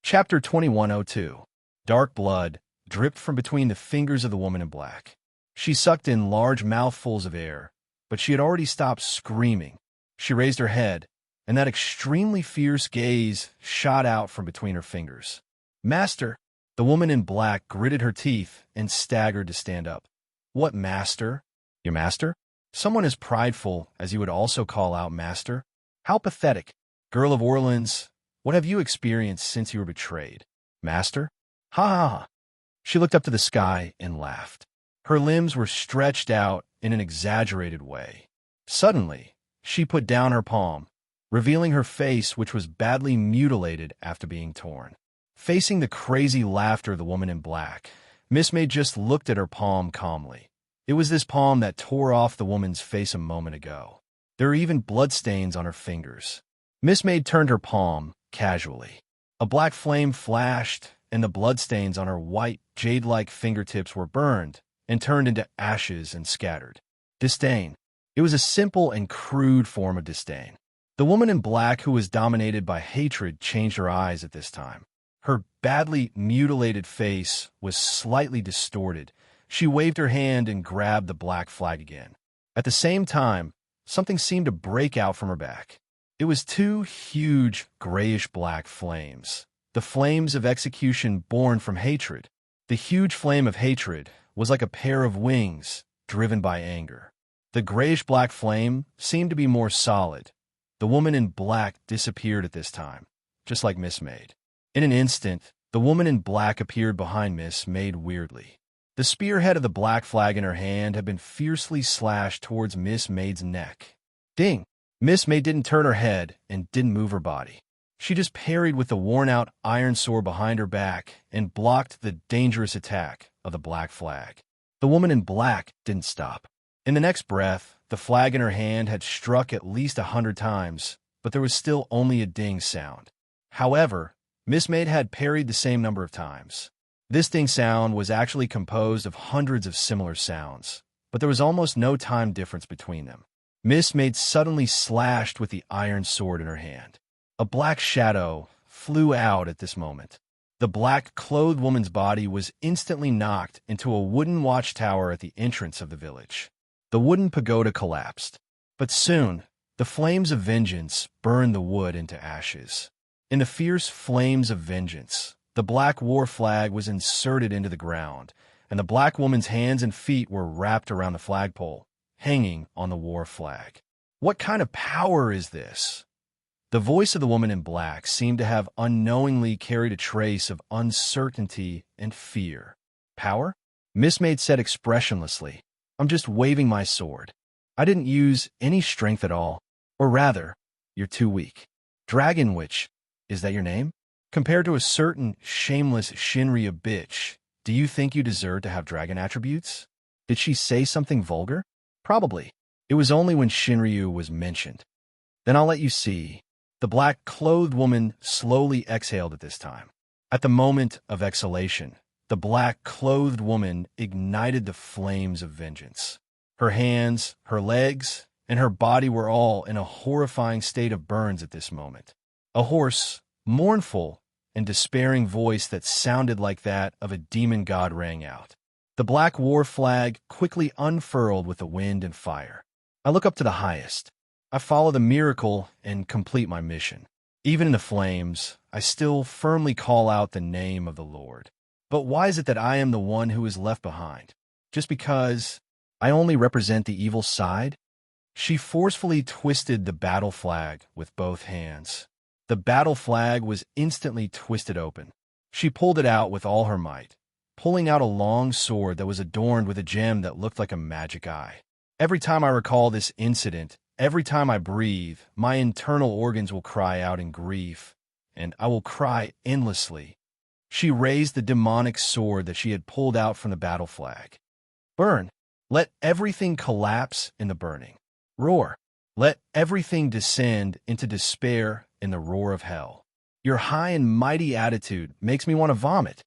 Chapter 2102. Dark blood dripped from between the fingers of the woman in black. She sucked in large mouthfuls of air, but she had already stopped screaming. She raised her head, and that extremely fierce gaze shot out from between her fingers. "Master!" The woman in black gritted her teeth and staggered to stand up. "What master? Your master? Someone as prideful as you would also call out master? How pathetic! Girl of Orleans, what have you experienced since you were betrayed? Master? Ha ha ha!" She looked up to the sky and laughed. Her limbs were stretched out in an exaggerated way. Suddenly, she put down her palm, revealing her face, which was badly mutilated after being torn. Facing the crazy laughter of the woman in black, Miss May just looked at her palm calmly. It was this palm that tore off the woman's face a moment ago. There were even bloodstains on her fingers. Miss May turned her palm casually. A black flame flashed, and the bloodstains on her white, jade-like fingertips were burned and turned into ashes and scattered. Disdain. It was a simple and crude form of disdain. The woman in black, who was dominated by hatred, changed her eyes at this time. Her badly mutilated face was slightly distorted. She waved her hand and grabbed the black flag again. At the same time, something seemed to break out from her back. It was two huge grayish-black flames, the flames of execution born from hatred. The huge flame of hatred was like a pair of wings driven by anger. The grayish-black flame seemed to be more solid. The woman in black disappeared at this time, just like Miss Maid. In an instant, the woman in black appeared behind Miss Maid weirdly. The spearhead of the black flag in her hand had been fiercely slashed towards Miss Maid's neck. Ding! Miss May didn't turn her head and didn't move her body. She just parried with the worn-out iron sword behind her back and blocked the dangerous attack of the black flag. The woman in black didn't stop. In the next breath, the flag in her hand had struck at least 100 times, but there was still only a ding sound. However, Miss Maid had parried the same number of times. This ding sound was actually composed of hundreds of similar sounds, but there was almost no time difference between them. Miss Maid suddenly slashed with the iron sword in her hand. A black shadow flew out at this moment. The black-clothed woman's body was instantly knocked into a wooden watchtower at the entrance of the village. The wooden pagoda collapsed, but soon the flames of vengeance burned the wood into ashes. In the fierce flames of vengeance, the black war flag was inserted into the ground, and the black woman's hands and feet were wrapped around the flagpole, hanging on the war flag. What kind of power is this? The voice of the woman in black seemed to have unknowingly carried a trace of uncertainty and fear. Power? Miss Maid said expressionlessly, "I'm just waving my sword. I didn't use any strength at all. Or rather, you're too weak. Dragon Witch, is that your name? Compared to a certain shameless Shinryu bitch, do you think you deserve to have dragon attributes?" Did she say something vulgar? Probably. It was only when Shinryu was mentioned. Then I'll let you see. The black-clothed woman slowly exhaled at this time. At the moment of exhalation, the black-clothed woman ignited the flames of vengeance. Her hands, her legs, and her body were all in a horrifying state of burns at this moment. A hoarse, mournful, and despairing voice that sounded like that of a demon god rang out. The black war flag quickly unfurled with the wind and fire. I look up to the highest. I follow the miracle and complete my mission. Even in the flames, I still firmly call out the name of the Lord. But why is it that I am the one who is left behind? Just because I only represent the evil side? She forcefully twisted the battle flag with both hands. The battle flag was instantly twisted open. She pulled it out with all her might, pulling out a long sword that was adorned with a gem that looked like a magic eye. Every time I recall this incident, every time I breathe, my internal organs will cry out in grief, and I will cry endlessly. She raised the demonic sword that she had pulled out from the battle flag. Burn! Let everything collapse in the burning. Roar! Let everything descend into despair in the roar of hell. Your high and mighty attitude makes me want to vomit.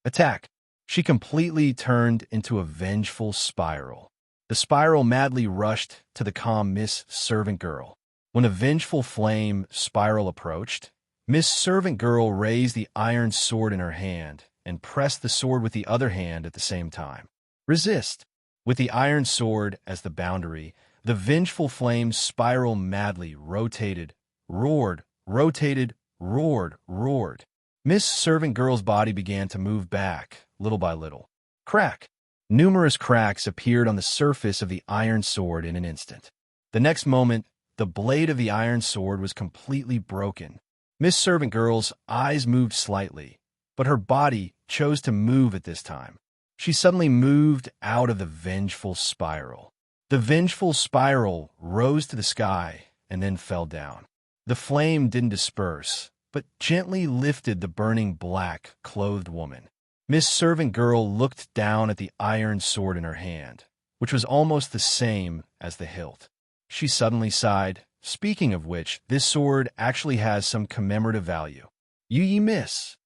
Attack! She completely turned into a vengeful spiral. The spiral madly rushed to the calm Miss Servant Girl. When the vengeful flame spiral approached, Miss Servant Girl raised the iron sword in her hand and pressed the sword with the other hand at the same time. Resist! With the iron sword as the boundary, the vengeful flames spiraled madly, rotated, roared, rotated, roared, roared. Miss Servant Girl's body began to move back, little by little. Crack! Numerous cracks appeared on the surface of the iron sword in an instant. The next moment, the blade of the iron sword was completely broken. Miss Servant Girl's eyes moved slightly, but her body chose to move at this time. She suddenly moved out of the vengeful spiral. The vengeful spiral rose to the sky and then fell down. The flame didn't disperse, but gently lifted the burning black-clothed woman. Miss Servant Girl looked down at the iron sword in her hand, which was almost the same as the hilt. She suddenly sighed. Speaking of which, this sword actually has some commemorative value. You miss.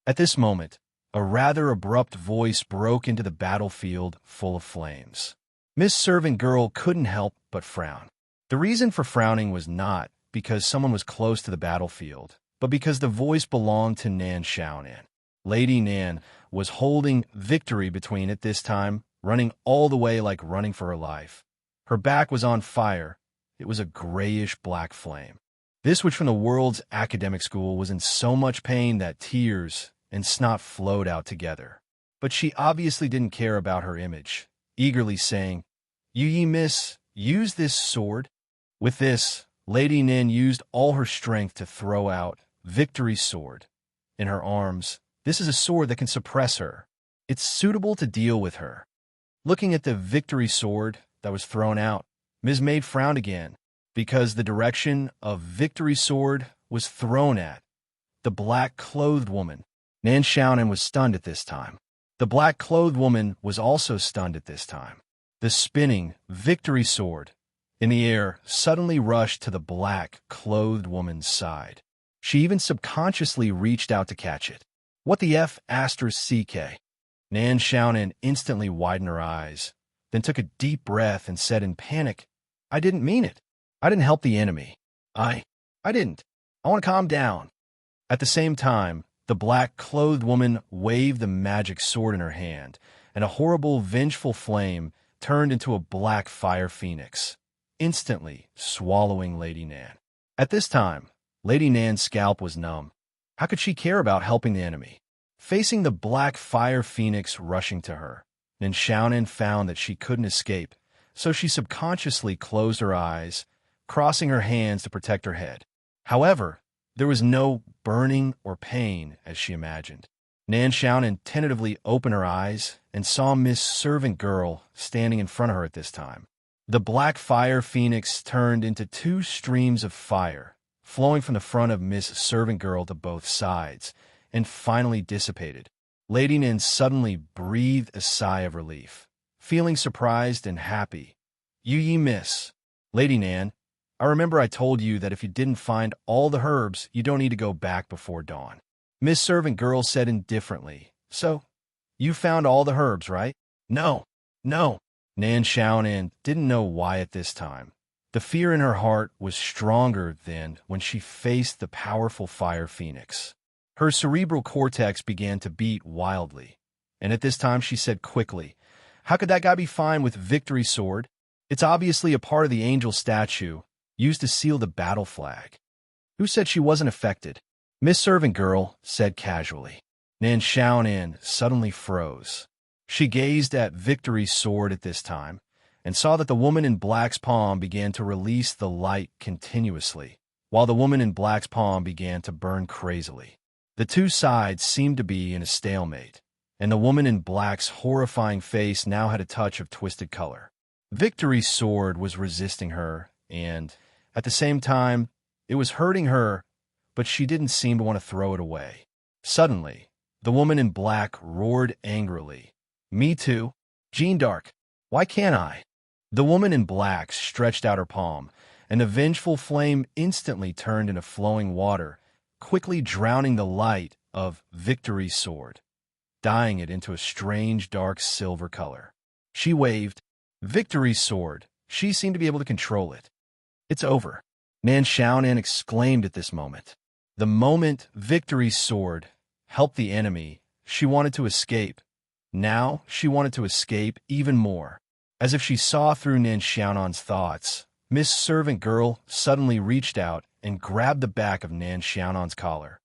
At this moment, a rather abrupt voice broke into the battlefield full of flames. Miss Servant Girl couldn't help but frown. The reason for frowning was not because someone was close to the battlefield, but because the voice belonged to Nan Xiaonan. Lady Nan was holding victory between at this time, running all the way like running for her life. Her back was on fire. It was a grayish-black flame. This witch from the world's academic school was in so much pain that tears and snot flowed out together. But she obviously didn't care about her image, eagerly saying, You miss, use this sword. With this, Lady Nin used all her strength to throw out Victory's sword. In her arms, this is a sword that can suppress her. It's suitable to deal with her. Looking at the Victory sword that was thrown out, Ms. Maid frowned again, because the direction of Victory's sword was thrown at the black-clothed woman. Nan Xiaonan was stunned at this time. The black-clothed woman was also stunned at this time. The spinning Victory sword in the air suddenly rushed to the black-clothed woman's side. She even subconsciously reached out to catch it. What the F*** CK? Nan Xiaonan instantly widened her eyes, then took a deep breath and said in panic, I didn't mean it. I didn't help the enemy. I didn't. I want to calm down. At the same time, the black-clothed woman waved the magic sword in her hand, and a horrible, vengeful flame turned into a black fire phoenix, instantly swallowing Lady Nan. At this time, Lady Nan's scalp was numb. How could she care about helping the enemy? Facing the black fire phoenix rushing to her, Nan Xiaonan found that she couldn't escape, so she subconsciously closed her eyes, crossing her hands to protect her head. However, there was no burning or pain as she imagined. Nan Xiaonan tentatively opened her eyes and saw Miss Servant Girl standing in front of her at this time. The black fire phoenix turned into two streams of fire, flowing from the front of Miss Servant Girl to both sides, and finally dissipated. Lady Nin suddenly breathed a sigh of relief, feeling surprised and happy. You miss. Lady Nan, I remember I told you that if you didn't find all the herbs, you don't need to go back before dawn. Miss Servant Girl said indifferently. So, you found all the herbs, right? No. Nan Xiaonan didn't know why at this time. The fear in her heart was stronger than when she faced the powerful fire phoenix. Her cerebral cortex began to beat wildly, and at this time she said quickly, How could that guy be fine with Victory's sword? It's obviously a part of the angel statue, used to seal the battle flag. Who said she wasn't affected? Miss Servant Girl said casually. Nan Xiaonan suddenly froze. She gazed at Victory's sword at this time, and saw that the woman in black's palm began to release the light continuously, while the woman in black's palm began to burn crazily. The two sides seemed to be in a stalemate, and the woman in black's horrifying face now had a touch of twisted color. Victory's sword was resisting her, and, at the same time, it was hurting her, but she didn't seem to want to throw it away. Suddenly, the woman in black roared angrily. Me too. Jean d'Arc. Why can't I? The woman in black stretched out her palm, and the vengeful flame instantly turned into flowing water, quickly drowning the light of Victory's sword, dyeing it into a strange dark silver color. She waved. Victory's sword. She seemed to be able to control it. It's over. Nan Xiaonan exclaimed at this moment. The moment Victory's sword helped the enemy, she wanted to escape. Now she wanted to escape even more. As if she saw through Nan Xiaonan's thoughts, Miss Servant Girl suddenly reached out and grabbed the back of Nan Xiaonan's collar,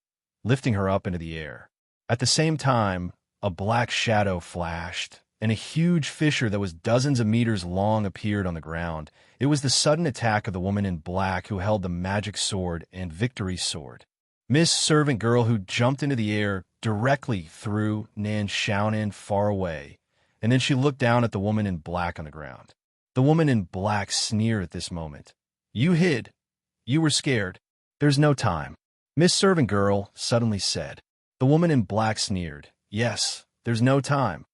lifting her up into the air. At the same time, a black shadow flashed, and a huge fissure that was dozens of meters long appeared on the ground. It was the sudden attack of the woman in black who held the magic sword and Victory's sword. Miss Servant Girl, who jumped into the air, directly threw Nan Xiaonan far away, and then she looked down at the woman in black on the ground. The woman in black sneered at this moment. "You hid. You were scared. There's no time," Miss Servant Girl suddenly said. The woman in black sneered. "Yes, there's no time.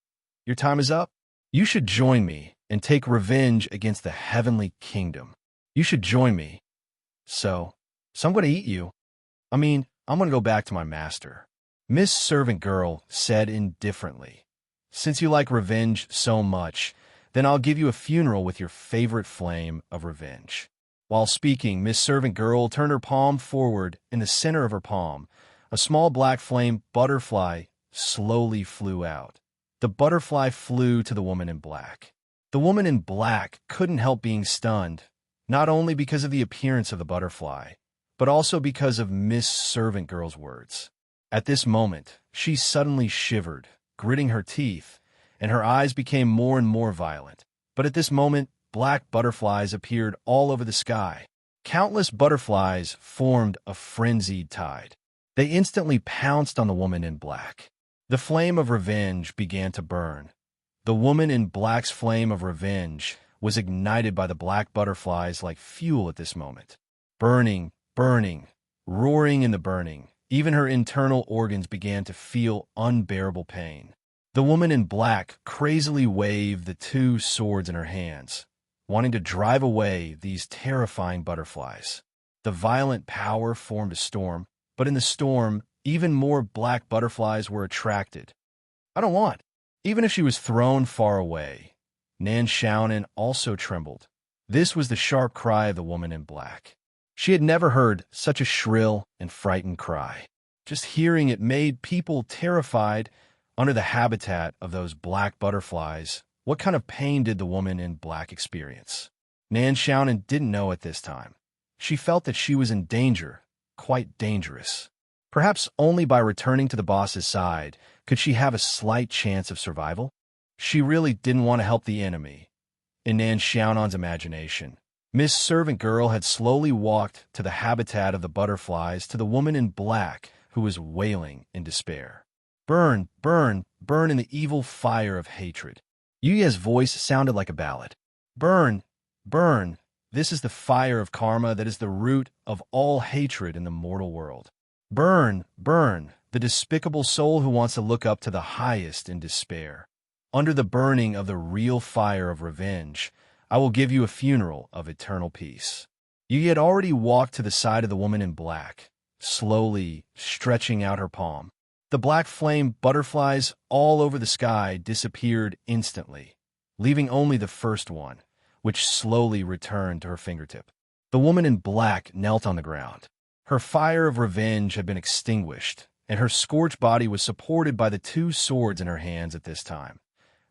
Your time is up. You should join me and take revenge against the heavenly kingdom. You should join me. So I'm going to eat you. I'm going to go back to my master," Miss Servant Girl said indifferently. "Since you like revenge so much, then I'll give you a funeral with your favorite flame of revenge." While speaking, Miss Servant Girl turned her palm forward. In the center of her palm, a small black flame butterfly slowly flew out. The butterfly flew to the woman in black. The woman in black couldn't help being stunned, not only because of the appearance of the butterfly, but also because of Miss Servant Girl's words. At this moment, she suddenly shivered, gritting her teeth, and her eyes became more and more violent. But at this moment, black butterflies appeared all over the sky. Countless butterflies formed a frenzied tide. They instantly pounced on the woman in black. The flame of revenge began to burn. The woman in black's flame of revenge was ignited by the black butterflies like fuel at this moment. Burning, burning, roaring in the burning, even her internal organs began to feel unbearable pain. The woman in black crazily waved the two swords in her hands, wanting to drive away these terrifying butterflies. The violent power formed a storm, but in the storm, even more black butterflies were attracted. "I don't want." Even if she was thrown far away, Nan Xiaonan also trembled. This was the sharp cry of the woman in black. She had never heard such a shrill and frightened cry. Just hearing it made people terrified. Under the habitat of those black butterflies, what kind of pain did the woman in black experience? Nan Xiaonan didn't know at this time. She felt that she was in danger, quite dangerous. Perhaps only by returning to the boss's side could she have a slight chance of survival. She really didn't want to help the enemy. In Nan Xiaonan's imagination, Miss Servant Girl had slowly walked to the habitat of the butterflies to the woman in black who was wailing in despair. "Burn, burn, burn in the evil fire of hatred." Yuya's voice sounded like a ballad. "Burn, burn. This is the fire of karma that is the root of all hatred in the mortal world. Burn, burn, the despicable soul who wants to look up to the highest in despair. Under the burning of the real fire of revenge, I will give you a funeral of eternal peace." Yuya had already walked to the side of the woman in black, slowly stretching out her palm. The black flame butterflies all over the sky disappeared instantly, leaving only the first one, which slowly returned to her fingertip. The woman in black knelt on the ground. Her fire of revenge had been extinguished, and her scorched body was supported by the two swords in her hands at this time.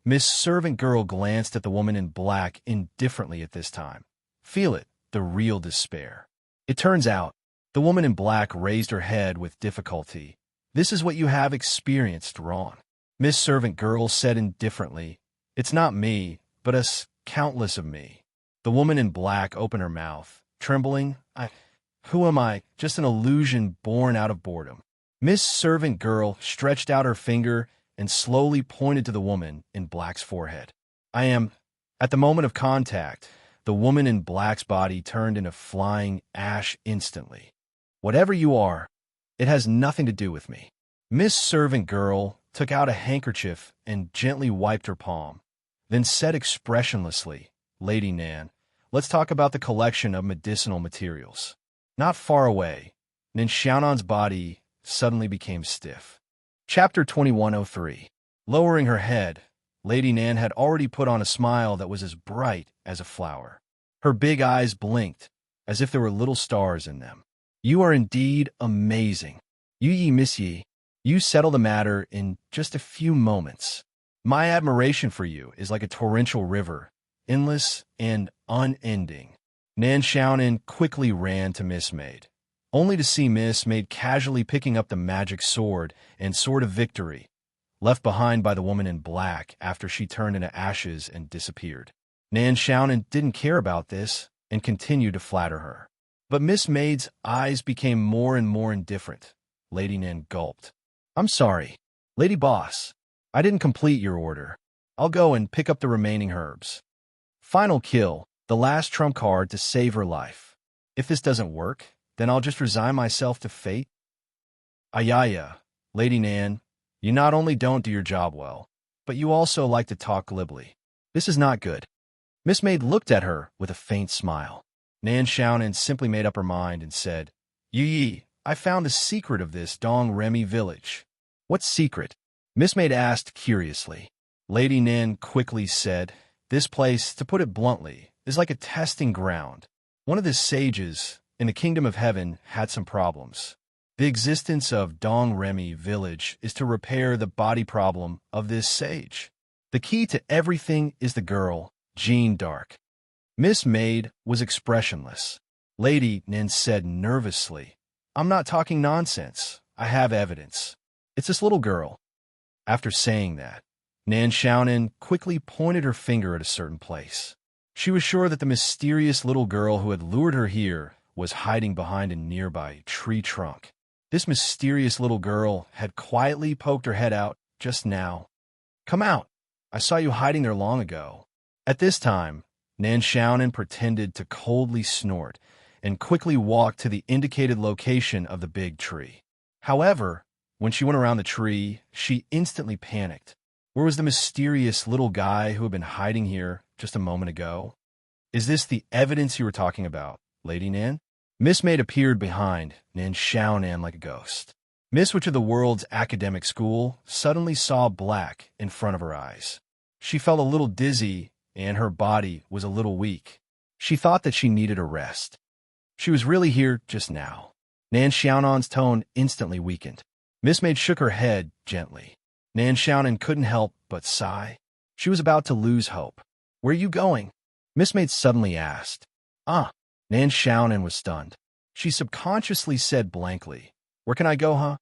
Miss Servant Girl glanced at the woman in black indifferently at this time. Feel it, the real despair. It turns out, the woman in black raised her head with difficulty. "This is what you have experienced, wrong," Miss Servant Girl said indifferently. "It's not me, but us, countless of me." The woman in black opened her mouth, trembling. Who am I? Just an illusion born out of boredom." Miss Servant Girl stretched out her finger and slowly pointed to the woman in black's forehead. "I am." At the moment of contact, the woman in black's body turned into flying ash instantly. "Whatever you are, it has nothing to do with me." Miss Servant Girl took out a handkerchief and gently wiped her palm, then said expressionlessly, "Lady Nan, let's talk about the collection of medicinal materials." Not far away, Nan Xiaonan's body suddenly became stiff. Chapter 2103. Lowering her head, Lady Nan had already put on a smile that was as bright as a flower. Her big eyes blinked, as if there were little stars in them. You are indeed amazing. Miss Yi, you settle the matter in just a few moments. My admiration for you is like a torrential river, endless and unending. Nan Xiaonan quickly ran to Miss Maid, only to see Miss Maid casually picking up the magic sword and sword of victory, left behind by the woman in black after she turned into ashes and disappeared. Nan Xiaonan didn't care about this and continued to flatter her. But Miss Maid's eyes became more and more indifferent. Lady Nan gulped. I'm sorry, Lady Boss. I didn't complete your order. I'll go and pick up the remaining herbs. Final kill, the last trump card to save her life. If this doesn't work, then I'll just resign myself to fate. Ayaya, Lady Nan, you not only don't do your job well, but you also like to talk glibly. This is not good. Miss Maid looked at her with a faint smile. Nan Xiaonan simply made up her mind and said, Yi, I found the secret of this Dong Remy village. What secret? Miss Maid asked curiously. Lady Nan quickly said, This place, to put it bluntly, is like a testing ground. One of the sages in the Kingdom of Heaven had some problems. The existence of Dong Remy village is to repair the body problem of this sage. The key to everything is the girl, Jean Dark. Miss Maid was expressionless. Lady Nan said nervously, I'm not talking nonsense. I have evidence. It's this little girl. After saying that, Nan Xiaonan quickly pointed her finger at a certain place. She was sure that the mysterious little girl who had lured her here was hiding behind a nearby tree trunk. This mysterious little girl had quietly poked her head out just now. Come out. I saw you hiding there long ago. At this time, Nan Xiaonan pretended to coldly snort and quickly walked to the indicated location of the big tree. However, when she went around the tree, she instantly panicked. Where was the mysterious little guy who had been hiding here just a moment ago? Is this the evidence you were talking about, Lady Nan? Miss Maid appeared behind Nan Xiaonan like a ghost. Miss Witch of the World's academic school suddenly saw black in front of her eyes. She felt a little dizzy and her body was a little weak. She thought that she needed a rest. She was really here just now. Nan Xiaonan's tone instantly weakened. Miss Maid shook her head gently. Nan Xiaonan couldn't help but sigh. She was about to lose hope. Where are you going? Miss Maid suddenly asked. Nan Xiaonan was stunned. She subconsciously said blankly, Where can I go, huh?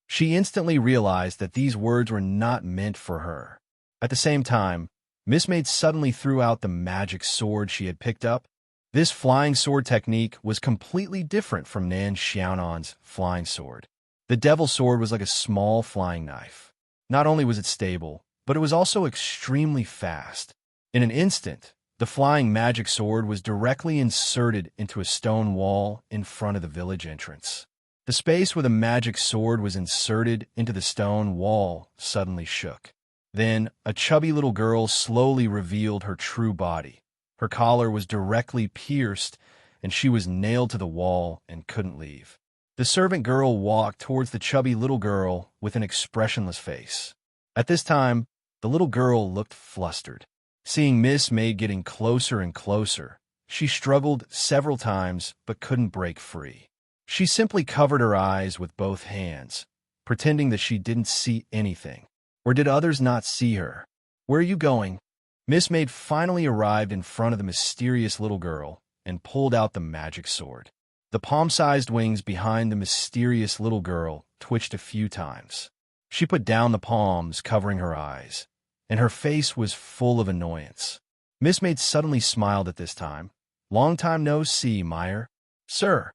She instantly realized that these words were not meant for her. At the same time, Miss Maid suddenly threw out the magic sword she had picked up. This flying sword technique was completely different from Nan Xiaonan's flying sword. The devil sword was like a small flying knife. Not only was it stable, but it was also extremely fast. In an instant, the flying magic sword was directly inserted into a stone wall in front of the village entrance. The space where the magic sword was inserted into the stone wall suddenly shook. Then, a chubby little girl slowly revealed her true body. Her collar was directly pierced, and she was nailed to the wall and couldn't leave. The servant girl walked towards the chubby little girl with an expressionless face. At this time, the little girl looked flustered. Seeing Miss Maid getting closer and closer, she struggled several times but couldn't break free. She simply covered her eyes with both hands, pretending that she didn't see anything. Or did others not see her? Where are you going? Miss Maid finally arrived in front of the mysterious little girl and pulled out the magic sword. The palm-sized wings behind the mysterious little girl twitched a few times. She put down the palms covering her eyes, and her face was full of annoyance. Miss Maid suddenly smiled at this time. Long time no see, Meyer. Sir.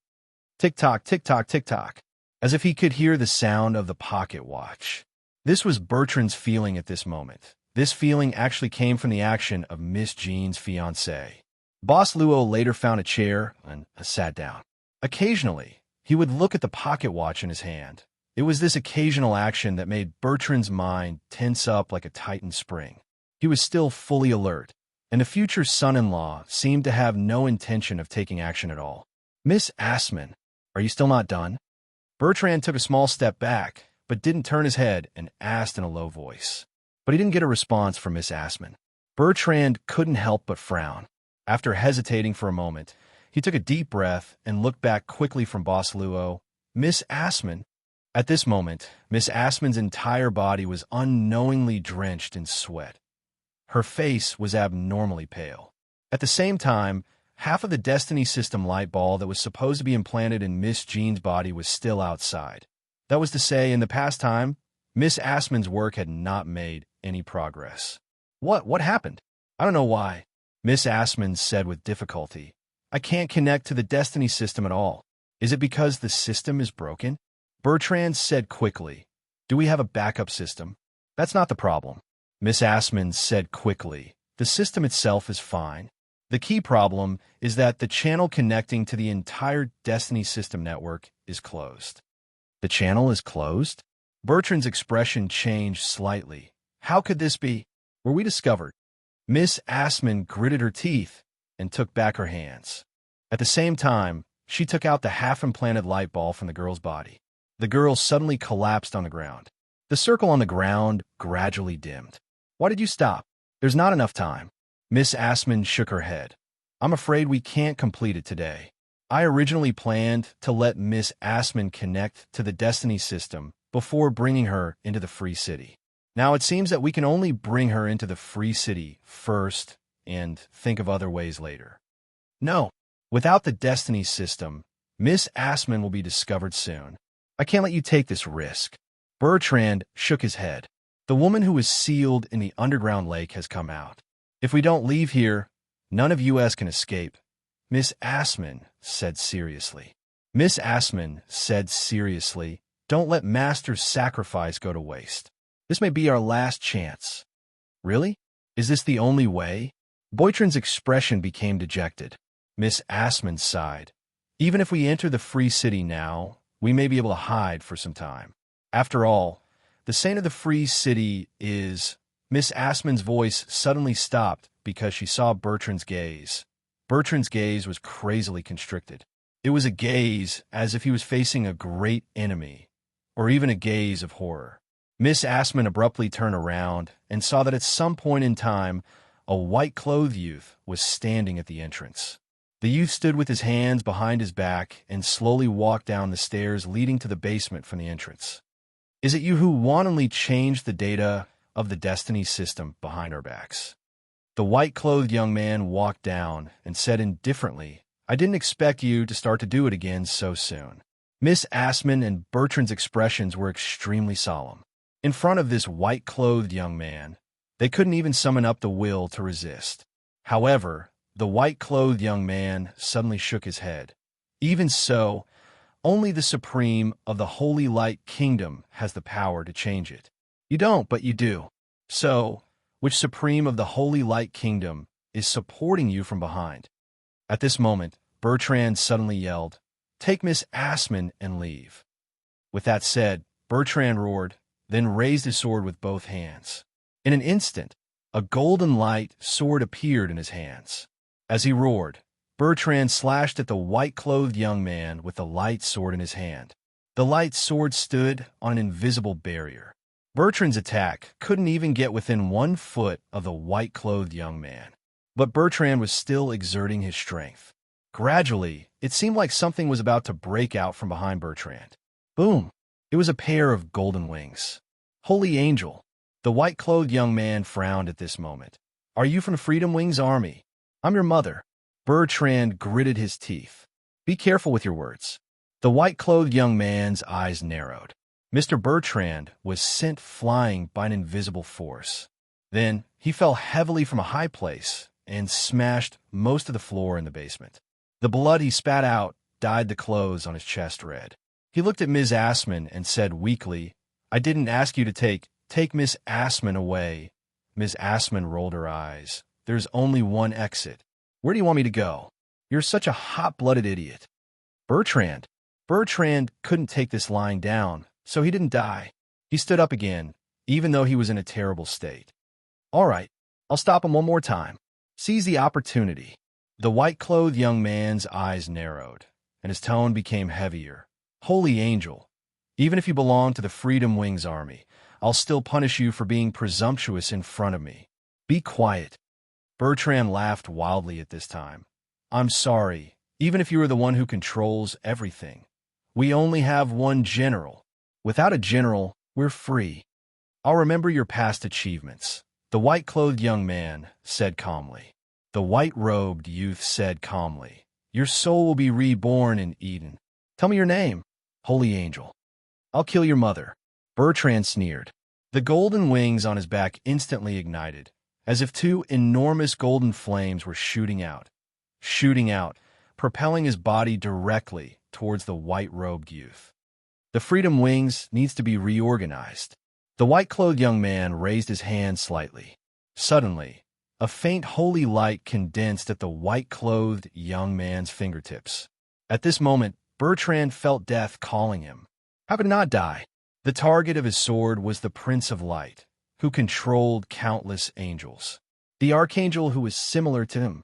Tick-tock, tick-tock, tick-tock. As if he could hear the sound of the pocket watch. This was Bertrand's feeling at this moment. This feeling actually came from the action of Miss Jean's fiancé. Boss Luo later found a chair and sat down. Occasionally, he would look at the pocket watch in his hand. It was this occasional action that made Bertrand's mind tense up like a tightened spring. He was still fully alert, and the future son-in-law seemed to have no intention of taking action at all. Miss Assman, are you still not done? Bertrand took a small step back, but didn't turn his head and asked in a low voice. But he didn't get a response from Miss Assman. Bertrand couldn't help but frown. After hesitating for a moment, He took a deep breath and looked back quickly from Boss Luo. Miss Assman. At this moment, Miss Assman's entire body was unknowingly drenched in sweat. Her face was abnormally pale. At the same time, half of the Destiny System light ball that was supposed to be implanted in Miss Jean's body was still outside. That was to say, in the past time, Miss Assman's work had not made any progress. What happened? I don't know why, Miss Assman said with difficulty. I can't connect to the Destiny System at all. Is it because the system is broken? Bertrand said quickly. Do we have a backup system? That's not the problem. Miss Assman said quickly. The system itself is fine. The key problem is that the channel connecting to the entire Destiny System network is closed. The channel is closed? Bertrand's expression changed slightly. How could this be? Were we discovered? Miss Assman gritted her teeth and took back her hands. At the same time, she took out the half-implanted light ball from the girl's body. The girl suddenly collapsed on the ground. The circle on the ground gradually dimmed. Why did you stop? There's not enough time. Miss Assman shook her head. I'm afraid we can't complete it today. I originally planned to let Miss Assman connect to the Destiny System before bringing her into the Free City. Now it seems that we can only bring her into the Free City first and think of other ways later. No, without the Destiny System, Miss Assman will be discovered soon. I can't let you take this risk. Bertrand shook his head. The woman who was sealed in the underground lake has come out. If we don't leave here, none of us can escape, Miss Assman said seriously. Miss Assman said seriously, don't let Master's sacrifice go to waste. This may be our last chance. Really? Is this the only way? Bertrand's expression became dejected. Miss Assman sighed. Even if we enter the Free City now, we may be able to hide for some time. After all, the saint of the Free City is... Miss Assman's voice suddenly stopped because she saw Bertrand's gaze. Bertrand's gaze was crazily constricted. It was a gaze as if he was facing a great enemy, or even a gaze of horror. Miss Assman abruptly turned around and saw that at some point in time, a white-clothed youth was standing at the entrance. The youth stood with his hands behind his back and slowly walked down the stairs leading to the basement from the entrance. Is it you who wantonly changed the data of the Destiny System behind our backs? The white-clothed young man walked down and said indifferently, I didn't expect you to start to do it again so soon. Miss Assman and Bertrand's expressions were extremely solemn. In front of this white-clothed young man, they couldn't even summon up the will to resist. However, the white-clothed young man suddenly shook his head. Even so, only the Supreme of the Holy Light Kingdom has the power to change it. You don't, but you do. So, which Supreme of the Holy Light Kingdom is supporting you from behind? At this moment, Bertrand suddenly yelled, Take Miss Assman and leave. With that said, Bertrand roared, then raised his sword with both hands. In an instant, a golden light sword appeared in his hands. As he roared, Bertrand slashed at the white-clothed young man with the light sword in his hand. The light sword stood on an invisible barrier. Bertrand's attack couldn't even get within 1 foot of the white-clothed young man. But Bertrand was still exerting his strength. Gradually, it seemed like something was about to break out from behind Bertrand. Boom! It was a pair of golden wings. Holy Angel! The white-clothed young man frowned at this moment. Are you from Freedom Wings Army? I'm your mother. Bertrand gritted his teeth. Be careful with your words. The white-clothed young man's eyes narrowed. Mr. Bertrand was sent flying by an invisible force. Then he fell heavily from a high place and smashed most of the floor in the basement. The blood he spat out dyed the clothes on his chest red. He looked at Ms. Assman and said weakly, I didn't ask you to take Miss Assman away. Ms. Assman rolled her eyes. There's only one exit. Where do you want me to go? You're such a hot-blooded idiot. Bertrand couldn't take this lying down, so he didn't die. He stood up again, even though he was in a terrible state. All right, I'll stop him one more time. Seize the opportunity. The white-clothed young man's eyes narrowed, and his tone became heavier. Holy Angel, even if you belong to the Freedom Wings Army, I'll still punish you for being presumptuous in front of me. Be quiet. Bertrand laughed wildly at this time. I'm sorry, Even if you are the one who controls everything. We only have one general. Without a general, we're free. I'll remember your past achievements. The white-clothed young man said calmly. The white-robed youth said calmly. Your soul will be reborn in Eden. Tell me your name, holy angel. I'll kill your mother. Bertrand sneered. The golden wings on his back instantly ignited, as if two enormous golden flames were shooting out, propelling his body directly towards the white-robed youth. The freedom wings needs to be reorganized. The white-clothed young man raised his hand slightly. Suddenly, a faint holy light condensed at the white-clothed young man's fingertips. At this moment, Bertrand felt death calling him. How could he not die? The target of his sword was the Prince of Light, who controlled countless angels. The archangel who was similar to him.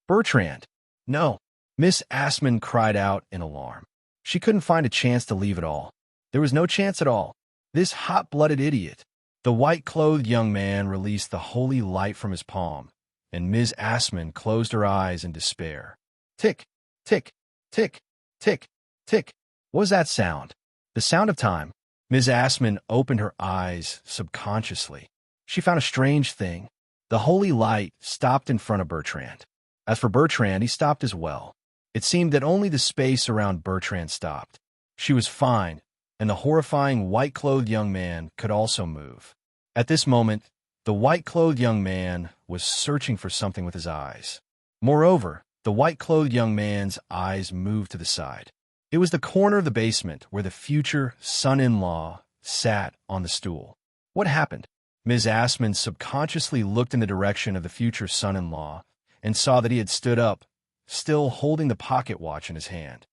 Bertrand! No! Miss Assman cried out in alarm. She couldn't find a chance to leave at all. There was no chance at all. This hot-blooded idiot. The white-clothed young man released the holy light from his palm, and Ms. Assman closed her eyes in despair. Tick, tick, tick, tick, tick. What was that sound? The sound of time. Ms. Assman opened her eyes subconsciously. She found a strange thing. The holy light stopped in front of Bertrand. As for Bertrand, he stopped as well. It seemed that only the space around Bertrand stopped. She was fine, and the horrifying white-clothed young man could also move. At this moment, the white-clothed young man was searching for something with his eyes. Moreover, the white-clothed young man's eyes moved to the side. It was the corner of the basement where the future son-in-law sat on the stool. What happened? Ms. Assman subconsciously looked in the direction of the future son-in-law and saw that he had stood up, still holding the pocket watch in his hand.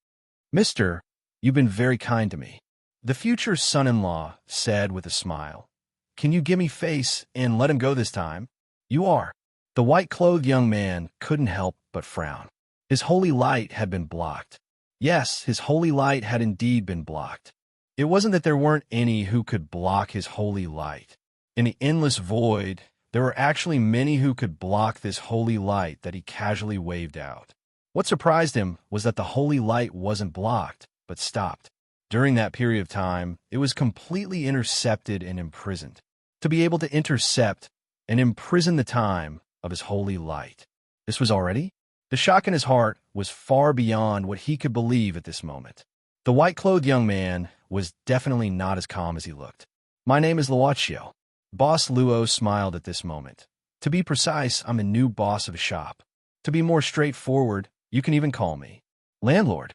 Mister, you've been very kind to me. The future son-in-law said with a smile. Can you give me face and let him go this time? You are. The white-clothed young man couldn't help but frown. His holy light had been blocked. Yes, his holy light had indeed been blocked. It wasn't that there weren't any who could block his holy light. In the endless void, there were actually many who could block this holy light that he casually waved out. What surprised him was that the holy light wasn't blocked, but stopped. During that period of time, it was completely intercepted and imprisoned. To be able to intercept and imprison the time of his holy light. This was already? The shock in his heart was far beyond what he could believe at this moment. The white-clothed young man was definitely not as calm as he looked. My name is Luaccio. Boss Luo smiled at this moment. To be precise, I'm a new boss of a shop. To be more straightforward, you can even call me landlord.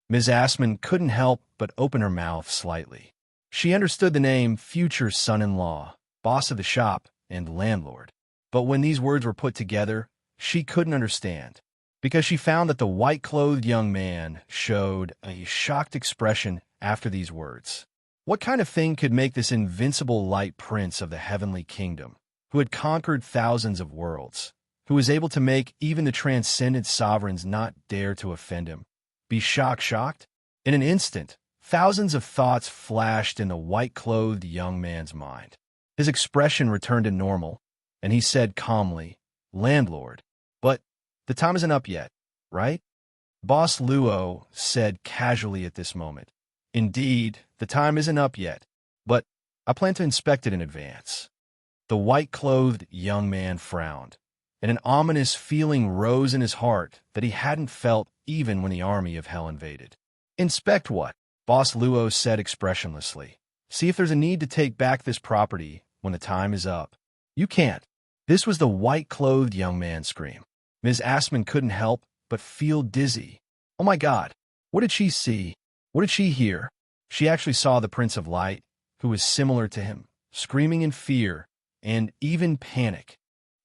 Ms. Assman couldn't help but open her mouth slightly. She understood the name future son-in-law, boss of the shop, and landlord. But when these words were put together, she couldn't understand, because she found that the white-clothed young man showed a shocked expression after these words. What kind of thing could make this invincible light prince of the heavenly kingdom, who had conquered thousands of worlds, who was able to make even the transcendent sovereigns not dare to offend him, be shocked? In an instant, thousands of thoughts flashed in the white-clothed young man's mind. His expression returned to normal, and he said calmly, Landlord, but the time isn't up yet, right? Boss Luo said casually at this moment. Indeed, the time isn't up yet, but I plan to inspect it in advance. The white-clothed young man frowned, and an ominous feeling rose in his heart that he hadn't felt even when the army of hell invaded. Inspect what? Boss Luo said expressionlessly. See if there's a need to take back this property when the time is up. You can't. This was the white-clothed young man's scream. Ms. Assman couldn't help but feel dizzy. Oh my God, what did she see? What did she hear? She actually saw the Prince of Light, who was similar to him, screaming in fear and even panic.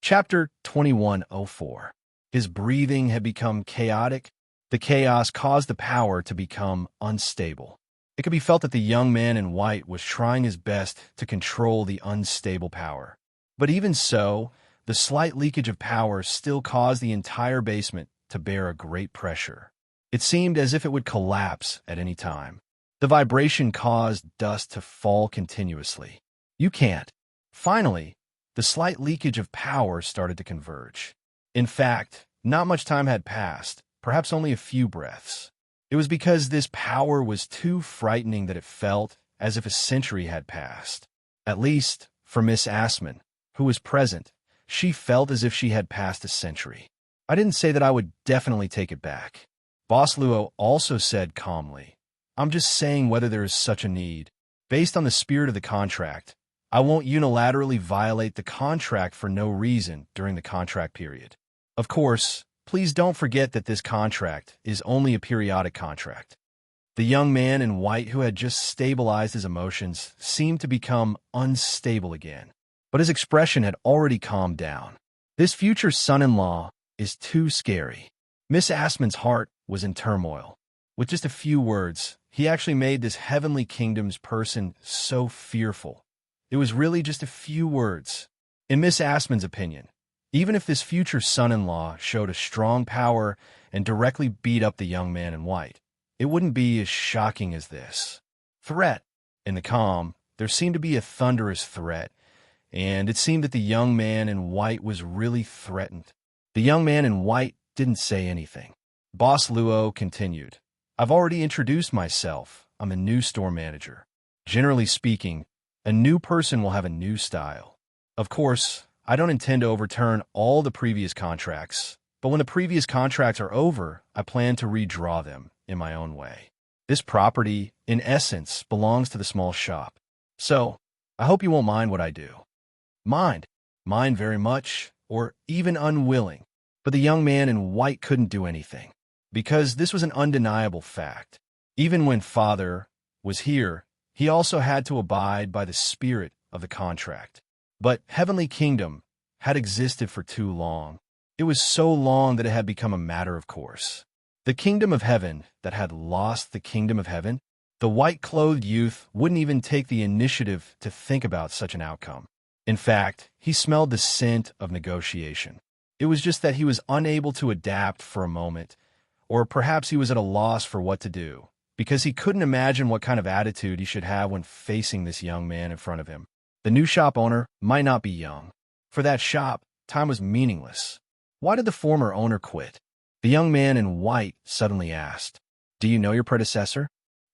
Chapter 2104. His breathing had become chaotic. The chaos caused the power to become unstable. It could be felt that the young man in white was trying his best to control the unstable power. But even so, the slight leakage of power still caused the entire basement to bear a great pressure. It seemed as if it would collapse at any time. The vibration caused dust to fall continuously. You can't. Finally, the slight leakage of power started to converge. In fact, not much time had passed, perhaps only a few breaths. It was because this power was too frightening that it felt as if a century had passed. At least, for Miss Assman, who was present, she felt as if she had passed a century. I didn't say that I would definitely take it back. Boss Luo also said calmly, I'm just saying whether there is such a need. Based on the spirit of the contract, I won't unilaterally violate the contract for no reason during the contract period. Of course, please don't forget that this contract is only a periodic contract. The young man in white who had just stabilized his emotions seemed to become unstable again, but his expression had already calmed down. This future son-in-law is too scary. Miss Assman's heart was in turmoil. With just a few words, he actually made this heavenly kingdom's person so fearful. It was really just a few words. In Miss Assman's opinion, even if this future son-in-law showed a strong power and directly beat up the young man in white, it wouldn't be as shocking as this. Threat. In the calm, there seemed to be a thunderous threat, and it seemed that the young man in white was really threatened. The young man in white didn't say anything. Boss Luo continued, I've already introduced myself. I'm a new store manager. Generally speaking, a new person will have a new style. Of course, I don't intend to overturn all the previous contracts, but when the previous contracts are over, I plan to redraw them in my own way. This property, in essence, belongs to the small shop. So, I hope you won't mind what I do. Mind very much, or even unwilling. But the young man in white couldn't do anything, because this was an undeniable fact. Even when Father was here, he also had to abide by the spirit of the contract. But Heavenly Kingdom had existed for too long. It was so long that it had become a matter of course. The kingdom of heaven that had lost the kingdom of heaven, the white-clothed youth wouldn't even take the initiative to think about such an outcome. In fact, he smelled the scent of negotiation. It was just that he was unable to adapt for a moment, or perhaps he was at a loss for what to do, because he couldn't imagine what kind of attitude he should have when facing this young man in front of him. The new shop owner might not be young. For that shop, time was meaningless. Why did the former owner quit? The young man in white suddenly asked, Do you know your predecessor?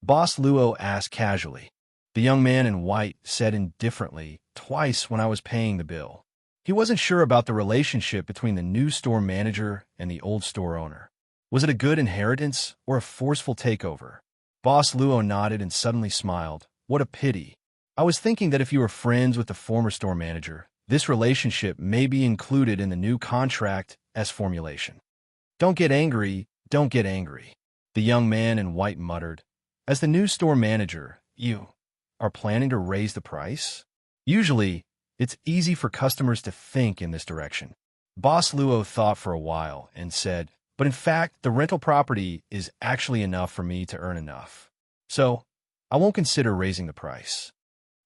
Boss Luo asked casually. The young man in white said indifferently, twice when I was paying the bill. He wasn't sure about the relationship between the new store manager and the old store owner. Was it a good inheritance or a forceful takeover? Boss Luo nodded and suddenly smiled. What a pity. I was thinking that if you were friends with the former store manager, this relationship may be included in the new contract as formulation. Don't get angry, don't get angry. The young man in white muttered. As the new store manager, you are planning to raise the price? Usually, it's easy for customers to think in this direction. Boss Luo thought for a while and said, But in fact, the rental property is actually enough for me to earn enough. So, I won't consider raising the price.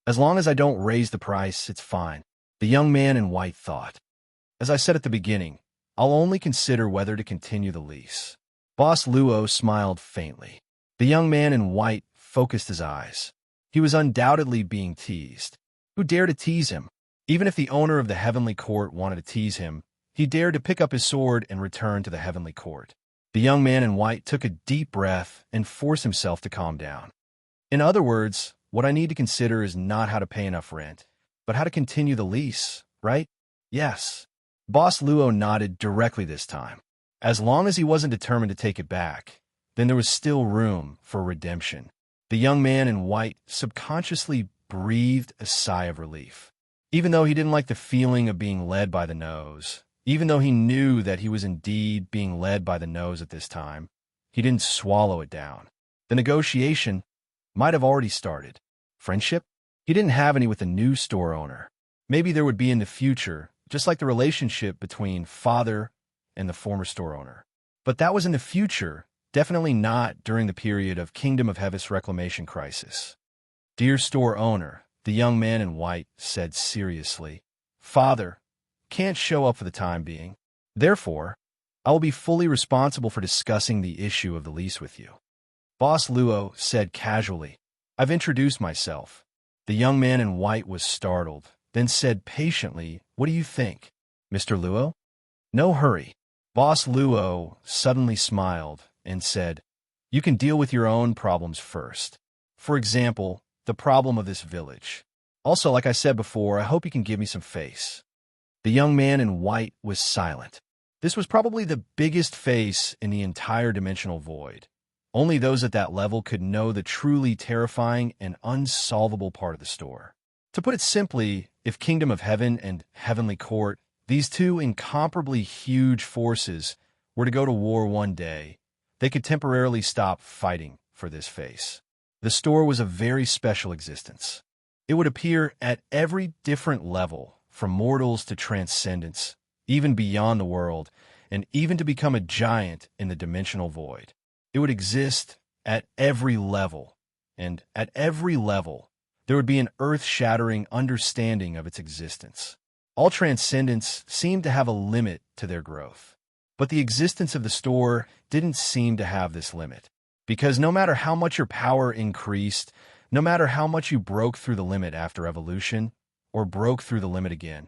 As long as I don't raise the price, it's fine. The young man in white thought. As I said at the beginning, I'll only consider whether to continue the lease. Boss Luo smiled faintly. The young man in white focused his eyes. He was undoubtedly being teased. Who dared to tease him? Even if the owner of the heavenly court wanted to tease him, he dared to pick up his sword and return to the heavenly court. The young man in white took a deep breath and forced himself to calm down. In other words, what I need to consider is not how to pay enough rent, but how to continue the lease, right? Yes. Boss Luo nodded directly this time. As long as he wasn't determined to take it back, then there was still room for redemption. The young man in white subconsciously breathed a sigh of relief. Even though he didn't like the feeling of being led by the nose, even though he knew that he was indeed being led by the nose at this time, he didn't swallow it down. The negotiation might have already started. Friendship? He didn't have any with the new store owner. Maybe there would be in the future, just like the relationship between Father and the former store owner. But that was in the future, definitely not during the period of Kingdom of Heaven's reclamation crisis. Dear store owner, the young man in white said seriously, Father can't show up for the time being. Therefore, I will be fully responsible for discussing the issue of the lease with you. Boss Luo said casually, I've introduced myself. The young man in white was startled, then said patiently, What do you think, Mr. Luo? No hurry. Boss Luo suddenly smiled and said, "You can deal with your own problems first. For example, the problem of this village. Also, like I said before, I hope you can give me some face." The young man in white was silent. This was probably the biggest face in the entire dimensional void. Only those at that level could know the truly terrifying and unsolvable part of the store. To put it simply, if Kingdom of Heaven and Heavenly Court, these two incomparably huge forces, were to go to war one day, they could temporarily stop fighting for this face. The store was a very special existence. It would appear at every different level, from mortals to transcendence, even beyond the world, and even to become a giant in the dimensional void. It would exist at every level, and at every level, there would be an earth-shattering understanding of its existence. All transcendents seemed to have a limit to their growth. But the existence of the store didn't seem to have this limit, because no matter how much your power increased, no matter how much you broke through the limit after evolution, or broke through the limit again,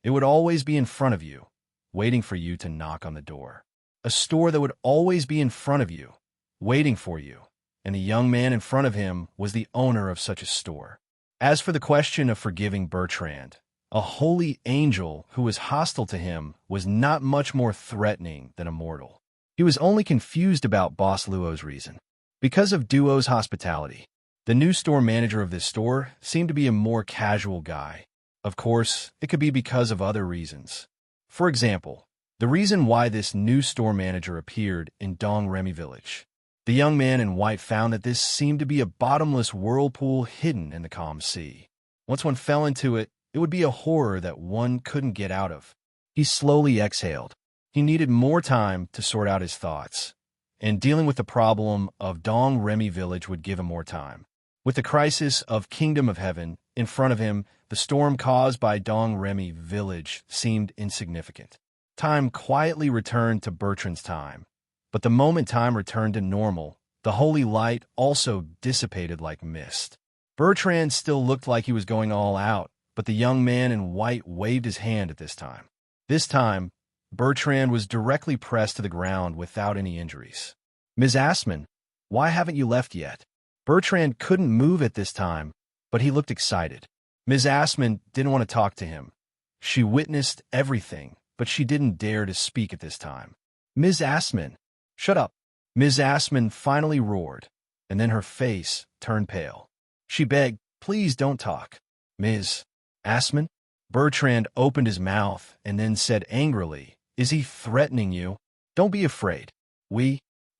it would always be in front of you, waiting for you to knock on the door. A store that would always be in front of you, waiting for you, and the young man in front of him was the owner of such a store. As for the question of forgiving Bertrand, a holy angel who was hostile to him was not much more threatening than a mortal. He was only confused about Boss Luo's reason. Because of Duo's hospitality, the new store manager of this store seemed to be a more casual guy. Of course, it could be because of other reasons. For example, the reason why this new store manager appeared in Dong Remy village. The young man in white found that this seemed to be a bottomless whirlpool hidden in the calm sea. Once one fell into it, it would be a horror that one couldn't get out of. He slowly exhaled. He needed more time to sort out his thoughts, and dealing with the problem of Dong Remy village would give him more time. With the crisis of Kingdom of Heaven in front of him, the storm caused by Dong Remy village seemed insignificant. Time quietly returned to Bertrand's time, but the moment time returned to normal, the holy light also dissipated like mist. Bertrand still looked like he was going all out, but the young man in white waved his hand at this time. This time, Bertrand was directly pressed to the ground without any injuries. "Ms. Assman, why haven't you left yet?" Bertrand couldn't move at this time, but he looked excited. Ms. Assman didn't want to talk to him. She witnessed everything, but she didn't dare to speak at this time. "Ms. Assman, shut up." Ms. Assman finally roared, and then her face turned pale. She begged, "Please don't talk." "Ms. Assman?" Bertrand opened his mouth and then said angrily, "Is he threatening you? Don't be afraid.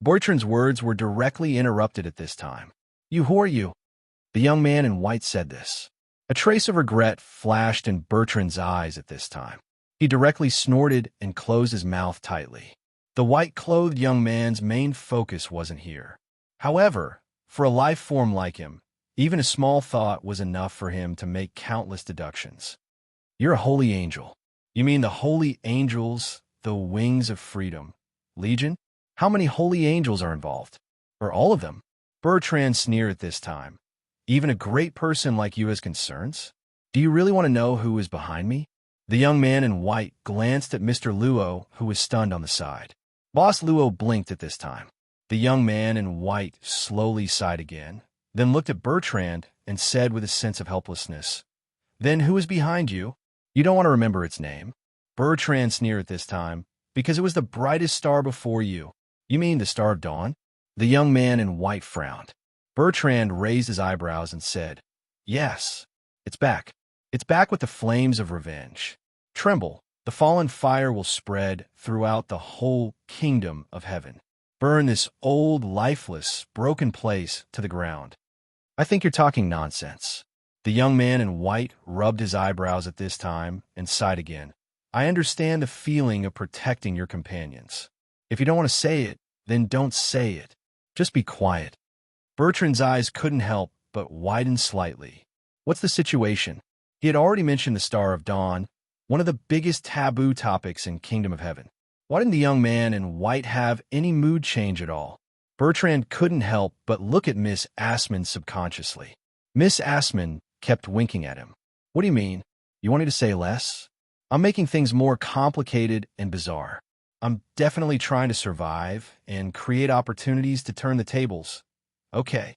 Bertrand's words were directly interrupted at this time. Who are you?" The young man in white said this. A trace of regret flashed in Bertrand's eyes at this time. He directly snorted and closed his mouth tightly. The white-clothed young man's main focus wasn't here. However, for a life form like him, even a small thought was enough for him to make countless deductions. "You're a holy angel. You mean the holy angels, the wings of freedom? Legion? How many holy angels are involved? Or all of them?" Bertrand sneered at this time. "Even a great person like you has concerns? Do you really want to know who is behind me?" The young man in white glanced at Mr. Luo, who was stunned on the side. Boss Luo blinked at this time. The young man in white slowly sighed again, then looked at Bertrand and said with a sense of helplessness, "Then who is behind you? You don't want to remember its name." Bertrand sneered at this time, "Because it was the brightest star before you." "You mean the Star of Dawn?" The young man in white frowned. Bertrand raised his eyebrows and said, "Yes, it's back. It's back with the flames of revenge. Tremble, the fallen fire will spread throughout the whole Kingdom of Heaven. Burn this old, lifeless, broken place to the ground." "I think you're talking nonsense." The young man in white rubbed his eyebrows at this time and sighed again. "I understand the feeling of protecting your companions. If you don't want to say it, then don't say it. Just be quiet." Bertrand's eyes couldn't help but widen slightly. What's the situation? He had already mentioned the Star of Dawn, one of the biggest taboo topics in Kingdom of Heaven. Why didn't the young man in white have any mood change at all? Bertrand couldn't help but look at Miss Assman subconsciously. Miss Assman kept winking at him. "What do you mean? You want me to say less? I'm making things more complicated and bizarre." I'm definitely trying to survive and create opportunities to turn the tables. Okay.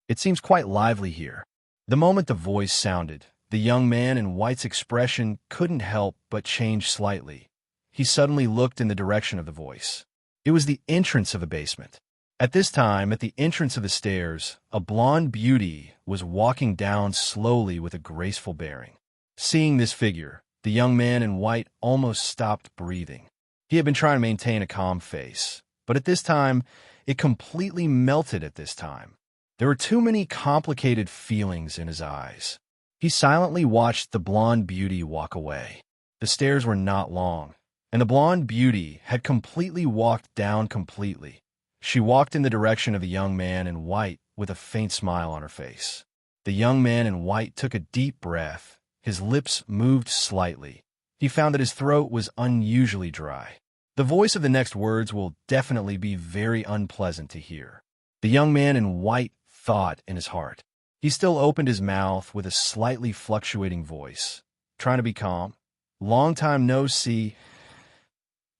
It seems quite lively here. The moment the voice sounded, the young man in white's expression couldn't help but change slightly. He suddenly looked in the direction of the voice. It was the entrance of the basement. At this time, at the entrance of the stairs, a blonde beauty was walking down slowly with a graceful bearing. Seeing this figure, the young man in white almost stopped breathing. He had been trying to maintain a calm face, but at this time, it completely melted at this time. There were too many complicated feelings in his eyes. He silently watched the blonde beauty walk away. The stairs were not long, and the blonde beauty had completely walked down completely. She walked in the direction of the young man in white with a faint smile on her face. The young man in white took a deep breath. His lips moved slightly. He found that his throat was unusually dry. The voice of the next words will definitely be very unpleasant to hear. The young man in white thought in his heart. He still opened his mouth with a slightly fluctuating voice, trying to be calm. Long time no see.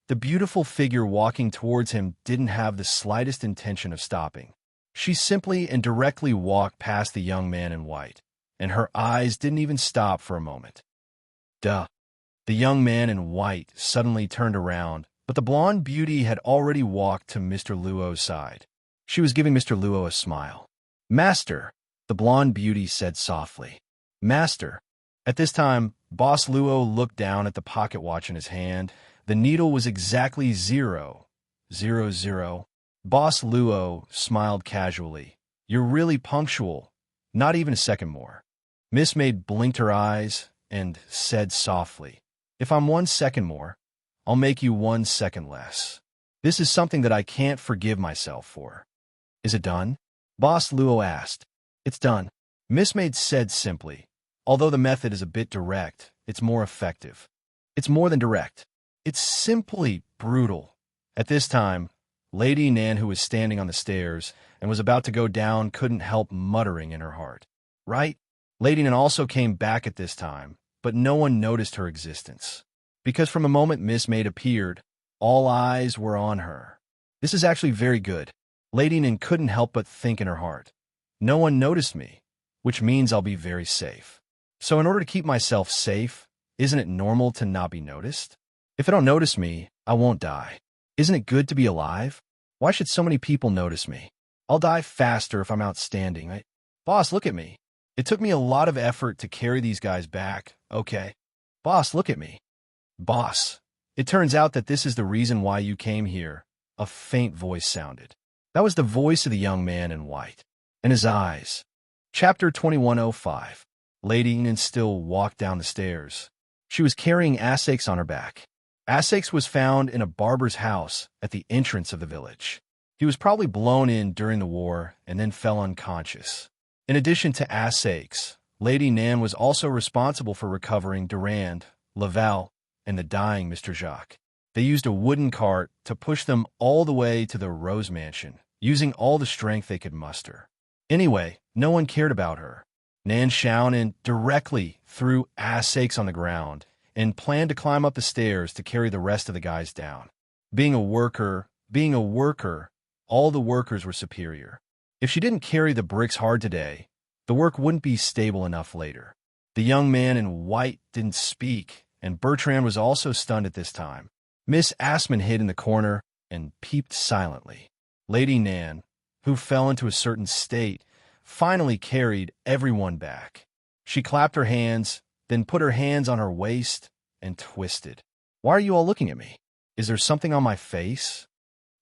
The beautiful figure walking towards him didn't have the slightest intention of stopping. She simply and directly walked past the young man in white, and her eyes didn't even stop for a moment. Duh. The young man in white suddenly turned around, but the blonde beauty had already walked to Mr. Luo's side. She was giving Mr. Luo a smile. "Master," the blonde beauty said softly. "Master." At this time, Boss Luo looked down at the pocket watch in his hand. The needle was exactly 0:00. Boss Luo smiled casually. "You're really punctual. Not even a second more." Miss Maid blinked her eyes and said softly, "If I'm 1 second more, I'll make you 1 second less. This is something that I can't forgive myself for." "Is it done?" Boss Luo asked. "It's done," Miss Maid said simply. "Although the method is a bit direct, it's more effective." "It's more than direct. It's simply brutal." At this time, Lady Nan, who was standing on the stairs and was about to go down, couldn't help muttering in her heart. "Right?" Lady Nan also came back at this time, but no one noticed her existence. Because from the moment Miss Maid appeared, all eyes were on her. This is actually very good. Lady Nan couldn't help but think in her heart. No one noticed me, which means I'll be very safe. So in order to keep myself safe, isn't it normal to not be noticed? If they don't notice me, I won't die. Isn't it good to be alive? Why should so many people notice me? I'll die faster if I'm outstanding, right? Boss, look at me. It took me a lot of effort to carry these guys back, okay? Boss, look at me. Boss, it turns out that this is the reason why you came here. A faint voice sounded. That was the voice of the young man in white. And his eyes. Chapter 2105. Lady Nan still walked down the stairs. She was carrying Asakes on her back. Asakes was found in a barber's house at the entrance of the village. He was probably blown in during the war and then fell unconscious. In addition to Asakes, Lady Nan was also responsible for recovering Durand, Laval, and the dying Mr. Jacques. They used a wooden cart to push them all the way to the Rose Mansion, using all the strength they could muster. Anyway, no one cared about her. Nan Xiaonan directly threw Asakes on the ground and planned to climb up the stairs to carry the rest of the guys down. Being a worker, all the workers were superior. If she didn't carry the bricks hard today, the work wouldn't be stable enough later. The young man in white didn't speak, and Bertrand was also stunned at this time. Miss Assman hid in the corner and peeped silently. Lady Nan, who fell into a certain state, finally carried everyone back. She clapped her hands, then put her hands on her waist and twisted. "Why are you all looking at me? Is there something on my face?"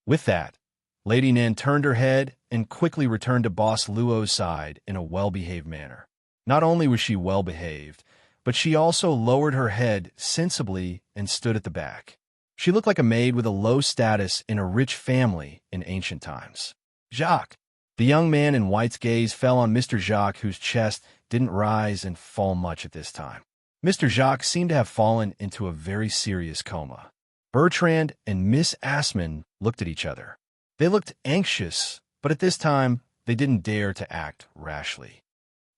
With that, Lady Nan turned her head and quickly returned to Boss Luo's side in a well-behaved manner. Not only was she well-behaved, but she also lowered her head sensibly and stood at the back. She looked like a maid with a low status in a rich family in ancient times. "Jacques." The young man in white's gaze fell on Mr. Jacques, whose chest didn't rise and fall much at this time. Mr. Jacques seemed to have fallen into a very serious coma. Bertrand and Miss Assman looked at each other. They looked anxious, but at this time, they didn't dare to act rashly.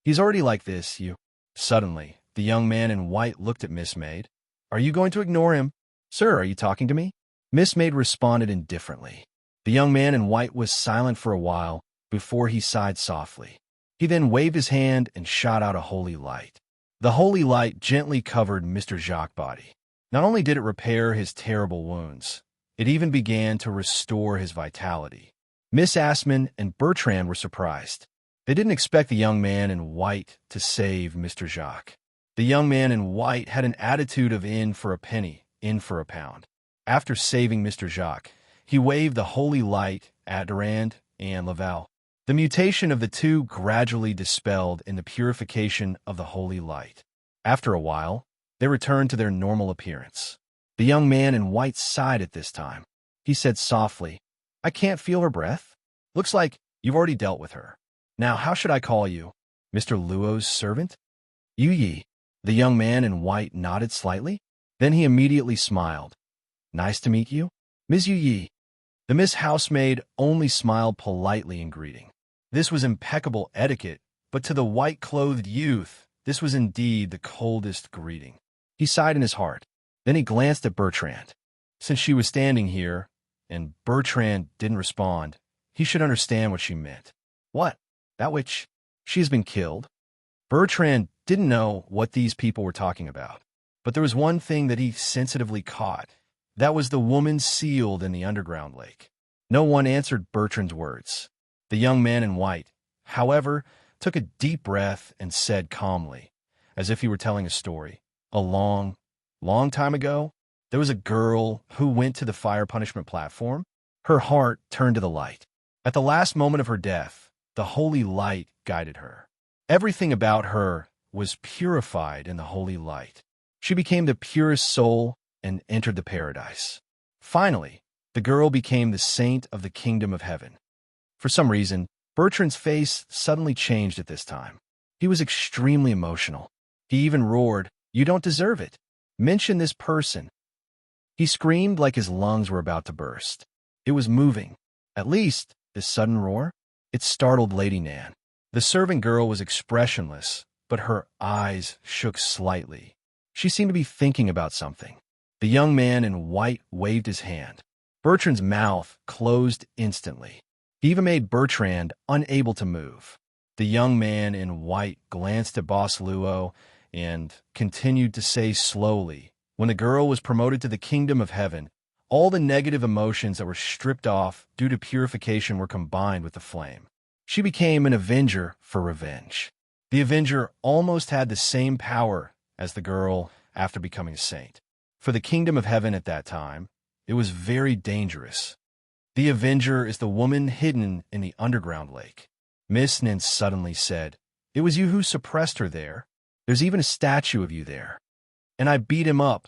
"He's already like this, you." Suddenly, the young man in white looked at Miss Maid. "Are you going to ignore him?" "Sir, are you talking to me?" Miss Maid responded indifferently. The young man in white was silent for a while before he sighed softly. He then waved his hand and shot out a holy light. The holy light gently covered Mr. Jacques' body. Not only did it repair his terrible wounds, it even began to restore his vitality. Miss Asman and Bertrand were surprised. They didn't expect the young man in white to save Mr. Jacques. The young man in white had an attitude of in for a penny, in for a pound. After saving Mr. Jacques, he waved the holy light at Durand and Laval. The mutation of the two gradually dispelled in the purification of the holy light. After a while, they returned to their normal appearance. The young man in white sighed at this time. He said softly, "I can't feel her breath. Looks like you've already dealt with her. Now, how should I call you? Mr. Luo's servant?" "Yu Yi." The young man in white nodded slightly. Then he immediately smiled. "Nice to meet you, Ms. Yu Yi." The Miss Housemaid only smiled politely in greeting. This was impeccable etiquette, but to the white-clothed youth, this was indeed the coldest greeting. He sighed in his heart. Then he glanced at Bertrand. Since she was standing here, and Bertrand didn't respond, he should understand what she meant. What? That witch? She has been killed? Bertrand didn't know what these people were talking about, but there was one thing that he sensitively caught. That was the woman sealed in the underground lake. No one answered Bertrand's words. The young man in white, however, took a deep breath and said calmly, as if he were telling a story. A long time ago, there was a girl who went to the fire punishment platform. Her heart turned to the light. At the last moment of her death, the holy light guided her. Everything about her was purified in the holy light. She became the purest soul and entered the paradise. Finally, the girl became the saint of the kingdom of heaven. For some reason, Bertrand's face suddenly changed at this time. He was extremely emotional. He even roared, "You don't deserve it. Mention this person." He screamed like his lungs were about to burst. It was moving. At least, this sudden roar, it startled Lady Nan. The servant girl was expressionless, but her eyes shook slightly. She seemed to be thinking about something. The young man in white waved his hand. Bertrand's mouth closed instantly. He even made Bertrand unable to move. The young man in white glanced at Boss Luo and continued to say slowly, "When the girl was promoted to the kingdom of heaven, all the negative emotions that were stripped off due to purification were combined with the flame. She became an avenger for revenge. The avenger almost had the same power as the girl after becoming a saint. For the kingdom of heaven at that time, it was very dangerous. The avenger is the woman hidden in the underground lake." Miss Nin suddenly said, "It was you who suppressed her there. There's even a statue of you there." "And I beat him up,"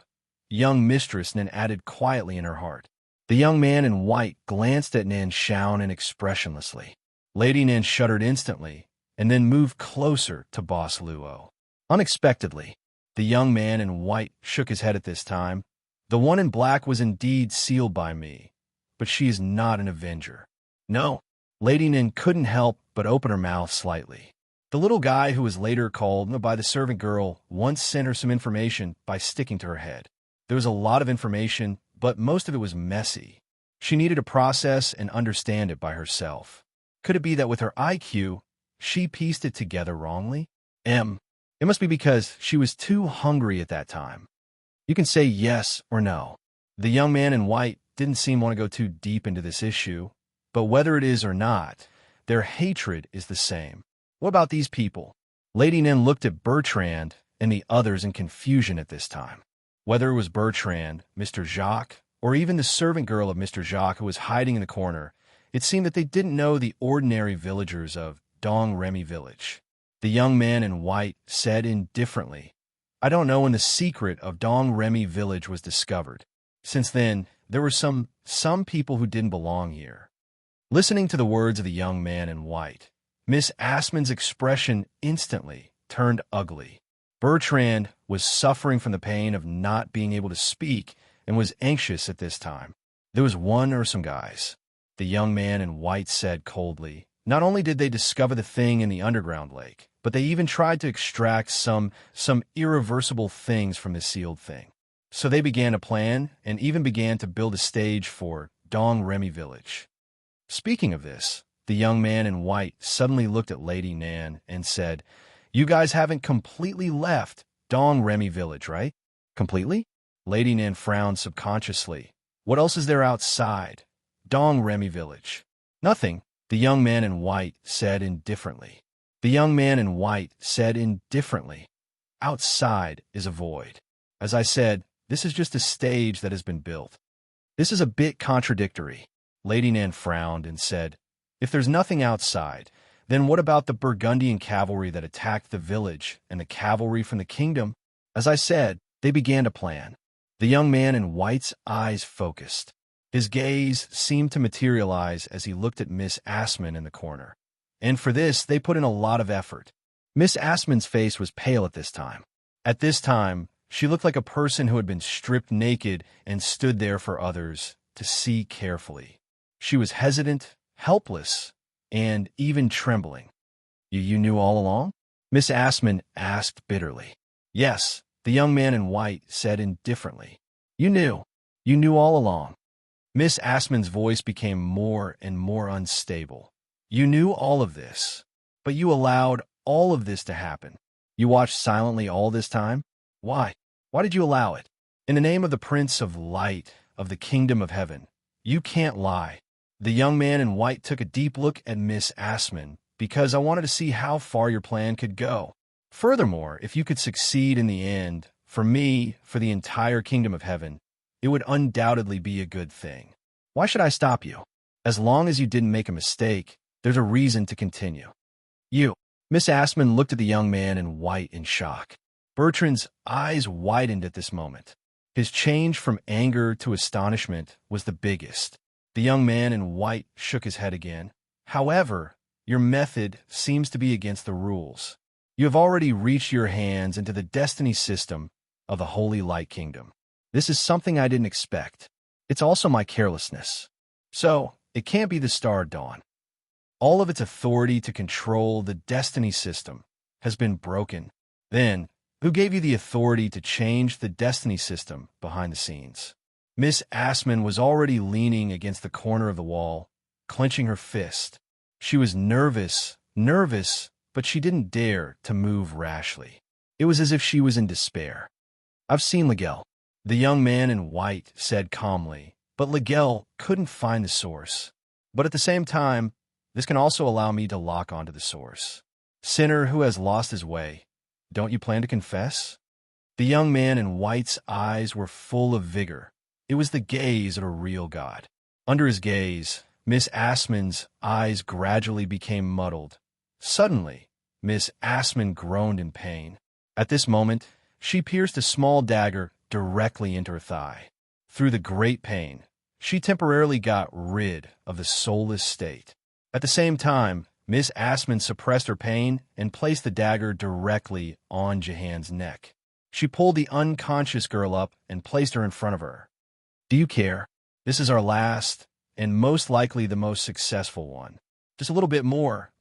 young Mistress Nin added quietly in her heart. The young man in white glanced at Nin Shaon and expressionlessly. Lady Nin shuddered instantly and then moved closer to Boss Luo. Unexpectedly, the young man in white shook his head at this time. "The one in black was indeed sealed by me, but she is not an avenger." "No." Lady Nin couldn't help but open her mouth slightly. The little guy who was later called by the servant girl once sent her some information by sticking to her head. There was a lot of information, but most of it was messy. She needed to process and understand it by herself. Could it be that with her IQ, she pieced it together wrongly? It must be because she was too hungry at that time. You can say yes or no. The young man in white didn't seem to want to go too deep into this issue, but whether it is or not, their hatred is the same. What about these people? Lady Nin looked at Bertrand and the others in confusion at this time. Whether it was Bertrand, Mr. Jacques, or even the servant girl of Mr. Jacques who was hiding in the corner, it seemed that they didn't know the ordinary villagers of Dong Remy village. The young man in white said indifferently, "I don't know when the secret of Dong Remy village was discovered. Since then, there were some people who didn't belong here." Listening to the words of the young man in white, Miss Asman's expression instantly turned ugly. Bertrand was suffering from the pain of not being able to speak and was anxious at this time. "There was one or some guys," the young man in white said coldly. "Not only did they discover the thing in the underground lake, but they even tried to extract some irreversible things from the sealed thing. So they began to plan and even began to build a stage for Dong Remy Village. Speaking of this, the young man in white suddenly looked at Lady Nan and said, "You guys haven't completely left Dong Remy Village, right?" "Completely?" Lady Nan frowned subconsciously. "What else is there outside Dong Remy Village?" "Nothing," the young man in white said indifferently. The young man in white said indifferently, "Outside is a void. As I said, this is just a stage that has been built." "This is a bit contradictory." Lady Nan frowned and said, "If there's nothing outside, then what about the Burgundian cavalry that attacked the village and the cavalry from the kingdom?" "As I said, they began to plan." The young man in white's eyes focused. His gaze seemed to materialize as he looked at Miss Assman in the corner. And for this, they put in a lot of effort. Miss Assman's face was pale at this time. At this time, she looked like a person who had been stripped naked and stood there for others to see carefully. She was hesitant, helpless, and even trembling. You knew all along?" Miss Assman asked bitterly. "Yes," the young man in white said indifferently. You knew all along." Miss Assman's voice became more and more unstable. "You knew all of this, but you allowed all of this to happen. You watched silently all this time? Why? Why did you allow it? In the name of the Prince of Light, of the Kingdom of Heaven, you can't lie." The young man in white took a deep look at Miss Assman, "Because I wanted to see how far your plan could go. Furthermore, if you could succeed in the end, for me, for the entire Kingdom of Heaven, it would undoubtedly be a good thing. Why should I stop you? As long as you didn't make a mistake, there's a reason to continue." "You." Miss Assman looked at the young man in white in shock. Bertrand's eyes widened at this moment. His change from anger to astonishment was the biggest. The young man in white shook his head again. "However, your method seems to be against the rules. You have already reached your hands into the destiny system of the Holy Light Kingdom. This is something I didn't expect. It's also my carelessness. So, it can't be the Star Dawn. All of its authority to control the destiny system has been broken. Then, who gave you the authority to change the destiny system behind the scenes?" Miss Assman was already leaning against the corner of the wall, clenching her fist. She was nervous, but she didn't dare to move rashly. It was as if she was in despair. "I've seen Legel," the young man in white said calmly, "but Legel couldn't find the source. But at the same time, this can also allow me to lock onto the source. Sinner who has lost his way, don't you plan to confess?" The young man in white's eyes were full of vigor. It was the gaze of a real god. Under his gaze, Miss Assman's eyes gradually became muddled. Suddenly, Miss Assman groaned in pain. At this moment, she pierced a small dagger directly into her thigh. Through the great pain, she temporarily got rid of the soulless state. At the same time, Miss Assman suppressed her pain and placed the dagger directly on Jahan's neck. She pulled the unconscious girl up and placed her in front of her. "Do you care? This is our last, and most likely the most successful one. Just a little bit more,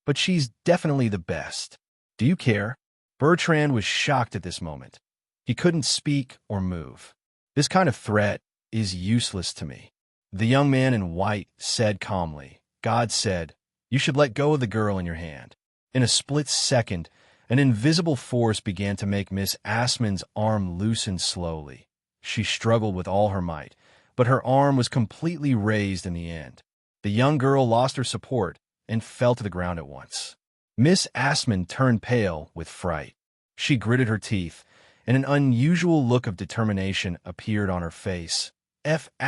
but she's definitely the best. Do you care?" Bertrand was shocked at this moment. He couldn't speak or move. "This kind of threat is useless to me," the young man in white said calmly. "God said, you should let go of the girl in your hand." In a split second, an invisible force began to make Miss Assman's arm loosen slowly. She struggled with all her might, but her arm was completely raised in the end. The young girl lost her support and fell to the ground at once. Miss Assman turned pale with fright. She gritted her teeth, and an unusual look of determination appeared on her face. F*CKU.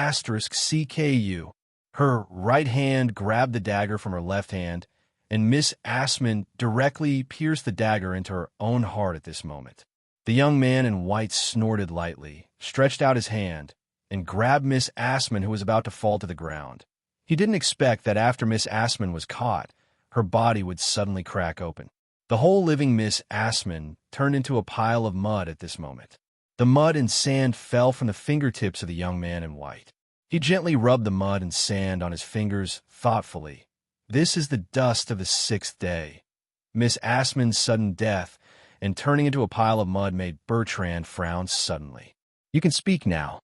Her right hand grabbed the dagger from her left hand, and Miss Assman directly pierced the dagger into her own heart at this moment. The young man in white snorted lightly, stretched out his hand, and grabbed Miss Assman, who was about to fall to the ground. He didn't expect that after Miss Assman was caught, her body would suddenly crack open. The whole living Miss Assman turned into a pile of mud at this moment. The mud and sand fell from the fingertips of the young man in white. He gently rubbed the mud and sand on his fingers thoughtfully. "This is the dust of the 6th day, Miss Assman's sudden death, and turning into a pile of mud made Bertrand frown suddenly. "You can speak now,"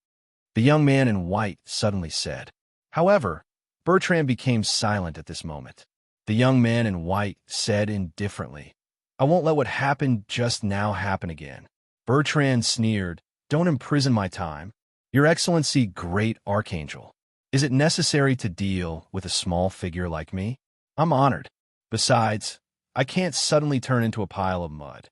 the young man in white suddenly said. However, Bertrand became silent at this moment. The young man in white said indifferently, "I won't let what happened just now happen again." Bertrand sneered, "Don't imprison my time. Your Excellency, great Archangel. Is it necessary to deal with a small figure like me? I'm honored. Besides, I can't suddenly turn into a pile of mud."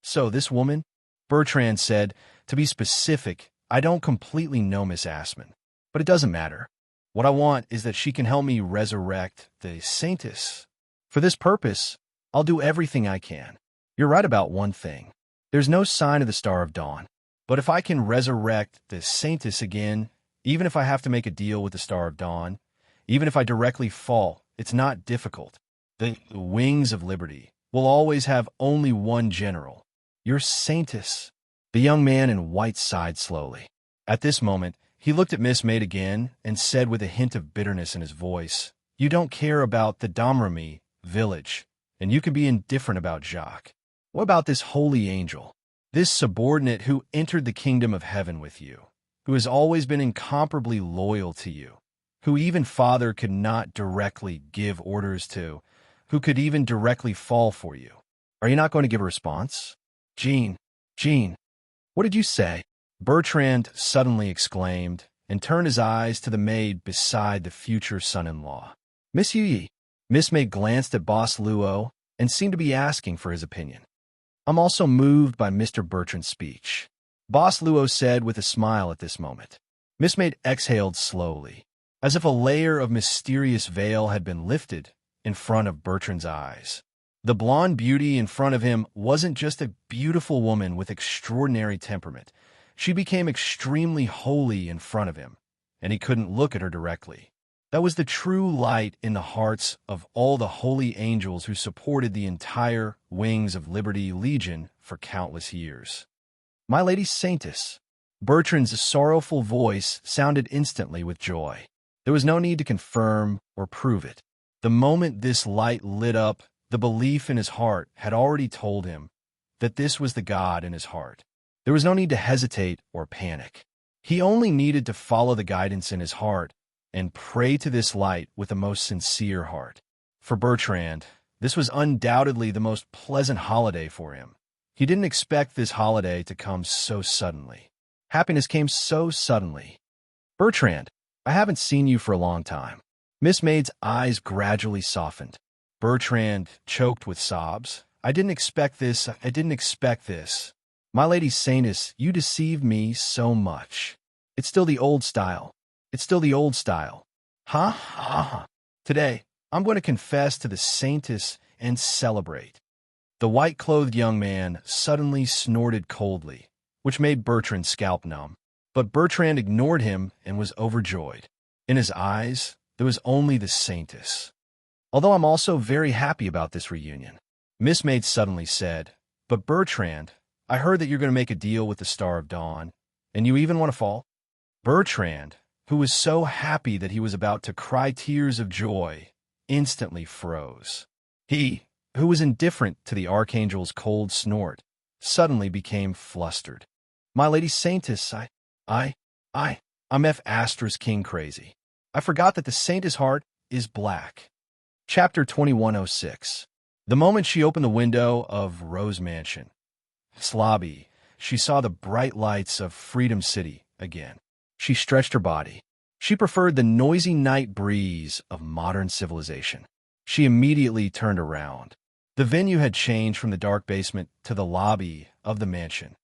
"So this woman?" Bertrand said. "To be specific, I don't completely know Miss Assman, but it doesn't matter. What I want is that she can help me resurrect the Saintess. For this purpose, I'll do everything I can. You're right about one thing. There's no sign of the Star of Dawn. But if I can resurrect the Saintess again, even if I have to make a deal with the Star of Dawn, even if I directly fall, it's not difficult. The Wings of Liberty will always have only one general. Your Saintess." The young man in white sighed slowly. At this moment, he looked at Miss Maid again and said with a hint of bitterness in his voice, "You don't care about the Domremy village, and you can be indifferent about Jacques. What about this holy angel, this subordinate who entered the kingdom of heaven with you, who has always been incomparably loyal to you, who even Father could not directly give orders to, who could even directly fall for you? Are you not going to give a response?" Jean, what did you say?" Bertrand suddenly exclaimed, and turned his eyes to the maid beside the future son-in-law. "Miss Yi." Miss Maid glanced at Boss Luo and seemed to be asking for his opinion. "I'm also moved by Mr. Bertrand's speech," Boss Luo said with a smile at this moment. Miss Maid exhaled slowly, as if a layer of mysterious veil had been lifted in front of Bertrand's eyes. The blonde beauty in front of him wasn't just a beautiful woman with extraordinary temperament. She became extremely holy in front of him, and he couldn't look at her directly. That was the true light in the hearts of all the holy angels who supported the entire Wings of Liberty Legion for countless years. "My Lady Saintess." Bertrand's sorrowful voice sounded instantly with joy. There was no need to confirm or prove it. The moment this light lit up, the belief in his heart had already told him that this was the God in his heart. There was no need to hesitate or panic. He only needed to follow the guidance in his heart and pray to this light with the most sincere heart. For Bertrand, this was undoubtedly the most pleasant holiday for him. He didn't expect this holiday to come so suddenly. Happiness came so suddenly. "Bertrand, I haven't seen you for a long time." Miss Maid's eyes gradually softened. Bertrand choked with sobs. I didn't expect this. My Lady Saintess, you deceived me so much. It's still the old style. Ha ha ha. Today, I'm going to confess to the Saintess and celebrate." The white-clothed young man suddenly snorted coldly, which made Bertrand's scalp numb. But Bertrand ignored him and was overjoyed. In his eyes, there was only the Saintess. "Although I'm also very happy about this reunion," Miss Maid suddenly said. "But Bertrand, I heard that you're going to make a deal with the Star of Dawn, and you even want to fall?" Bertrand, who was so happy that he was about to cry tears of joy, instantly froze. He, who was indifferent to the Archangel's cold snort, suddenly became flustered. "My Lady Saintess, I'm F*** King crazy. I forgot that the Saintess' heart is black." Chapter 2106. The moment she opened the window of Rose Mansion, lobby, she saw the bright lights of Freedom City again. She stretched her body. She preferred the noisy night breeze of modern civilization. She immediately turned around. The venue had changed from the dark basement to the lobby of the mansion.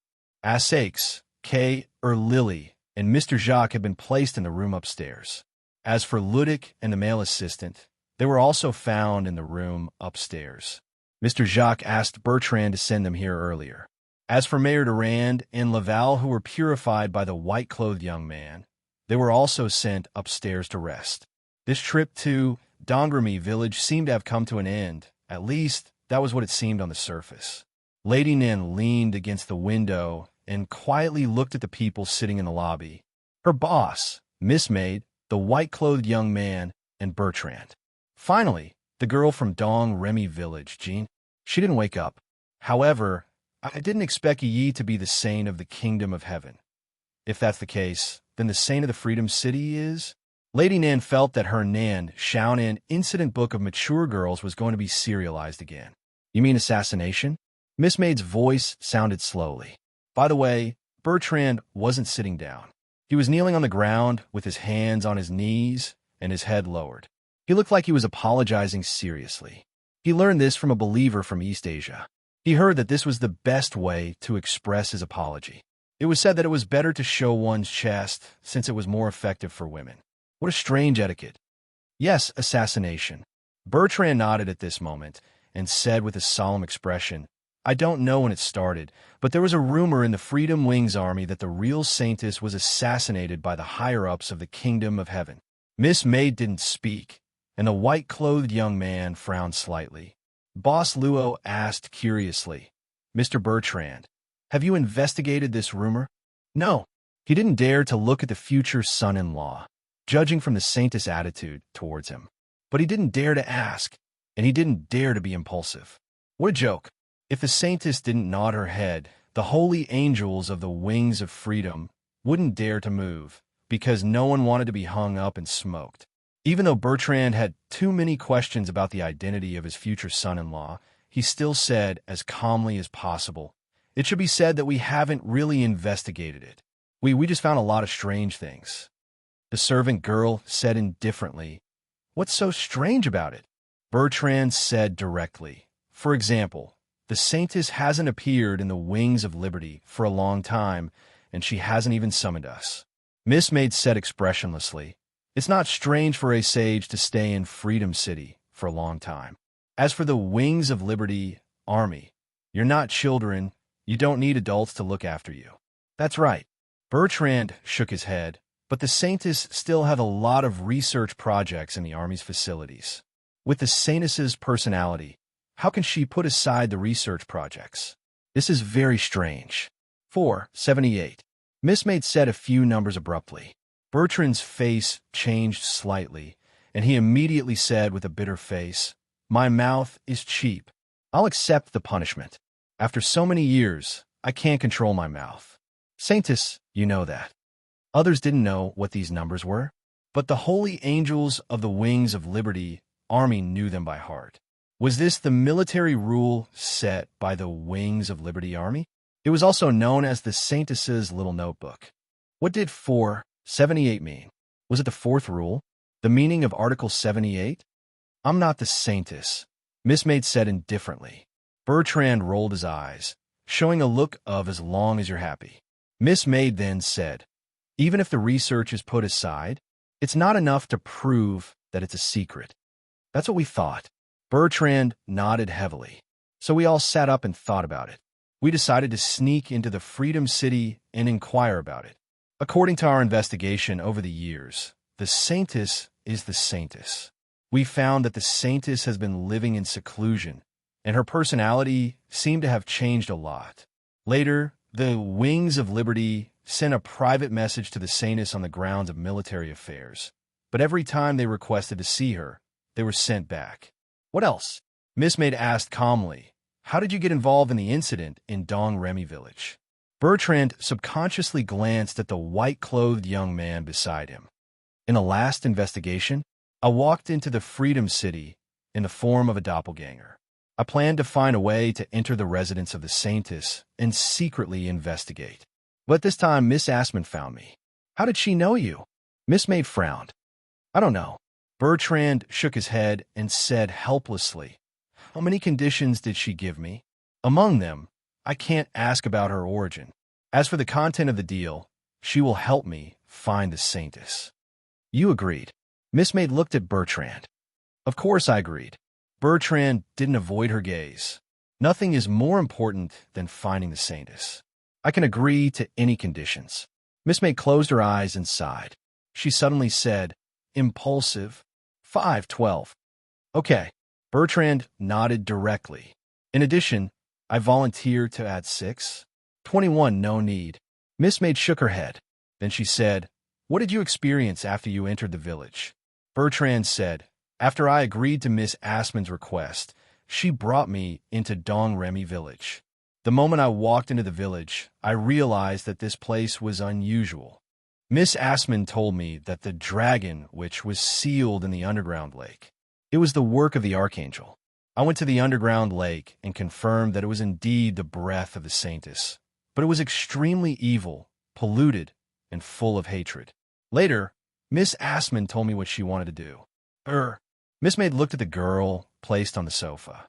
Asakes, Kay, Lily, and Mr. Jacques had been placed in the room upstairs. As for Ludic and the male assistant, they were also found in the room upstairs. Mr. Jacques asked Bertrand to send them here earlier. As for Mayor Durand and Laval, who were purified by the white-clothed young man, they were also sent upstairs to rest. This trip to Domremy village seemed to have come to an end. At least, that was what it seemed on the surface. Lady Nin leaned against the window and quietly looked at the people sitting in the lobby. Her boss, Miss Maid, the white-clothed young man, and Bertrand. Finally, the girl from Dong Remy village, Jean. She didn't wake up. However, I didn't expect ye to be the saint of the kingdom of heaven. If that's the case, then the saint of the Freedom City is? Lady Nan felt that her Nan Xiaonan incident book of mature girls was going to be serialized again. You mean assassination? Miss Maid's voice sounded slowly. By the way, Bertrand wasn't sitting down. He was kneeling on the ground with his hands on his knees and his head lowered. He looked like he was apologizing seriously. He learned this from a believer from East Asia. He heard that this was the best way to express his apology. It was said that it was better to show one's chest since it was more effective for women. What a strange etiquette. Yes, assassination. Bertrand nodded at this moment and said with a solemn expression, I don't know when it started, but there was a rumor in the Freedom Wings army that the real saintess was assassinated by the higher-ups of the kingdom of heaven. Miss Maid didn't speak, and the white-clothed young man frowned slightly. Boss Luo asked curiously, Mr. Bertrand, have you investigated this rumor? No. He didn't dare to look at the future son-in-law, judging from the saintess' attitude towards him. But he didn't dare to ask, and he didn't dare to be impulsive. What a joke. If the saintess didn't nod her head, the holy angels of the wings of freedom wouldn't dare to move, because no one wanted to be hung up and smoked. Even though Bertrand had too many questions about the identity of his future son-in-law, he still said, as calmly as possible, it should be said that we haven't really investigated it. We just found a lot of strange things. The servant girl said indifferently, What's so strange about it? Bertrand said directly, For example, the saintess hasn't appeared in the Wings of Liberty for a long time, and she hasn't even summoned us. Miss Maid said expressionlessly, It's not strange for a sage to stay in Freedom City for a long time. As for the Wings of Liberty army, you're not children, you don't need adults to look after you. That's right. Bertrand shook his head, but the saintess still had a lot of research projects in the army's facilities. With the saintess's personality, how can she put aside the research projects? This is very strange. 478. Miss Maid said a few numbers abruptly. Bertrand's face changed slightly, and he immediately said with a bitter face, My mouth is cheap. I'll accept the punishment. After so many years, I can't control my mouth. Saintess, you know that. Others didn't know what these numbers were, but the holy angels of the Wings of Liberty army knew them by heart. Was this the military rule set by the Wings of Liberty army? It was also known as the saintess's little notebook. What did 478 mean? Was it the fourth rule? The meaning of Article 78? I'm not the saintess, Miss Maid said indifferently. Bertrand rolled his eyes, showing a look of as long as you're happy. Miss Maid then said, Even if the research is put aside, it's not enough to prove that it's a secret. That's what we thought. Bertrand nodded heavily. So we all sat up and thought about it. We decided to sneak into the Freedom City and inquire about it. According to our investigation over the years, the saintess is the saintess. We found that the saintess has been living in seclusion, and her personality seemed to have changed a lot. Later, the Wings of Liberty sent a private message to the saintess on the grounds of military affairs, but every time they requested to see her, they were sent back. What else? Miss Maid asked calmly, How did you get involved in the incident in Dong Remy village? Bertrand subconsciously glanced at the white-clothed young man beside him. In a last investigation, I walked into the Freedom City in the form of a doppelganger. I planned to find a way to enter the residence of the saintess and secretly investigate. But this time, Miss Assman found me. How did she know you? Miss Maid frowned. I don't know. Bertrand shook his head and said helplessly, How many conditions did she give me? Among them, I can't ask about her origin. As for the content of the deal, she will help me find the saintess. You agreed. Miss Maid looked at Bertrand. Of course I agreed. Bertrand didn't avoid her gaze. Nothing is more important than finding the saintess. I can agree to any conditions. Miss Maid closed her eyes and sighed. She suddenly said, Impulsive. 512. Okay. Bertrand nodded directly. In addition, I volunteer to add 6. 21, no need. Miss Maid shook her head. Then she said, What did you experience after you entered the village? Bertrand said, After I agreed to Miss Assman's request, she brought me into Dong Remy village. The moment I walked into the village, I realized that this place was unusual. Miss Assman told me that the dragon which was sealed in the underground lake. It was the work of the archangel. I went to the underground lake and confirmed that it was indeed the breath of the saintess, but it was extremely evil, polluted, and full of hatred. Later, Miss Assman told me what she wanted to do. Miss Maid looked at the girl placed on the sofa.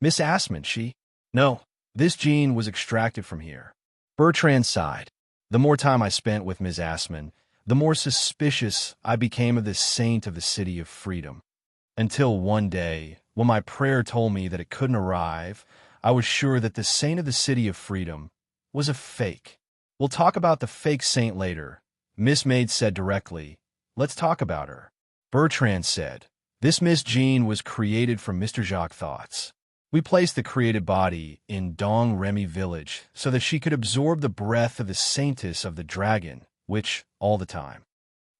Miss Assman, she? No, this gene was extracted from here. Bertrand sighed. The more time I spent with Miss Assman, the more suspicious I became of this saint of the city of freedom. Until one day, when my prayer told me that it couldn't arrive, I was sure that the saint of the city of freedom was a fake. We'll talk about the fake saint later, Miss Maid said directly. Let's talk about her. Bertrand said, this Miss Jean was created from Mr. Jacques' thoughts. We placed the created body in Dong Remy village so that she could absorb the breath of the saintess of the dragon, which, all the time.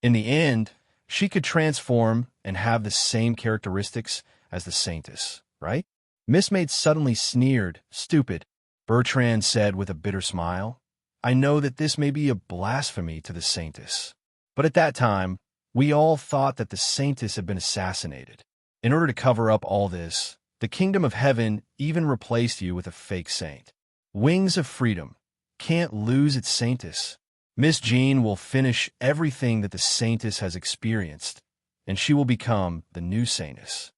In the end, she could transform and have the same characteristics as the saintess, right? Miss Maid suddenly sneered. Stupid, Bertrand said with a bitter smile. I know that this may be a blasphemy to the saintess. But at that time, we all thought that the saintess had been assassinated. In order to cover up all this, the kingdom of heaven even replaced you with a fake saint. Wings of freedom can't lose its saintess. Miss Jean will finish everything that the saintess has experienced, and she will become the new saintess.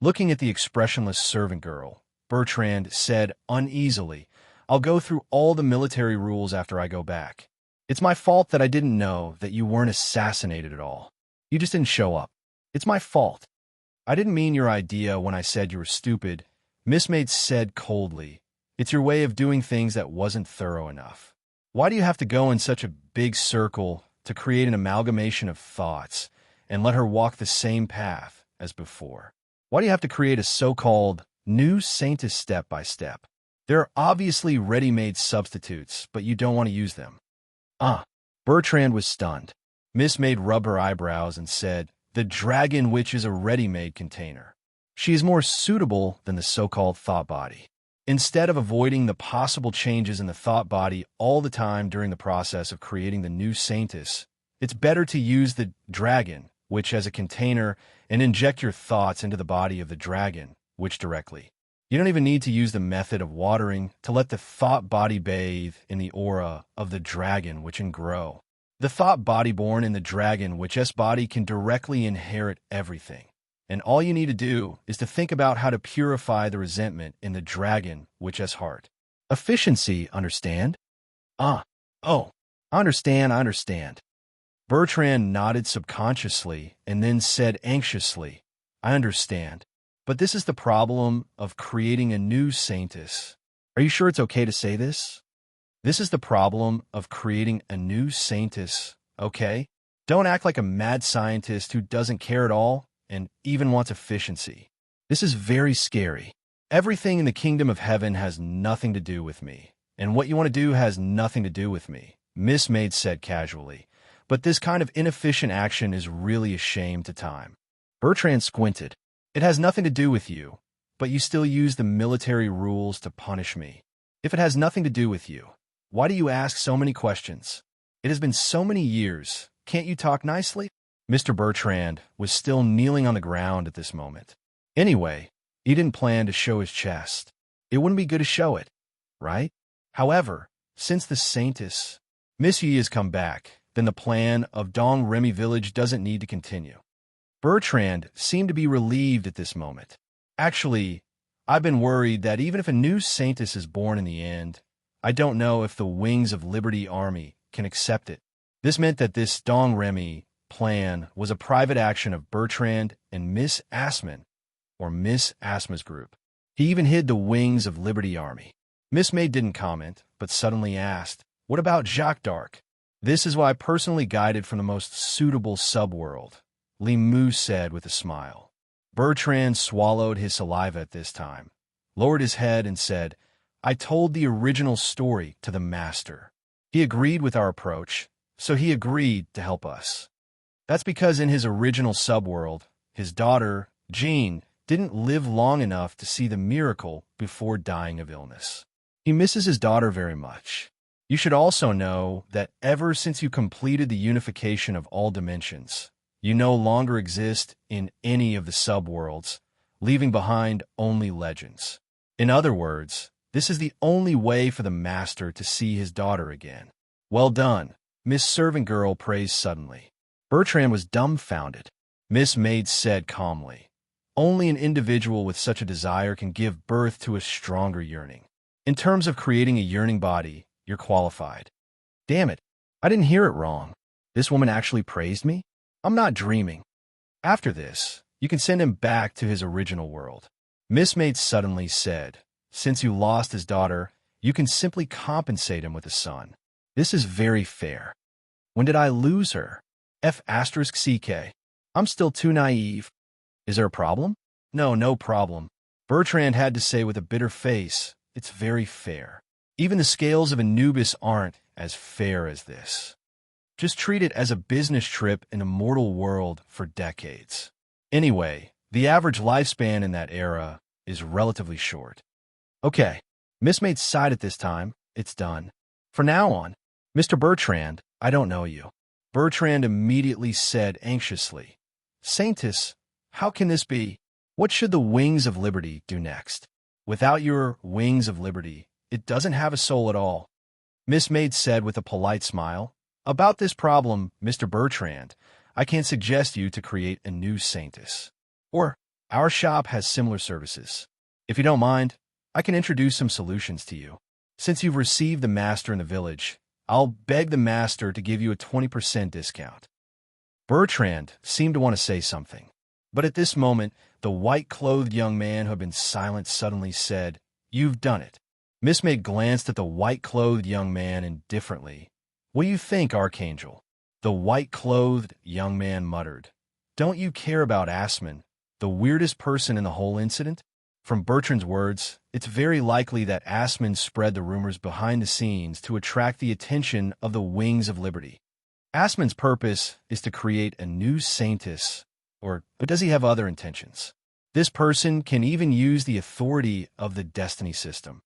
Looking at the expressionless servant girl, Bertrand said uneasily, I'll go through all the military rules after I go back. It's my fault that I didn't know that you weren't assassinated at all. You just didn't show up. It's my fault. I didn't mean your idea when I said you were stupid, Miss Maid said coldly. It's your way of doing things that wasn't thorough enough. Why do you have to go in such a big circle to create an amalgamation of thoughts and let her walk the same path as before? Why do you have to create a so-called new saintess step by step? There are obviously ready-made substitutes, but you don't want to use them. Bertrand was stunned. Miss Maid rubbed her eyebrows and said, the dragon witch is a ready-made container. She is more suitable than the so-called thought body. Instead of avoiding the possible changes in the thought body all the time during the process of creating the new saintess, it's better to use the dragon witch as a container and inject your thoughts into the body of the dragon witch directly. You don't even need to use the method of watering to let the thought body bathe in the aura of the dragon witch and grow. The thought body born in the dragon witch's body can directly inherit everything. And all you need to do is to think about how to purify the resentment in the dragon witch's heart. Efficiency, understand? I understand. Bertrand nodded subconsciously and then said anxiously, I understand. But this is the problem of creating a new saintess. Are you sure it's okay to say this? This is the problem of creating a new saintess, okay? Don't act like a mad scientist who doesn't care at all and even wants efficiency. This is very scary. Everything in the kingdom of heaven has nothing to do with me, and what you want to do has nothing to do with me, Miss Maid said casually. But this kind of inefficient action is really a shame to time. Bertrand squinted. It has nothing to do with you, but you still use the military rules to punish me. If it has nothing to do with you, why do you ask so many questions? It has been so many years. Can't you talk nicely? Mr. Bertrand was still kneeling on the ground at this moment. Anyway, he didn't plan to show his chest. It wouldn't be good to show it, right? However, since the saintess, Miss Yi has come back, then the plan of Dong Remy village doesn't need to continue. Bertrand seemed to be relieved at this moment. Actually, I've been worried that even if a new saintess is born in the end, I don't know if the Wings of Liberty army can accept it. This meant that this Dong Remy plan was a private action of Bertrand and Miss Assman, or Miss Asma's group. He even hid the Wings of Liberty army. Miss Maid didn't comment, but suddenly asked, what about Jacques d'Arc? This is what I personally guided from the most suitable subworld, Limoux said with a smile. Bertrand swallowed his saliva at this time, lowered his head and said, I told the original story to the master. He agreed with our approach, so he agreed to help us. That's because in his original subworld, his daughter, Jean, didn't live long enough to see the miracle before dying of illness. He misses his daughter very much. You should also know that ever since you completed the unification of all dimensions, you no longer exist in any of the subworlds, leaving behind only legends. In other words, this is the only way for the master to see his daughter again. Well done, Miss Servant Girl praised suddenly. Bertrand was dumbfounded. Miss Maid said calmly, only an individual with such a desire can give birth to a stronger yearning. In terms of creating a yearning body, you're qualified. Damn it, I didn't hear it wrong. This woman actually praised me? I'm not dreaming. After this, you can send him back to his original world. Miss Maid suddenly said, since you lost his daughter, you can simply compensate him with a son. This is very fair. When did I lose her? F*CK. I'm still too naive. Is there a problem? No, no problem. Bertrand had to say with a bitter face, it's very fair. Even the scales of Anubis aren't as fair as this. Just treat it as a business trip in a mortal world for decades. Anyway, the average lifespan in that era is relatively short. Okay, Miss Maid sighed at this time. It's done. From now on, Mr. Bertrand, I don't know you. Bertrand immediately said anxiously, Saintess, how can this be? What should the Wings of Liberty do next? Without your Wings of Liberty, it doesn't have a soul at all. Miss Maid said with a polite smile, about this problem, Mr. Bertrand, I can suggest you to create a new Saintess. Or, our shop has similar services. If you don't mind, I can introduce some solutions to you. Since you've received the master in the village, I'll beg the master to give you a 20% discount. Bertrand seemed to want to say something, but at this moment, the white-clothed young man who had been silent suddenly said, You've done it. Miss Maid glanced at the white-clothed young man indifferently. What do you think, Archangel? The white-clothed young man muttered. Don't you care about Asmon, the weirdest person in the whole incident? From Bertrand's words, it's very likely that Asmon spread the rumors behind the scenes to attract the attention of the Wings of Liberty. Asmon's purpose is to create a new Saintess, or does he have other intentions? This person can even use the authority of the destiny system.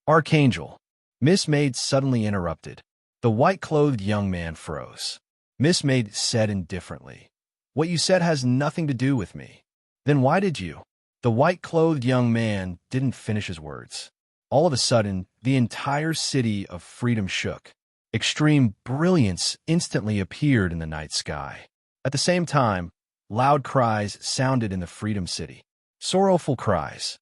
Archangel. Miss Maid suddenly interrupted. The white-clothed young man froze. Miss Maid said indifferently, What you said has nothing to do with me. Then why did you? The white-clothed young man didn't finish his words. All of a sudden, the entire city of Freedom shook. Extreme brilliance instantly appeared in the night sky. At the same time, loud cries sounded in the Freedom City. Sorrowful cries.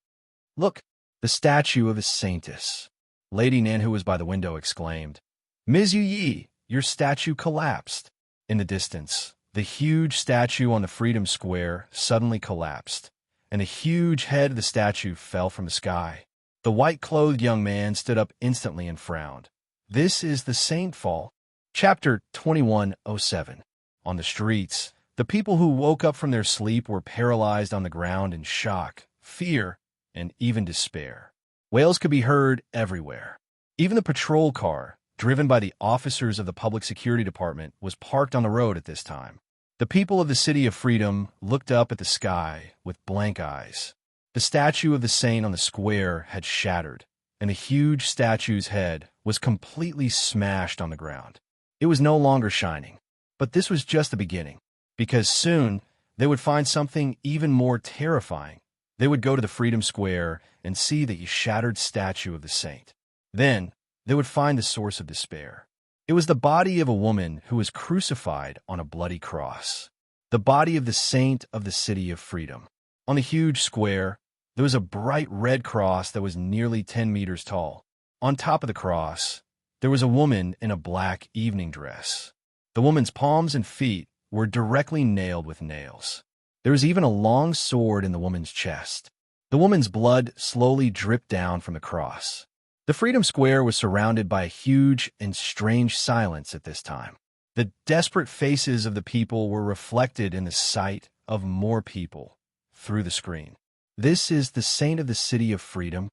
Look, the statue of a Saintess. Lady Nan, who was by the window, exclaimed, Ms. Yi, your statue collapsed. In the distance, the huge statue on the Freedom Square suddenly collapsed, and a huge head of the statue fell from the sky. The white-clothed young man stood up instantly and frowned. This is the Saint Fall. Chapter 2107. On the streets, the people who woke up from their sleep were paralyzed on the ground in shock, fear, and even despair. Wails could be heard everywhere. Even the patrol car, driven by the officers of the Public Security Department, was parked on the road at this time. The people of the City of Freedom looked up at the sky with blank eyes. The statue of the saint on the square had shattered, and the huge statue's head was completely smashed on the ground. It was no longer shining. But this was just the beginning, because soon they would find something even more terrifying. They would go to the Freedom Square and see the shattered statue of the saint. Then they would find the source of despair. It was the body of a woman who was crucified on a bloody cross. The body of the saint of the City of Freedom. On the huge square, there was a bright red cross that was nearly 10 meters tall. On top of the cross, there was a woman in a black evening dress. The woman's palms and feet were directly nailed with nails. There was even a long sword in the woman's chest. The woman's blood slowly dripped down from the cross. The Freedom Square was surrounded by a huge and strange silence at this time. The desperate faces of the people were reflected in the sight of more people through the screen. This is the saint of the City of Freedom.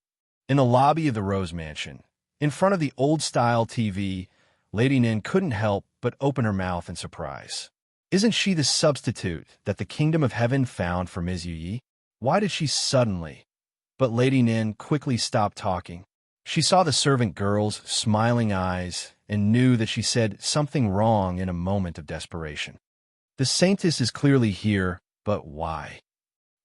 In the lobby of the Rose Mansion, in front of the old-style TV, Lady Nin couldn't help but open her mouth in surprise. Isn't she the substitute that the Kingdom of Heaven found for Ms. Yi? Why did she suddenly? But Lady Nin quickly stopped talking. She saw the servant girl's smiling eyes and knew that she said something wrong in a moment of desperation. The saintess is clearly here, but why?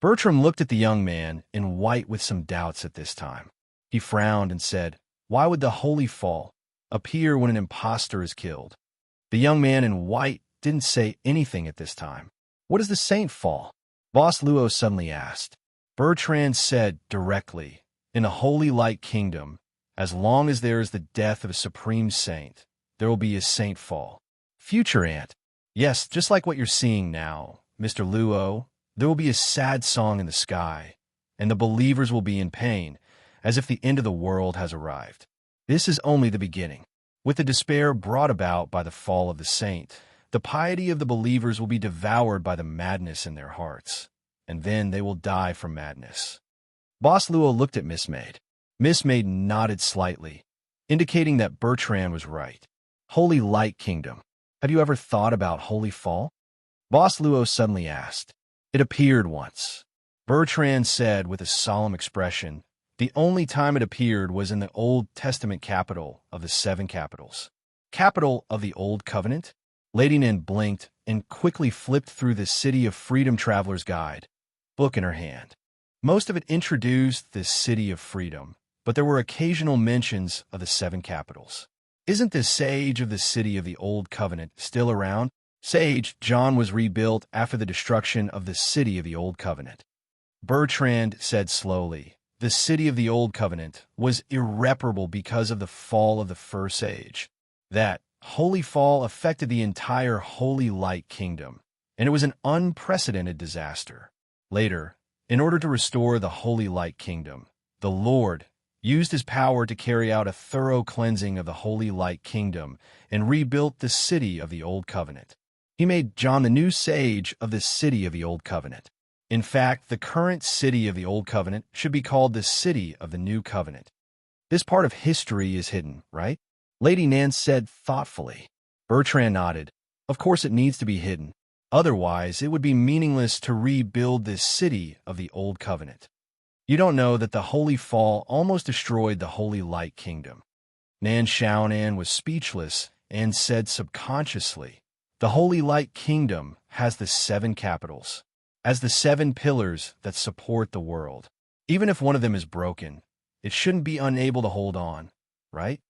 Bertram looked at the young man in white with some doubts at this time. He frowned and said, "Why would the holy fall appear when an impostor is killed?" The young man in white didn't say anything at this time. "What is the saint fall?" Boss Luo suddenly asked. Bertrand said directly, "In a holy light kingdom, as long as there is the death of a supreme saint, there will be a saint fall." Future aunt. Yes, just like what you're seeing now, Mr. Luo, there will be a sad song in the sky, and the believers will be in pain, as if the end of the world has arrived. This is only the beginning. With the despair brought about by the fall of the saint, the piety of the believers will be devoured by the madness in their hearts, and then they will die from madness. Boss Luo looked at Miss Maid. Miss Maid nodded slightly, indicating that Bertrand was right. Holy Light Kingdom. Have you ever thought about Holy Fall? Boss Luo suddenly asked. It appeared once. Bertrand said with a solemn expression. The only time it appeared was in the Old Testament capital of the 7 capitals. Capital of the Old Covenant? Lady Nin blinked and quickly flipped through the City of Freedom Traveler's Guide, book in her hand. Most of it introduced the City of Freedom, but there were occasional mentions of the 7 capitals. Isn't the Sage of the City of the Old Covenant still around? Sage John was rebuilt after the destruction of the City of the Old Covenant. Bertrand said slowly, the City of the Old Covenant was irreparable because of the fall of the first Sage. That holy fall affected the entire Holy Light Kingdom, and it was an unprecedented disaster. Later, in order to restore the Holy Light Kingdom, the Lord used his power to carry out a thorough cleansing of the Holy Light Kingdom and rebuilt the City of the Old Covenant. He made John the new Sage of the City of the Old Covenant. In fact, the current City of the Old Covenant should be called the City of the New Covenant. This part of history is hidden, right? Lady Nan said thoughtfully. Bertrand nodded. Of course it needs to be hidden. Otherwise, it would be meaningless to rebuild this City of the Old Covenant. You don't know that the Holy Fall almost destroyed the Holy Light Kingdom. Nan Xiaonan was speechless and said subconsciously, the Holy Light Kingdom has the 7 capitals, as the 7 pillars that support the world. Even if one of them is broken, it shouldn't be unable to hold on, right?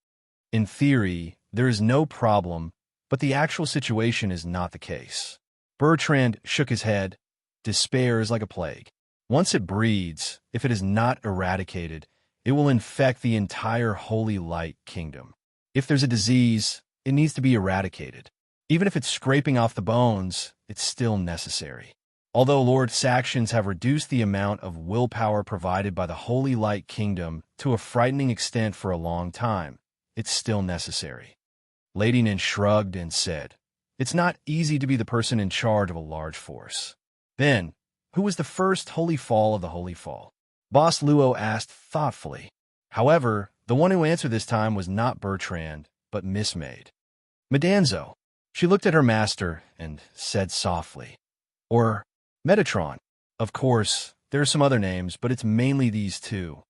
In theory, there is no problem, but the actual situation is not the case. Bertrand shook his head. Despair is like a plague. Once it breeds, if it is not eradicated, it will infect the entire Holy Light Kingdom. If there's a disease, it needs to be eradicated. Even if it's scraping off the bones, it's still necessary. Although Lord Saxons have reduced the amount of willpower provided by the Holy Light Kingdom to a frightening extent for a long time, it's still necessary. Lady Nin shrugged and said, it's not easy to be the person in charge of a large force. Then, who was the first Holy Fall of the Holy Fall? Boss Luo asked thoughtfully. However, the one who answered this time was not Bertrand, but Miss Maid. Medanzo. She looked at her master and said softly, or Metatron. Of course, there are some other names, but it's mainly these 2.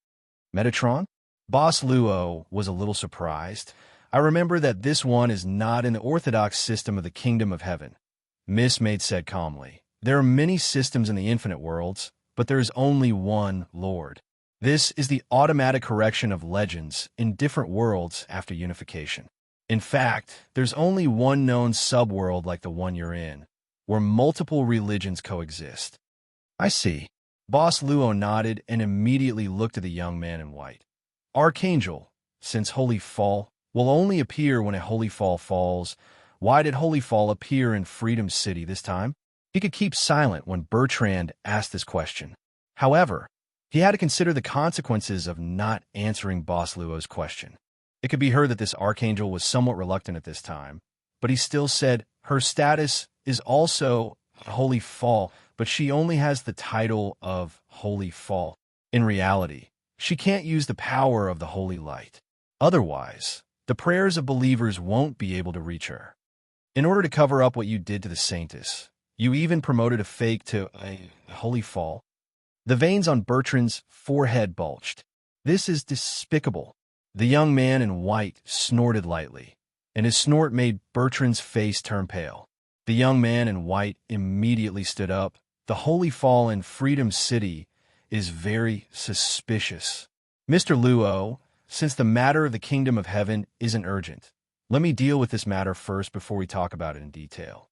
Metatron? Boss Luo was a little surprised. I remember that this one is not in the orthodox system of the Kingdom of Heaven. Miss Maid said calmly. There are many systems in the infinite worlds, but there is only one Lord. This is the automatic correction of legends in different worlds after unification. In fact, there's only one known subworld like the one you're in, where multiple religions coexist. I see. Boss Luo nodded and immediately looked at the young man in white. Archangel, since Holy Fall will only appear when a Holy Fall falls, why did Holy Fall appear in Freedom City this time? He could keep silent when Bertrand asked this question. However, he had to consider the consequences of not answering Boss Luo's question. It could be heard that this archangel was somewhat reluctant at this time, but he still said her status is also Holy Fall, but she only has the title of Holy Fall. In reality, she can't use the power of the Holy Light. Otherwise, the prayers of believers won't be able to reach her. In order to cover up what you did to the Saintess, you even promoted a fake to a Holy Fall. The veins on Bertrand's forehead bulged. This is despicable. The young man in white snorted lightly, and his snort made Bertrand's face turn pale. The young man in white immediately stood up. The Holy Fall in Freedom City is very suspicious. Mr. Luo, since the matter of the Kingdom of Heaven isn't urgent, let me deal with this matter first before we talk about it in detail.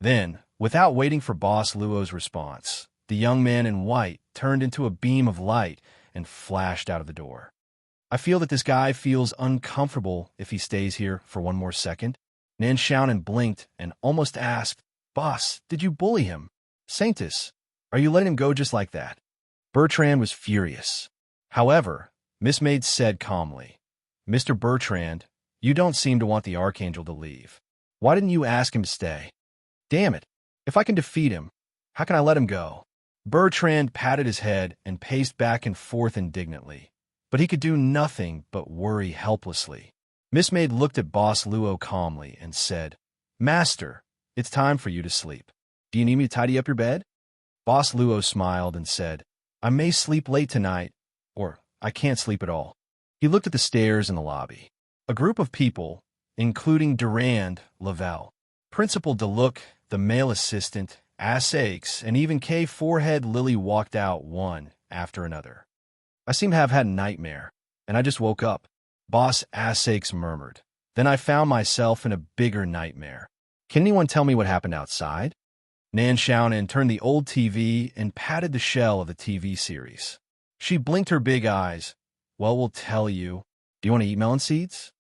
Then, without waiting for Boss Luo's response, the young man in white turned into a beam of light and flashed out of the door. I feel that this guy feels uncomfortable if he stays here for one more second. Nan Xiaonan blinked and almost asked, "Boss, did you bully him? Saintus, are you letting him go just like that?" Bertrand was furious. However, Miss Maid said calmly, "Mr. Bertrand, you don't seem to want the Archangel to leave. Why didn't you ask him to stay? Damn it, if I can defeat him, how can I let him go?" Bertrand patted his head and paced back and forth indignantly, but he could do nothing but worry helplessly. Miss Maid looked at Boss Luo calmly and said, "Master, it's time for you to sleep. Do you need me to tidy up your bed?" Boss Luo smiled and said, "I may sleep late tonight, or I can't sleep at all." He looked at the stairs in the lobby. A group of people, including Durand, Lavelle, Principal Deluc, the male assistant, Aix, and even K. Forehead Lily walked out one after another. "I seem to have had a nightmare, and I just woke up," Boss Aix murmured. "Then I found myself in a bigger nightmare. Can anyone tell me what happened outside?" Nan Xiaonan turned the old TV and patted the shell of the TV series. She blinked her big eyes. "Well, we'll tell you. Do you want to eat melon seeds?"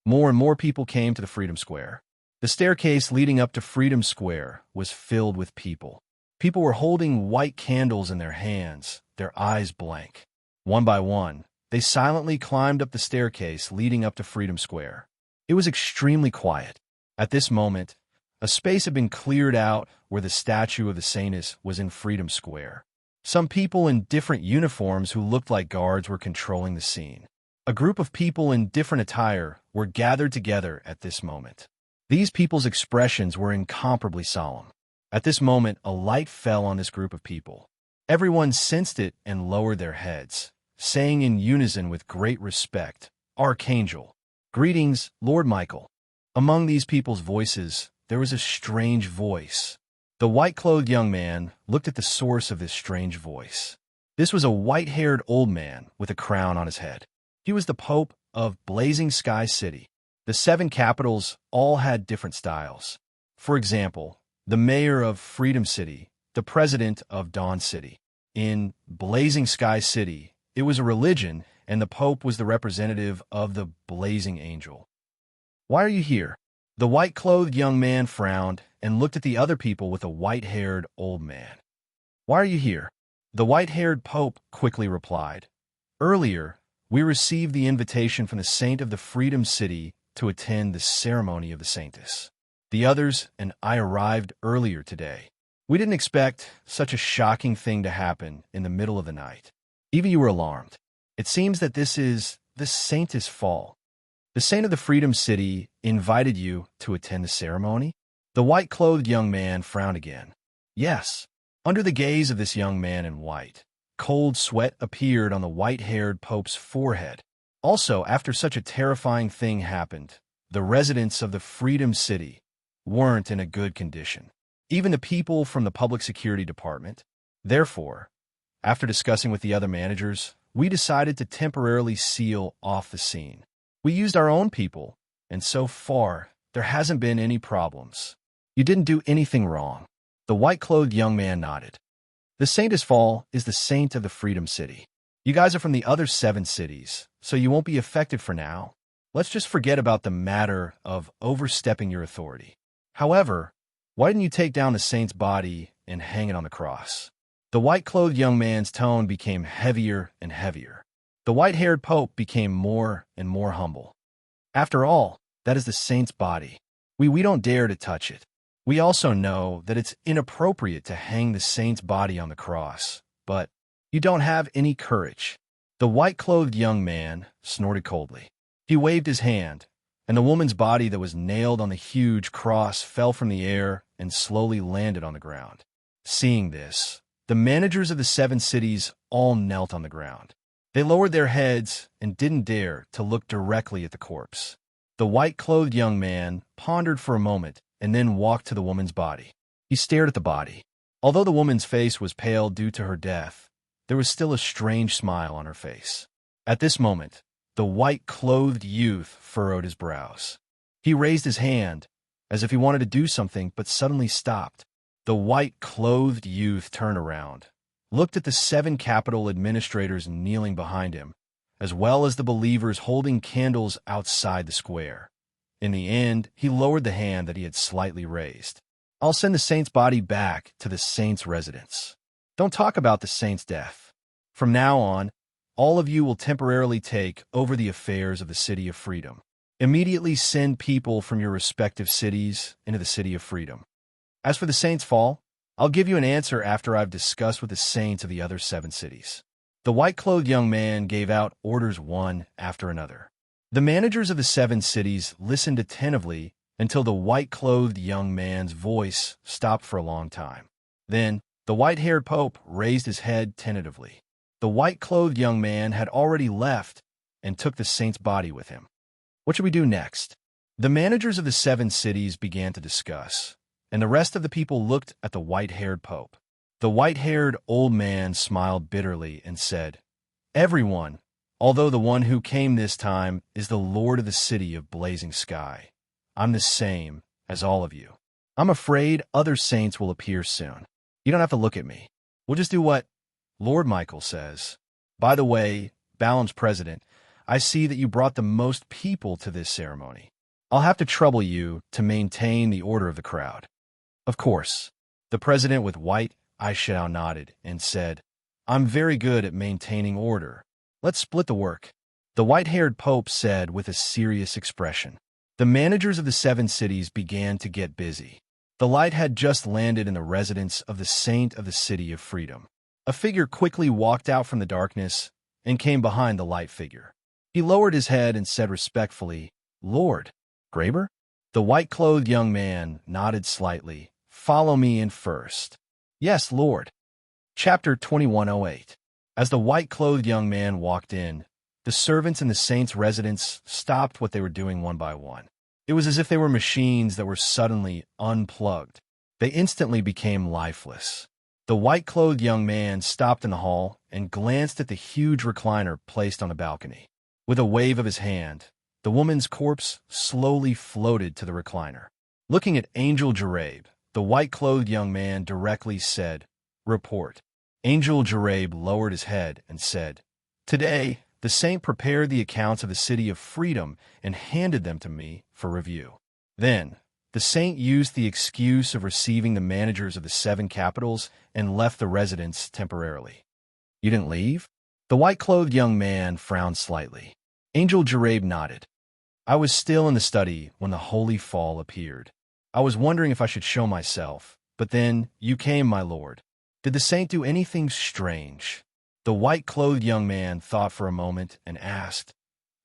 More and more people came to the Freedom Square. The staircase leading up to Freedom Square was filled with people. People were holding white candles in their hands, their eyes blank. One by one, they silently climbed up the staircase leading up to Freedom Square. It was extremely quiet. At this moment, a space had been cleared out where the statue of the Saintess was in Freedom Square. Some people in different uniforms who looked like guards were controlling the scene. A group of people in different attire were gathered together at this moment. These people's expressions were incomparably solemn. At this moment, a light fell on this group of people. Everyone sensed it and lowered their heads, saying in unison with great respect, "Archangel. Greetings, Lord Michael." Among these people's voices, there was a strange voice. The white-clothed young man looked at the source of this strange voice. This was a white-haired old man with a crown on his head. He was the Pope of Blazing Sky City. The 7 capitals all had different styles. For example, the mayor of Freedom City, the president of Dawn City. In Blazing Sky City, it was a religion, and the Pope was the representative of the blazing angel. "Why are you here?" The white-clothed young man frowned and looked at the other people with a white-haired old man. "Why are you here?" The white-haired Pope quickly replied, "Earlier, we received the invitation from the saint of the Freedom City to attend the ceremony of the Saintess. The others and I arrived earlier today. We didn't expect such a shocking thing to happen in the middle of the night. Even you were alarmed. It seems that this is the Saintess' fall. The saint of the Freedom City invited you to attend the ceremony?" The white-clothed young man frowned again. "Yes." Under the gaze of this young man in white, cold sweat appeared on the white-haired Pope's forehead. Also, after such a terrifying thing happened, the residents of the Freedom City weren't in a good condition. Even the people from the Public Security Department. Therefore, after discussing with the other managers, we decided to temporarily seal off the scene. We used our own people, and so far, there hasn't been any problems. You didn't do anything wrong. The white-clothed young man nodded. The Saintess Fall is the saint of the Freedom City. You guys are from the other 7 cities, so you won't be affected for now. Let's just forget about the matter of overstepping your authority. However, why didn't you take down the saint's body and hang it on the cross?" The white-clothed young man's tone became heavier and heavier. The white-haired Pope became more and more humble. "After all, that is the saint's body. We don't dare to touch it. We also know that it's inappropriate to hang the saint's body on the cross, but you don't have any courage." The white-clothed young man snorted coldly. He waved his hand, and the woman's body that was nailed on the huge cross fell from the air and slowly landed on the ground. Seeing this, the managers of the 7 cities all knelt on the ground. They lowered their heads and didn't dare to look directly at the corpse. The white-clothed young man pondered for a moment and then walked to the woman's body. He stared at the body. Although the woman's face was pale due to her death, there was still a strange smile on her face. At this moment, the white-clothed youth furrowed his brows. He raised his hand, as if he wanted to do something, but suddenly stopped. The white-clothed youth turned around, looked at the 7 capital administrators kneeling behind him, as well as the believers holding candles outside the square. In the end, he lowered the hand that he had slightly raised. I'll send the saint's body back to the saint's residence. Don't talk about the saint's death. From now on, all of you will temporarily take over the affairs of the City of Freedom. Immediately send people from your respective cities into the City of Freedom. As for the saint's fall, I'll give you an answer after I've discussed with the saints of the other 7 cities. The white-clothed young man gave out orders one after another. The managers of the 7 cities listened attentively until the white-clothed young man's voice stopped for a long time. Then, the white-haired pope raised his head tentatively. The white-clothed young man had already left and took the saint's body with him. What should we do next? The managers of the 7 cities began to discuss, and the rest of the people looked at the white-haired pope. The white-haired old man smiled bitterly and said, "Everyone, although the one who came this time is the Lord of the City of Blazing Sky, I'm the same as all of you. I'm afraid other saints will appear soon. You don't have to look at me. We'll just do what Lord Michael says. By the way, Balaam's president, I see that you brought the most people to this ceremony. I'll have to trouble you to maintain the order of the crowd." Of course. The president with white eyeshadow nodded and said, "I'm very good at maintaining order. Let's split the work." The white-haired pope said with a serious expression. The managers of the 7 cities began to get busy. The light had just landed in the residence of the saint of the City of Freedom. A figure quickly walked out from the darkness and came behind the light figure. He lowered his head and said respectfully, "Lord Graber?" The white-clothed young man nodded slightly. "Follow me in first." "Yes, Lord." Chapter 2108. As the white-clothed young man walked in, the servants in the saint's residence stopped what they were doing one by one. It was as if they were machines that were suddenly unplugged. They instantly became lifeless. The white-clothed young man stopped in the hall and glanced at the huge recliner placed on a balcony. With a wave of his hand, the woman's corpse slowly floated to the recliner. Looking at Angel Jarabe, the white-clothed young man directly said, "Report." Angel Jarabe lowered his head and said, "Today, the saint prepared the accounts of the City of Freedom and handed them to me for review. Then, the saint used the excuse of receiving the managers of the 7 capitals and left the residence temporarily." "You didn't leave?" The white-clothed young man frowned slightly. Angel Jarabe nodded. "I was still in the study when the holy fall appeared. I was wondering if I should show myself, but then you came, my lord. Did the saint do anything strange?" The white-clothed young man thought for a moment and asked,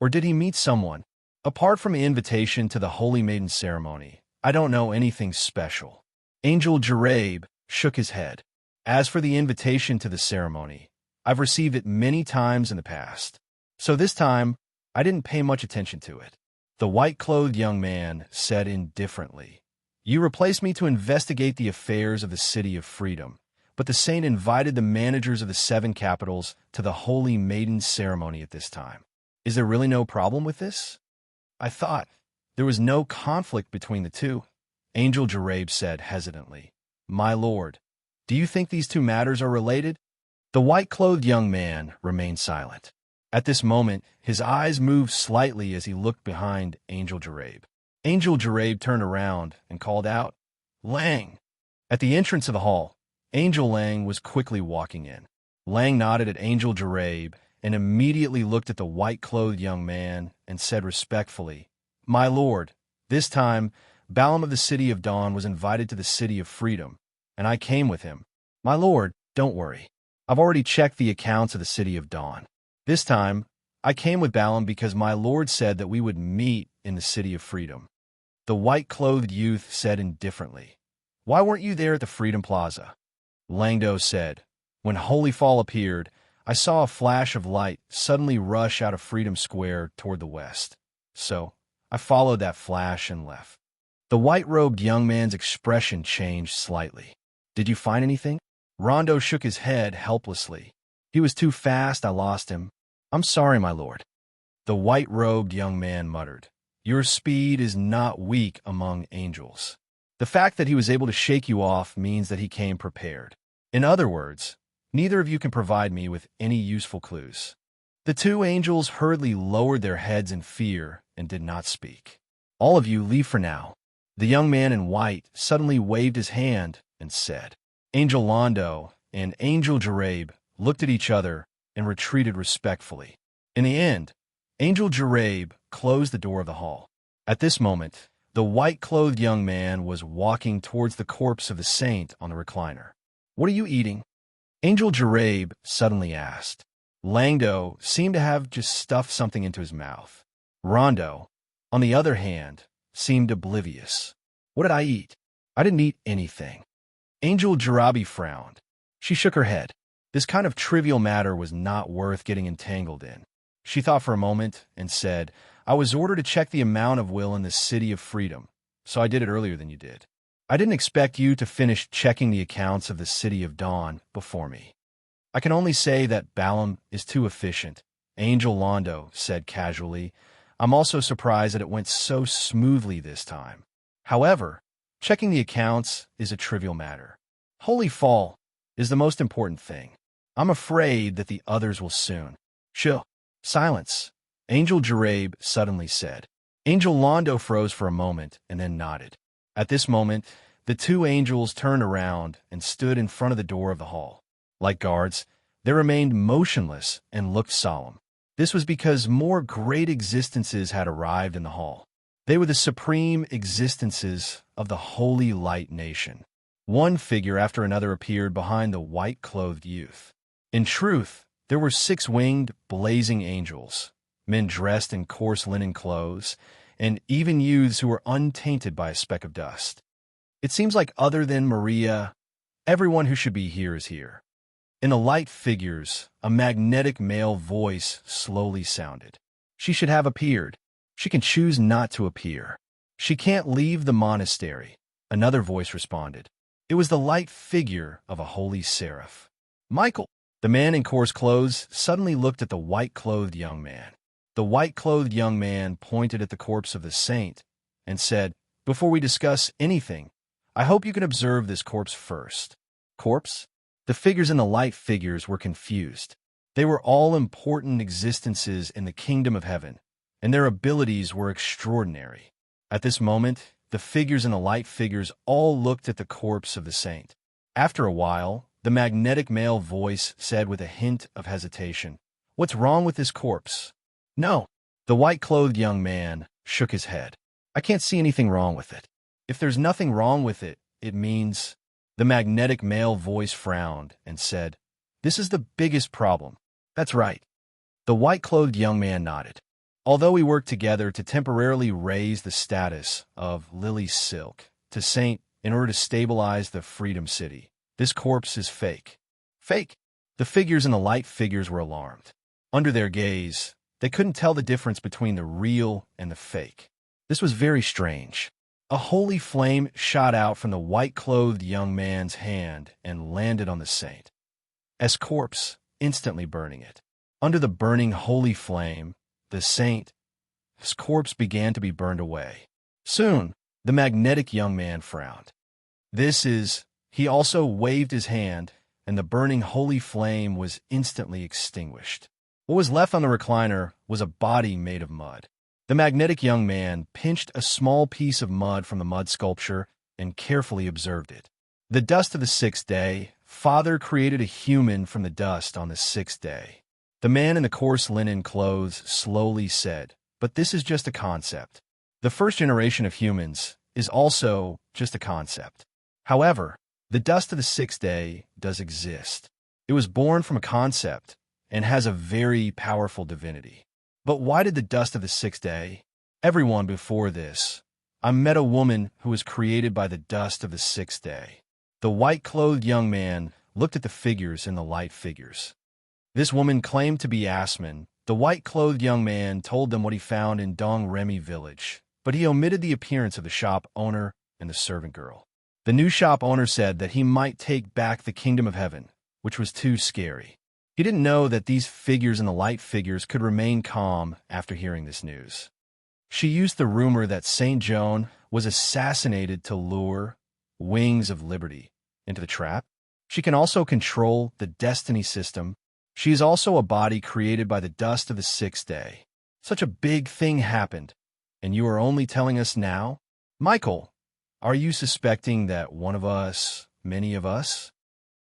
"Or did he meet someone? Apart from the invitation to the Holy Maiden ceremony, I don't know anything special." Angel Jarabe shook his head. "As for the invitation to the ceremony, I've received it many times in the past. So this time, I didn't pay much attention to it." The white-clothed young man said indifferently, "You replaced me to investigate the affairs of the City of Freedom, but the saint invited the managers of the 7 capitals to the Holy Maiden ceremony at this time. Is there really no problem with this?" "I thought there was no conflict between the two," Angel Jarabe said hesitantly. "My lord, do you think these 2 matters are related?" The white-clothed young man remained silent. At this moment, his eyes moved slightly as he looked behind Angel Jarabe. Angel Jarabe turned around and called out, "Lang!" At the entrance of the hall, Angel Lang was quickly walking in. Lang nodded at Angel Jarabe and immediately looked at the white-clothed young man and said respectfully, "My lord, this time, Balaam of the City of Dawn was invited to the City of Freedom, and I came with him." "My lord, don't worry. I've already checked the accounts of the City of Dawn. This time, I came with Balaam because my lord said that we would meet in the City of Freedom." The white-clothed youth said indifferently, "Why weren't you there at the Freedom Plaza?" Langdo said, "When Holy Fall appeared, I saw a flash of light suddenly rush out of Freedom Square toward the west. So, I followed that flash and left. The white-robed young man's expression changed slightly. Did you find anything? Rondo shook his head helplessly. He was too fast, I lost him. I'm sorry, my lord. The white-robed young man muttered. Your speed is not weak among angels. The fact that he was able to shake you off means that he came prepared. In other words, neither of you can provide me with any useful clues. The two angels hurriedly lowered their heads in fear and did not speak. All of you leave for now. The young man in white suddenly waved his hand and said. Angel Londo and Angel Jarabe looked at each other and retreated respectfully. In the end, Angel Jarabe closed the door of the hall. At this moment, the white-clothed young man was walking towards the corpse of the saint on the recliner. What are you eating? Angel Jarabe suddenly asked. Langdo seemed to have just stuffed something into his mouth. Rondo, on the other hand, seemed oblivious. What did I eat? I didn't eat anything. Angel Jarabe frowned. She shook her head. This kind of trivial matter was not worth getting entangled in. She thought for a moment and said, I was ordered to check the amount of will in the City of Freedom, so I did it earlier than you did. I didn't expect you to finish checking the accounts of the City of Dawn before me. I can only say that Balaam is too efficient, Angel Londo said casually. I'm also surprised that it went so smoothly this time. However, checking the accounts is a trivial matter. Holy Fall is the most important thing. I'm afraid that the others will soon. Shh. Silence, Angel Jarabe suddenly said. Angel Londo froze for a moment and then nodded. At this moment, the two angels turned around and stood in front of the door of the hall. Like guards, they remained motionless and looked solemn. This was because more great existences had arrived in the hall. They were the supreme existences of the Holy Light Nation. One figure after another appeared behind the white-clothed youth. In truth, there were 6 winged, blazing angels, men dressed in coarse linen clothes, and even youths who were untainted by a speck of dust. It seems like other than Maria, everyone who should be here is here. In the light figures, a magnetic male voice slowly sounded. She should have appeared. She can choose not to appear. She can't leave the monastery. Another voice responded. It was the light figure of a holy seraph. Michael! The man in coarse clothes suddenly looked at the white-clothed young man. The white-clothed young man pointed at the corpse of the saint and said, Before we discuss anything, I hope you can observe this corpse first. Corpse? The figures in the light figures were confused. They were all important existences in the kingdom of heaven, and their abilities were extraordinary. At this moment, the figures in the light figures all looked at the corpse of the saint. After a while, the magnetic male voice said with a hint of hesitation, What's wrong with this corpse? No. The white-clothed young man shook his head. I can't see anything wrong with it. If there's nothing wrong with it, it means... The magnetic male voice frowned and said, This is the biggest problem. That's right. The white-clothed young man nodded. Although we worked together to temporarily raise the status of Lily Silk to saint in order to stabilize the Freedom City, this corpse is fake. Fake? The figures in the light figures were alarmed. Under their gaze, they couldn't tell the difference between the real and the fake. This was very strange. A holy flame shot out from the white-clothed young man's hand and landed on the saint. As corpse, instantly burning it. Under the burning holy flame, the saint, his corpse began to be burned away. Soon, the magnetic young man frowned. He also waved his hand, and the burning holy flame was instantly extinguished. What was left on the recliner was a body made of mud. The magnetic young man pinched a small piece of mud from the mud sculpture and carefully observed it. The dust of the 6th day, Father created a human from the dust on the 6th day. The man in the coarse linen clothes slowly said, But this is just a concept. The first generation of humans is also just a concept. However, the dust of the 6th day does exist. It was born from a concept and has a very powerful divinity. But why did the dust of the 6th day? Everyone before this, I met a woman who was created by the dust of the 6th day. The white-clothed young man looked at the figures in the light figures. This woman claimed to be Asman. The white-clothed young man told them what he found in Dong Remy village, but he omitted the appearance of the shop owner and the servant girl. The new shop owner said that he might take back the kingdom of heaven, which was too scary. He didn't know that these figures and the light figures could remain calm after hearing this news. She used the rumor that Saint Joan was assassinated to lure Wings of Liberty into the trap. She can also control the destiny system. She is also a body created by the dust of the sixth day. Such a big thing happened, and you are only telling us now? Michael, are you suspecting that one of us, many of us?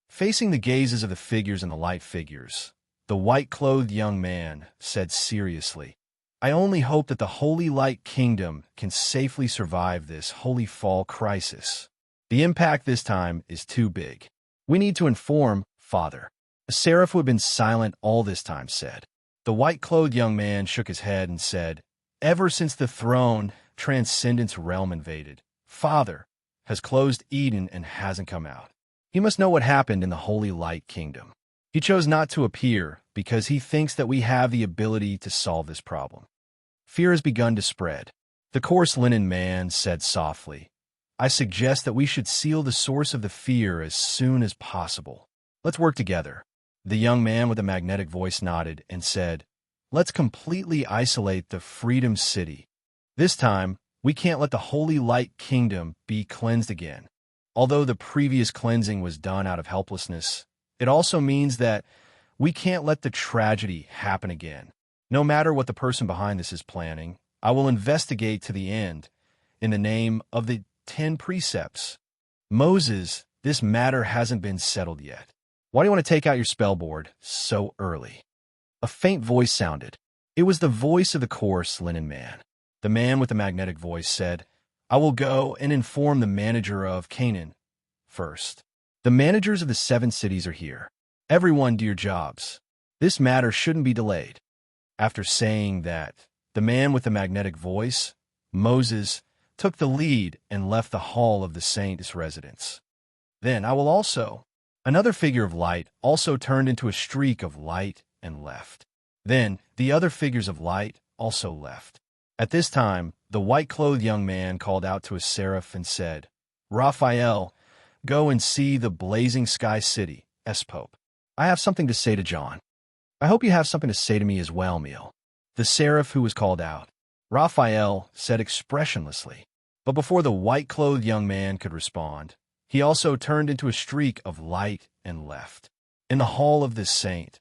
Facing the gazes of the figures and the light figures, the white-clothed young man said seriously, I only hope that the Holy Light Kingdom can safely survive this holy fall crisis. The impact this time is too big. We need to inform, Father. A seraph who had been silent all this time said. The white-clothed young man shook his head and said, Ever since the throne, Transcendence realm invaded, Father has closed Eden and hasn't come out. He must know what happened in the Holy Light Kingdom. He chose not to appear because he thinks that we have the ability to solve this problem. Fear has begun to spread. The coarse linen man said softly, I suggest that we should seal the source of the fear as soon as possible. Let's work together. The young man with the magnetic voice nodded and said, Let's completely isolate the Freedom City. This time, we can't let the Holy Light Kingdom be cleansed again. Although the previous cleansing was done out of helplessness, it also means that we can't let the tragedy happen again. No matter what the person behind this is planning, I will investigate to the end in the name of the 10 precepts. Moses, this matter hasn't been settled yet. Why do you want to take out your spell board so early? A faint voice sounded. It was the voice of the coarse linen man. The man with the magnetic voice said, I will go and inform the manager of Canaan first. The managers of the 7 cities are here. Everyone do your jobs. This matter shouldn't be delayed. After saying that, the man with the magnetic voice, Moses, took the lead and left the hall of the saint's residence. Then I will also. Another figure of light also turned into a streak of light and left. Then the other figures of light also left. At this time, the white-clothed young man called out to a seraph and said, Raphael, go and see the blazing sky city, Pope. I have something to say to John. I hope you have something to say to me as well, Meal. The seraph who was called out. Raphael said expressionlessly. But before the white-clothed young man could respond, he also turned into a streak of light and left. In the hall of the saint's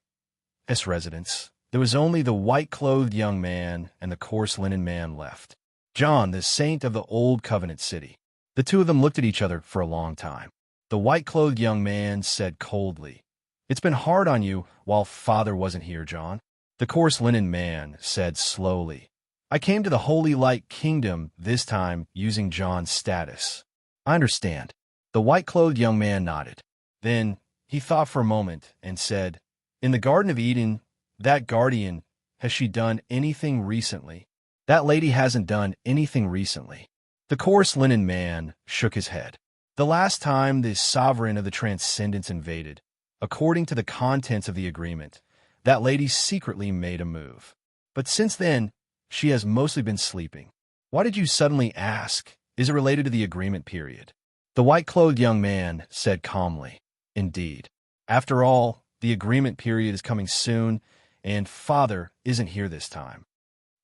residence, there was only the white-clothed young man and the coarse linen man left. John, the saint of the old covenant city. The two of them looked at each other for a long time. The white-clothed young man said coldly, It's been hard on you while Father wasn't here, John. The coarse linen man said slowly, I came to the Holy Light Kingdom this time using John's status. I understand. The white-clothed young man nodded. Then he thought for a moment and said, In the Garden of Eden, that guardian, has she done anything recently? That lady hasn't done anything recently. The coarse linen man shook his head. The last time the sovereign of the Transcendence invaded, according to the contents of the agreement, that lady secretly made a move. But since then, she has mostly been sleeping. Why did you suddenly ask? Is it related to the agreement period? The white-clothed young man said calmly, Indeed. After all, the agreement period is coming soon, and Father isn't here this time.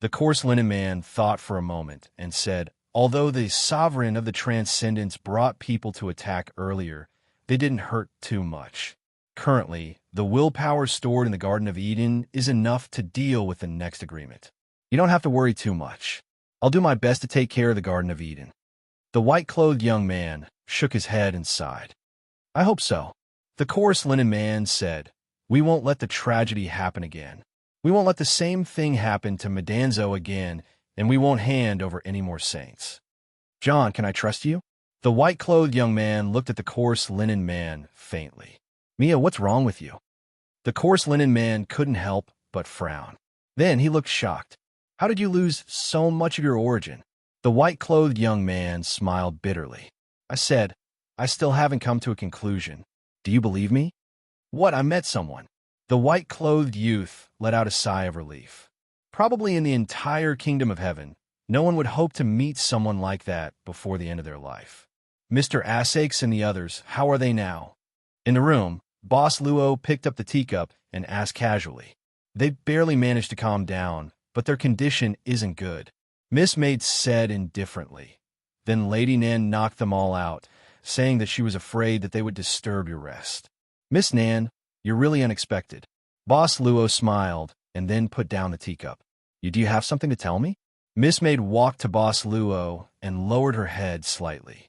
The coarse linen man thought for a moment and said, Although the sovereign of the Transcendence brought people to attack earlier, they didn't hurt too much. Currently, the willpower stored in the Garden of Eden is enough to deal with the next agreement. You don't have to worry too much. I'll do my best to take care of the Garden of Eden. The white-clothed young man shook his head and sighed. I hope so. The coarse linen man said, We won't let the tragedy happen again. We won't let the same thing happen to Medanzo again, and we won't hand over any more saints. John, can I trust you? The white-clothed young man looked at the coarse linen man faintly. Mia, what's wrong with you? The coarse linen man couldn't help but frown. Then he looked shocked. How did you lose so much of your origin? The white-clothed young man smiled bitterly. I said, I still haven't come to a conclusion. Do you believe me? What, I met someone. The white-clothed youth let out a sigh of relief. Probably in the entire kingdom of heaven, no one would hope to meet someone like that before the end of their life. Mr. Asakes and the others, how are they now? In the room, Boss Luo picked up the teacup and asked casually. They've barely managed to calm down, but their condition isn't good, Miss Maid said indifferently. Then Lady Nan knocked them all out, saying that she was afraid that they would disturb your rest. Miss Nan, you're really unexpected. Boss Luo smiled and then put down the teacup. Do you have something to tell me? Miss Maid walked to Boss Luo and lowered her head slightly.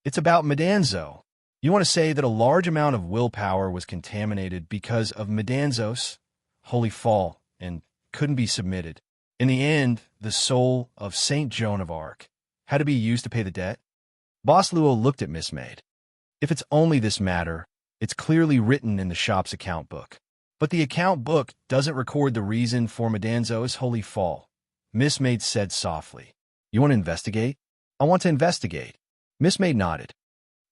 It's about Madanzo. You want to say that a large amount of willpower was contaminated because of Madanzo's holy fall and couldn't be submitted. In the end, the soul of Saint Joan of Arc had to be used to pay the debt? Boss Luo looked at Miss Maid. If it's only this matter, it's clearly written in the shop's account book. But the account book doesn't record the reason for Madanzo's holy fall, Miss Maid said softly. You want to investigate? I want to investigate. Miss Maid nodded.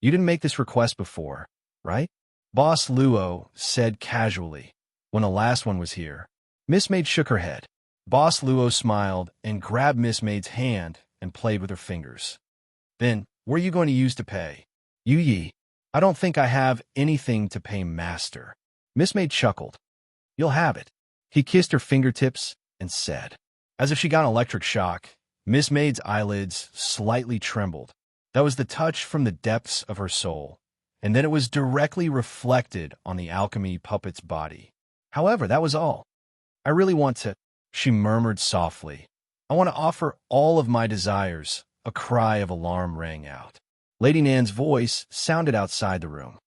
You didn't make this request before, right? Boss Luo said casually, when the last one was here. Miss Maid shook her head. Boss Luo smiled and grabbed Miss Maid's hand and played with her fingers. Then, what are you going to use to pay? Yi, I don't think I have anything to pay Master. Miss Maid chuckled. You'll have it. He kissed her fingertips and said. As if she got an electric shock, Miss Maid's eyelids slightly trembled. That was the touch from the depths of her soul, and then it was directly reflected on the alchemy puppet's body. However, that was all. I really want to, she murmured softly. I want to offer all of my desires. A cry of alarm rang out. Lady Nan's voice sounded outside the room.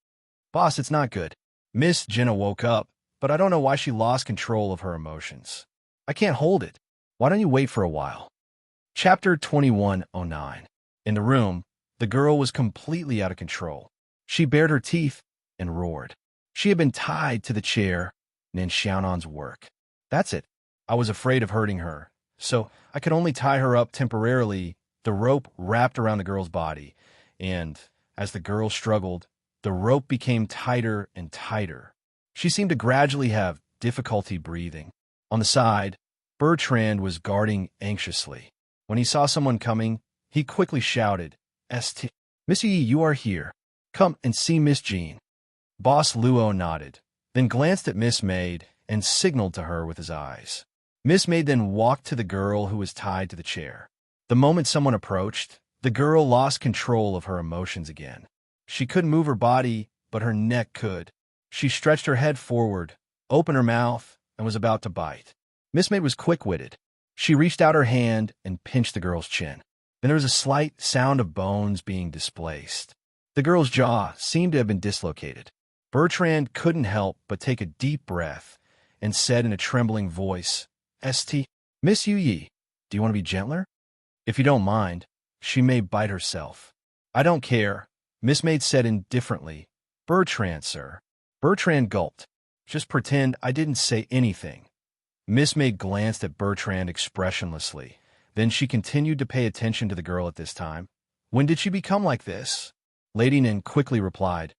Boss, it's not good. Miss Jenna woke up, but I don't know why she lost control of her emotions. I can't hold it. Why don't you wait for a while? Chapter 2109. In the room, the girl was completely out of control. She bared her teeth and roared. She had been tied to the chair in Xiaonan's work. That's it. I was afraid of hurting her, so I could only tie her up temporarily. The rope wrapped around the girl's body, and as the girl struggled, the rope became tighter and tighter. She seemed to gradually have difficulty breathing. On the side, Bertrand was guarding anxiously. When he saw someone coming, he quickly shouted, "St. Miss Yi, you are here. Come and see Miss Jean." Boss Luo nodded, then glanced at Miss Maid and signaled to her with his eyes. Miss Maid then walked to the girl who was tied to the chair. The moment someone approached, the girl lost control of her emotions again. She couldn't move her body, but her neck could. She stretched her head forward, opened her mouth, and was about to bite. Miss Maid was quick-witted. She reached out her hand and pinched the girl's chin. Then there was a slight sound of bones being displaced. The girl's jaw seemed to have been dislocated. Bertrand couldn't help but take a deep breath and said in a trembling voice, "St. Miss Yi, do you want to be gentler? If you don't mind, she may bite herself." "I don't care," Miss Maid said indifferently. "Bertrand, sir." Bertrand gulped. "Just pretend I didn't say anything." Miss Maid glanced at Bertrand expressionlessly. Then she continued to pay attention to the girl at this time. "When did she become like this?" Lady Nin quickly replied,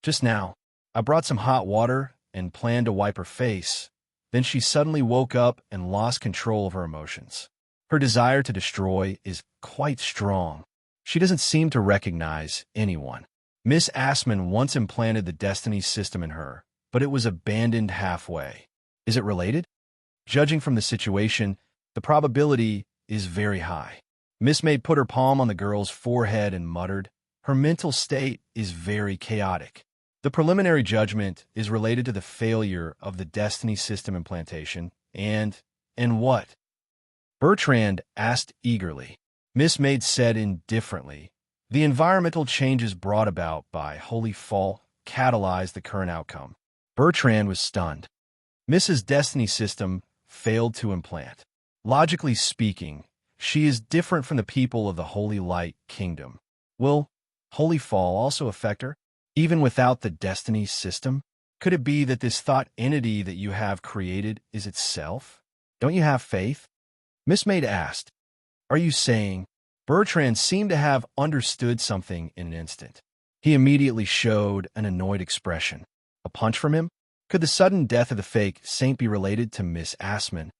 "Just now. I brought some hot water and planned to wipe her face." Then she suddenly woke up and lost control of her emotions. Her desire to destroy is quite strong. She doesn't seem to recognize anyone. Miss Assman once implanted the destiny system in her, but it was abandoned halfway. Is it related? Judging from the situation, the probability is very high. Miss Maid put her palm on the girl's forehead and muttered, "Her mental state is very chaotic. The preliminary judgment is related to the failure of the destiny system implantation, and what?" Bertrand asked eagerly. Miss Maid said indifferently, "The environmental changes brought about by Holy Fall catalyzed the current outcome." Bertrand was stunned. Mrs. Destiny system failed to implant. Logically speaking, she is different from the people of the Holy Light Kingdom. Will Holy Fall also affect her, even without the Destiny system? Could it be that this thought entity that you have created is itself? Don't you have faith? Miss Maid asked. Are you saying? Bertrand seemed to have understood something in an instant. He immediately showed an annoyed expression. A punch from him? Could the sudden death of the fake saint be related to Miss Assman?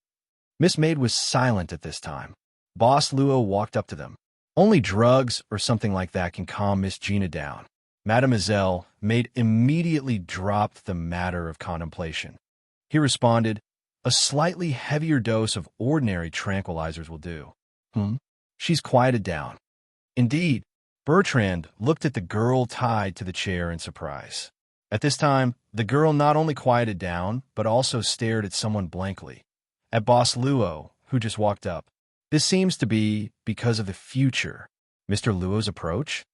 Miss Maid was silent at this time. Boss Luo walked up to them. Only drugs or something like that can calm Miss Gina down. Mademoiselle Maid immediately dropped the matter of contemplation. He responded, a slightly heavier dose of ordinary tranquilizers will do. She's quieted down. Indeed, Bertrand looked at the girl tied to the chair in surprise. At this time, the girl not only quieted down, but also stared at someone blankly. At Boss Luo, who just walked up. This seems to be because of the future. Mr. Luo's approach?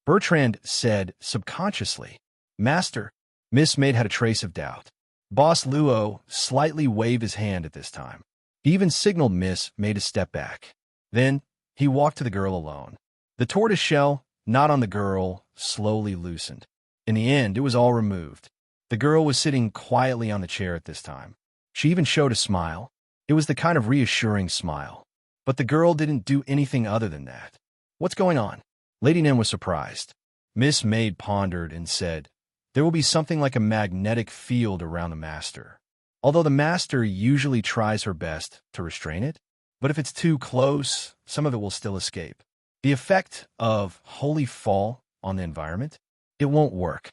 Bertrand said subconsciously. Master. Miss Maid had a trace of doubt. Boss Luo slightly waved his hand at this time. He even signaled Miss Maid to step back. Then, he walked to the girl alone. The tortoise shell, not on the girl, slowly loosened. In the end, it was all removed. The girl was sitting quietly on the chair at this time. She even showed a smile. It was the kind of reassuring smile. But the girl didn't do anything other than that. What's going on? Lady Nin was surprised. Miss Maid pondered and said, there will be something like a magnetic field around the master. Although the master usually tries her best to restrain it, but if it's too close, some of it will still escape. The effect of holy fall on the environment, it won't work.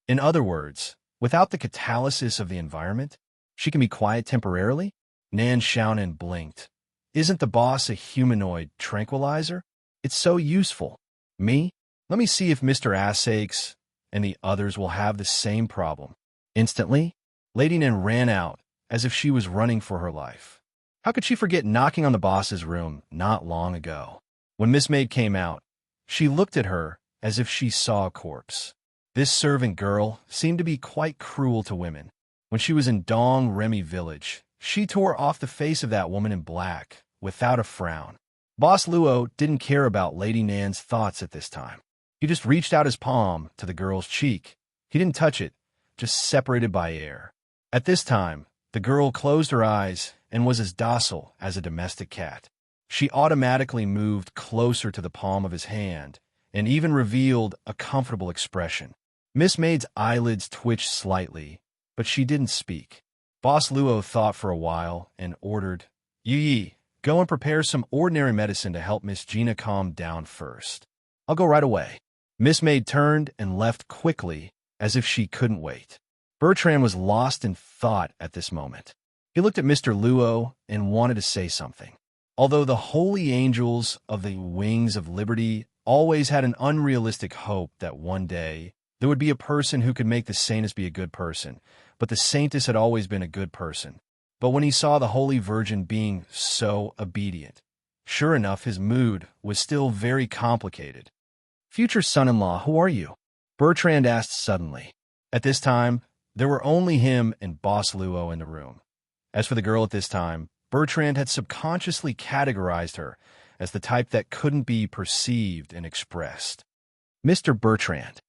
In other words, without the catalysis of the environment, she can be quiet temporarily? Nan Xiaonan blinked. Isn't the boss a humanoid tranquilizer? It's so useful. Me? Let me see if Mr. Assakes and the others will have the same problem. Instantly, Lady Nin ran out, as if she was running for her life. How could she forget knocking on the boss's room not long ago? When Miss Maid came out, she looked at her as if she saw a corpse. This servant girl seemed to be quite cruel to women. When she was in Dong Remy village, she tore off the face of that woman in black, without a frown. Boss Luo didn't care about Lady Nan's thoughts at this time. He just reached out his palm to the girl's cheek. He didn't touch it, just separated by air. At this time, the girl closed her eyes and was as docile as a domestic cat. She automatically moved closer to the palm of his hand and even revealed a comfortable expression. Miss Maid's eyelids twitched slightly, but she didn't speak. Boss Luo thought for a while and ordered, Yi, go and prepare some ordinary medicine to help Miss Gina calm down first. I'll go right away. Miss Maid turned and left quickly, as if she couldn't wait. Bertrand was lost in thought at this moment. He looked at Mr. Luo and wanted to say something. Although the holy angels of the wings of liberty always had an unrealistic hope that one day there would be a person who could make the saintess be a good person, but the saintess had always been a good person. But when he saw the Holy Virgin being so obedient, sure enough, his mood was still very complicated. Future son-in-law, who are you? Bertrand asked suddenly. At this time, there were only him and Boss Luo in the room. As for the girl at this time, Bertrand had subconsciously categorized her as the type that couldn't be perceived and expressed. Mr. Bertrand.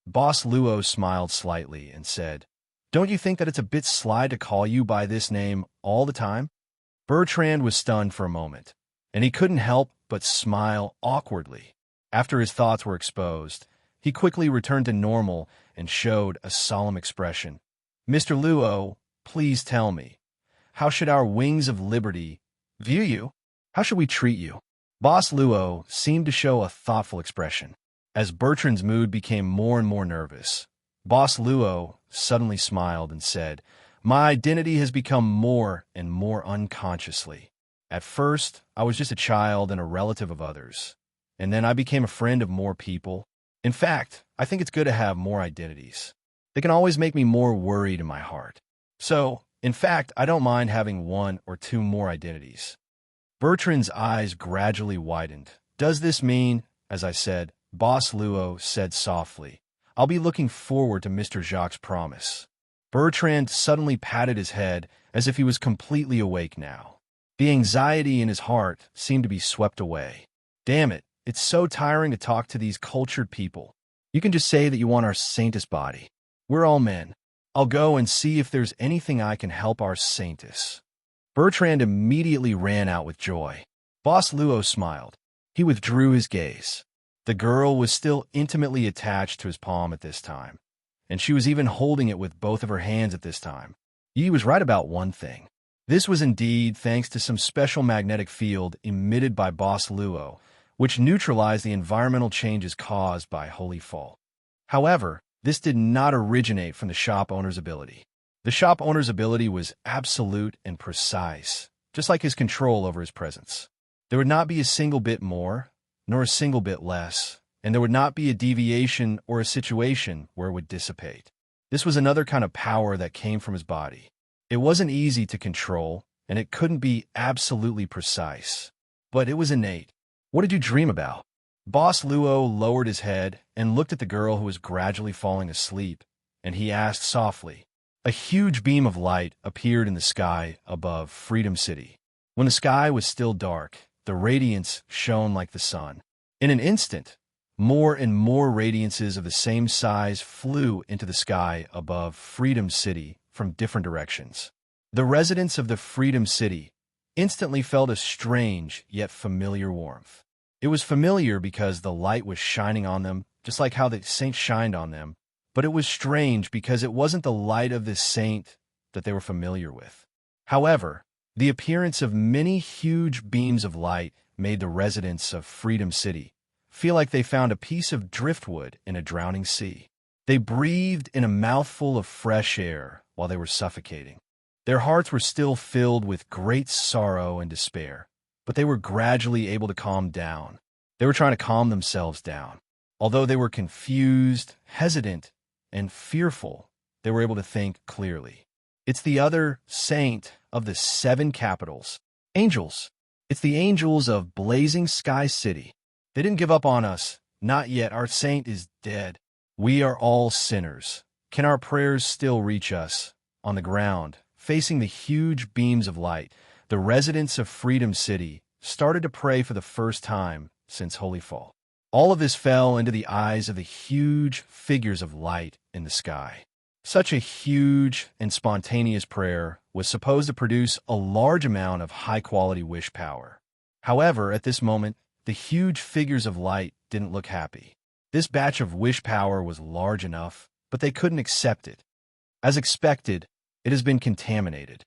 Boss Luo smiled slightly and said, don't you think that it's a bit sly to call you by this name all the time? Bertrand was stunned for a moment, and he couldn't help but smile awkwardly. After his thoughts were exposed, he quickly returned to normal and showed a solemn expression. Mr. Luo, please tell me, how should our wings of liberty view you? How should we treat you? Boss Luo seemed to show a thoughtful expression. As Bertrand's mood became more and more nervous, Boss Luo suddenly smiled and said, my identity has become more and more unconsciously. At first, I was just a child and a relative of others. And then I became a friend of more people. In fact, I think it's good to have more identities. They can always make me more worried in my heart. So, in fact, I don't mind having one or two more identities. Bertrand's eyes gradually widened. Does this mean, as I said, Boss Luo said softly, I'll be looking forward to Mr. Jacques' promise. Bertrand suddenly patted his head as if he was completely awake now. The anxiety in his heart seemed to be swept away. Damn it. It's so tiring to talk to these cultured people. You can just say that you want our saintess body. We're all men. I'll go and see if there's anything I can help our saintess. Bertrand immediately ran out with joy. Boss Luo smiled. He withdrew his gaze. The girl was still intimately attached to his palm at this time, and she was even holding it with both of her hands at this time. Yi was right about one thing. This was indeed thanks to some special magnetic field emitted by Boss Luo, which neutralized the environmental changes caused by Holy Fall. However, this did not originate from the shop owner's ability. The shop owner's ability was absolute and precise, just like his control over his presence. There would not be a single bit more, nor a single bit less, and there would not be a deviation or a situation where it would dissipate. This was another kind of power that came from his body. It wasn't easy to control, and it couldn't be absolutely precise, but it was innate. What did you dream about? Boss Luo lowered his head and looked at the girl who was gradually falling asleep, and he asked softly. A huge beam of light appeared in the sky above Freedom City. When the sky was still dark, the radiance shone like the sun. In an instant, more and more radiances of the same size flew into the sky above Freedom City from different directions. The residents of the Freedom City instantly felt a strange yet familiar warmth. It was familiar because the light was shining on them, just like how the saint shined on them, but it was strange because it wasn't the light of this saint that they were familiar with. However, the appearance of many huge beams of light made the residents of Freedom City feel like they found a piece of driftwood in a drowning sea. They breathed in a mouthful of fresh air while they were suffocating. Their hearts were still filled with great sorrow and despair, but they were gradually able to calm down. They were trying to calm themselves down. Although they were confused, hesitant, and fearful, they were able to think clearly. It's the other saint of the 7 capitals. Angels. It's the angels of Blazing Sky City. They didn't give up on us. Not yet. Our saint is dead. We are all sinners. Can our prayers still reach us? On the ground, facing the huge beams of light, the residents of Freedom City started to pray for the first time since Holy Fall. All of this fell into the eyes of the huge figures of light in the sky. Such a huge and spontaneous prayer was supposed to produce a large amount of high-quality wish power. However, at this moment, the huge figures of light didn't look happy. This batch of wish power was large enough, but they couldn't accept it. As expected, it has been contaminated.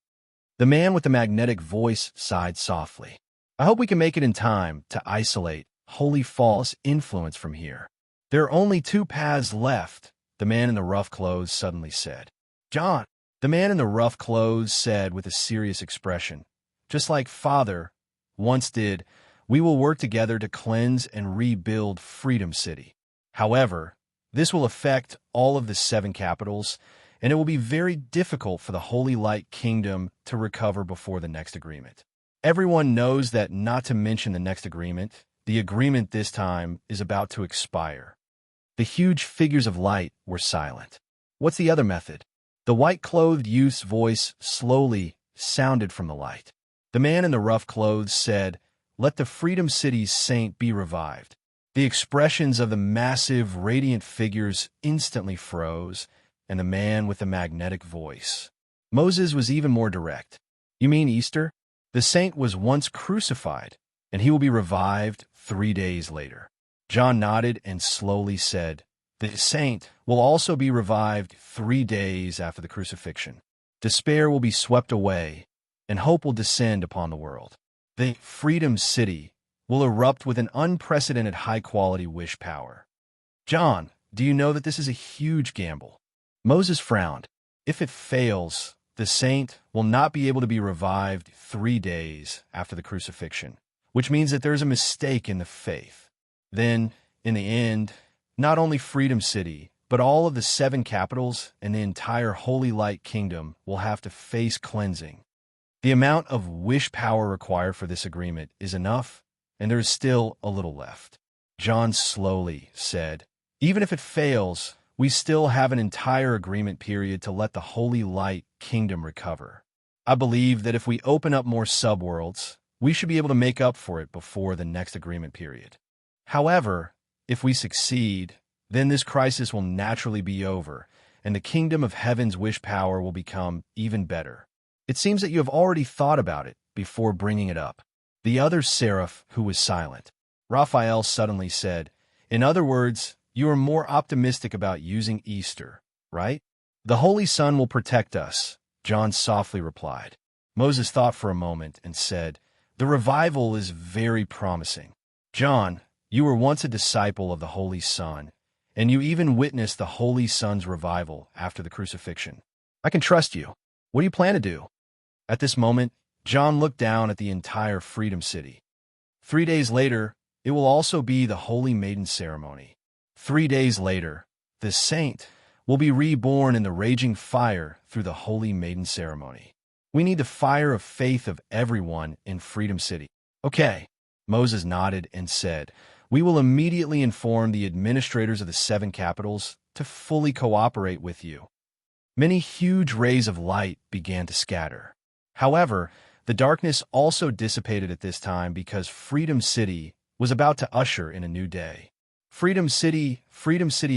The man with the magnetic voice sighed softly. I hope we can make it in time to isolate Holy Fall's influence from here. There are only 2 paths left, the man in the rough clothes suddenly said. John, the man in the rough clothes said with a serious expression, just like Father once did, we will work together to cleanse and rebuild Freedom City. However, this will affect all of the 7 capitals, and it will be very difficult for the Holy Light Kingdom to recover before the next agreement. Everyone knows that not to mention the next agreement, the agreement this time is about to expire. The huge figures of light were silent. What's the other method? The white-clothed youth's voice slowly sounded from the light. The man in the rough clothes said, let the Freedom City's saint be revived. The expressions of the massive, radiant figures instantly froze, and the man with the magnetic voice. Moses was even more direct. You mean Easter? The saint was once crucified, and he will be revived 3 days later. John nodded and slowly said, the saint will also be revived 3 days after the crucifixion. Despair will be swept away, and hope will descend upon the world. The Freedom City will erupt with an unprecedented high-quality wish power. John, do you know that this is a huge gamble? Moses frowned. If it fails, the saint will not be able to be revived 3 days after the crucifixion, which means that there is a mistake in the faith. Then, in the end, not only Freedom City, but all of the 7 capitals and the entire Holy Light Kingdom will have to face cleansing. The amount of wish power required for this agreement is enough, and there is still a little left. John slowly said, even if it fails, we still have an entire agreement period to let the Holy Light Kingdom recover. I believe that if we open up more subworlds, we should be able to make up for it before the next agreement period. However, if we succeed, then this crisis will naturally be over, and the Kingdom of Heaven's wish power will become even better. It seems that you have already thought about it before bringing it up. The other seraph, who was silent, Raphael suddenly said, in other words, you are more optimistic about using Easter. right? The Holy Sun will protect us, John softly replied. Moses thought for a moment and said, the revival is very promising. John, you were once a disciple of the Holy Sun, and you even witnessed the Holy Sun's revival after the crucifixion. I can trust you. What do you plan to do? At this moment, John looked down at the entire Freedom City. 3 days later, it will also be the Holy Maiden ceremony. 3 days later, the saint will be reborn in the raging fire through the Holy Maiden ceremony. We need the fire of faith of everyone in Freedom City. Okay, Moses nodded and said, we will immediately inform the administrators of the 7 capitals to fully cooperate with you. Many huge rays of light began to scatter. However, the darkness also dissipated at this time because Freedom City was about to usher in a new day. Freedom City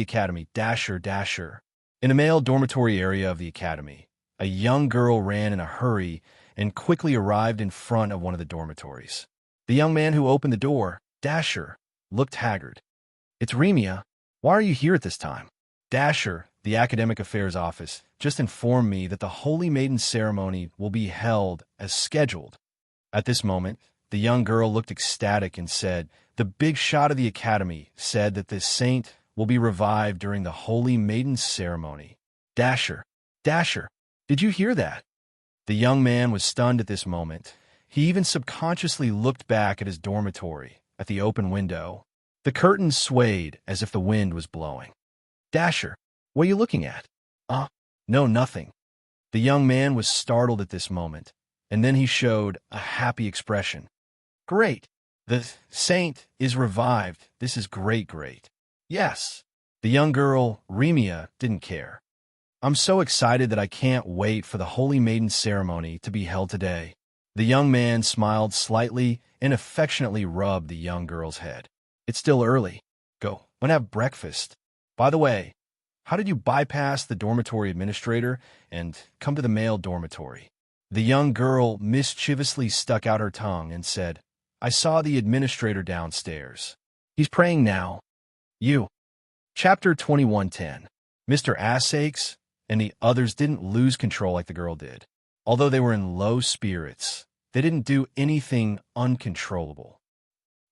Academy, Dasher. In a male dormitory area of the academy, a young girl ran in a hurry and quickly arrived in front of one of the dormitories. The young man who opened the door, Dasher, looked haggard. It's Remia. Why are you here at this time? Dasher, the Academic Affairs Office, just informed me that the Holy Maiden ceremony will be held as scheduled. At this moment, the young girl looked ecstatic and said, the big shot of the academy said that this saint will be revived during the Holy Maiden ceremony. Dasher, did you hear that? The young man was stunned at this moment. He even subconsciously looked back at his dormitory, at the open window. The curtains swayed as if the wind was blowing. Dasher, what are you looking at? No, nothing. The young man was startled at this moment, and then he showed a happy expression. Great. The saint is revived. This is great. Yes. The young girl, Remia, didn't care. I'm so excited that I can't wait for the Holy Maiden ceremony to be held today. The young man smiled slightly and affectionately rubbed the young girl's head. It's still early. Go and have breakfast. By the way, how did you bypass the dormitory administrator and come to the male dormitory? The young girl mischievously stuck out her tongue and said, I saw the administrator downstairs. He's praying now. You. Chapter 21:10. Mr. Assakes and the others didn't lose control like the girl did. Although they were in low spirits, they didn't do anything uncontrollable.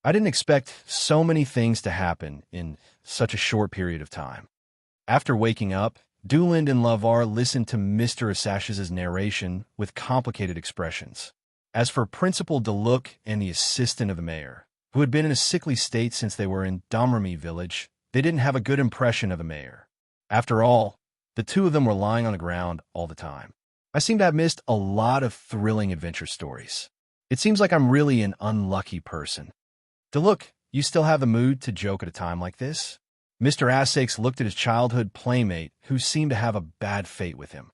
I didn't expect so many things to happen in such a short period of time. After waking up, Dooland and Lavar listened to Mr. Assash's narration with complicated expressions. As for Principal Deluc and the assistant of the mayor, who had been in a sickly state since they were in Domremy village, they didn't have a good impression of the mayor. After all, the two of them were lying on the ground all the time. I seem to have missed a lot of thrilling adventure stories. It seems like I'm really an unlucky person. Deluc, you still have the mood to joke at a time like this? Mr. Assakes looked at his childhood playmate, who seemed to have a bad fate with him.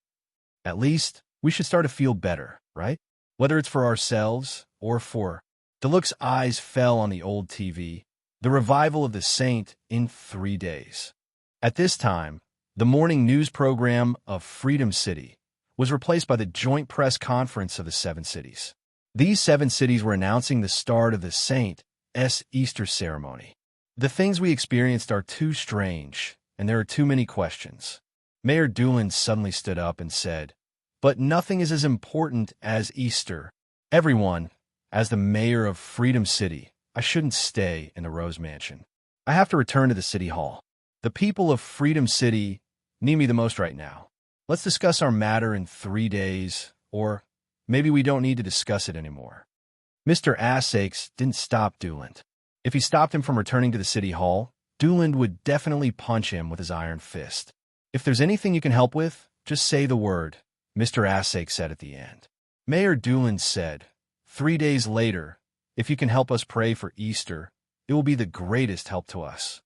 At least, we should start to feel better, right? Whether it's for ourselves or for... Deluc's eyes fell on the old TV, the revival of the saint in 3 days. At this time, the morning news program of Freedom City was replaced by the joint press conference of the 7 cities. These 7 cities were announcing the start of the saint's Easter ceremony. The things we experienced are too strange, and there are too many questions. Mayor Doolan suddenly stood up and said, but nothing is as important as Easter. Everyone, as the mayor of Freedom City, I shouldn't stay in the Rose Mansion. I have to return to the City Hall. The people of Freedom City need me the most right now. Let's discuss our matter in 3 days, or maybe we don't need to discuss it anymore. Mr. Assakes didn't stop Dooland. If he stopped him from returning to the City Hall, Dooland would definitely punch him with his iron fist. If there's anything you can help with, just say the word, Mr. Assakes said at the end. Mayor Dooland said, 3 days later, if you can help us pray for Easter, it will be the greatest help to us.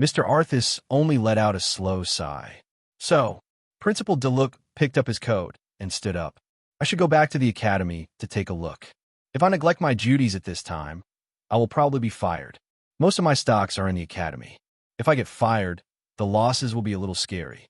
Mr. Arthas only let out a slow sigh. So, Principal Deluc picked up his coat and stood up. I should go back to the academy to take a look. If I neglect my duties at this time, I will probably be fired. Most of my stocks are in the academy. If I get fired, the losses will be a little scary.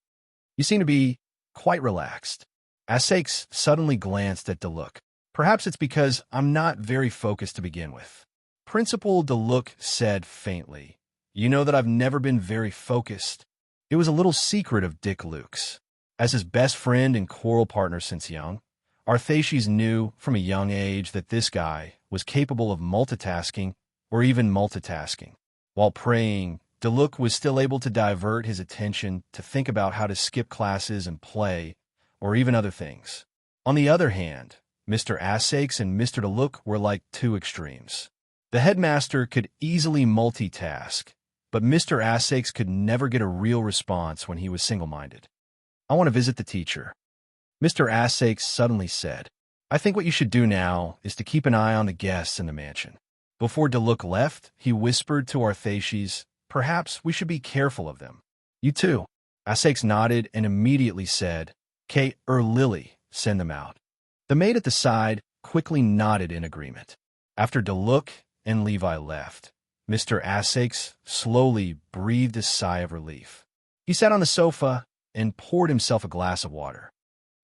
You seem to be quite relaxed. Assakes suddenly glanced at Deluc. Perhaps it's because I'm not very focused to begin with. Principal Deluc said faintly, you know that I've never been very focused. It was a little secret of Dick Luke's. As his best friend and choral partner since young, Arthaces knew from a young age that this guy was capable of multitasking or even multitasking. While praying, DeLuc was still able to divert his attention to think about how to skip classes and play, or even other things. On the other hand, Mr. Assakes and Mr. DeLuc were like two extremes. The headmaster could easily multitask, but Mr. Assakes could never get a real response when he was single-minded. "I want to visit the teacher," Mr. Assakes suddenly said. "I think what you should do now is to keep an eye on the guests in the mansion." Before DeLuc left, he whispered to Arthaces, "Perhaps we should be careful of them." "You too." Assakes nodded and immediately said, "Kate or Lily, send them out." The maid at the side quickly nodded in agreement. After DeLuc and Levi left, Mr. Assakes slowly breathed a sigh of relief. He sat on the sofa and poured himself a glass of water.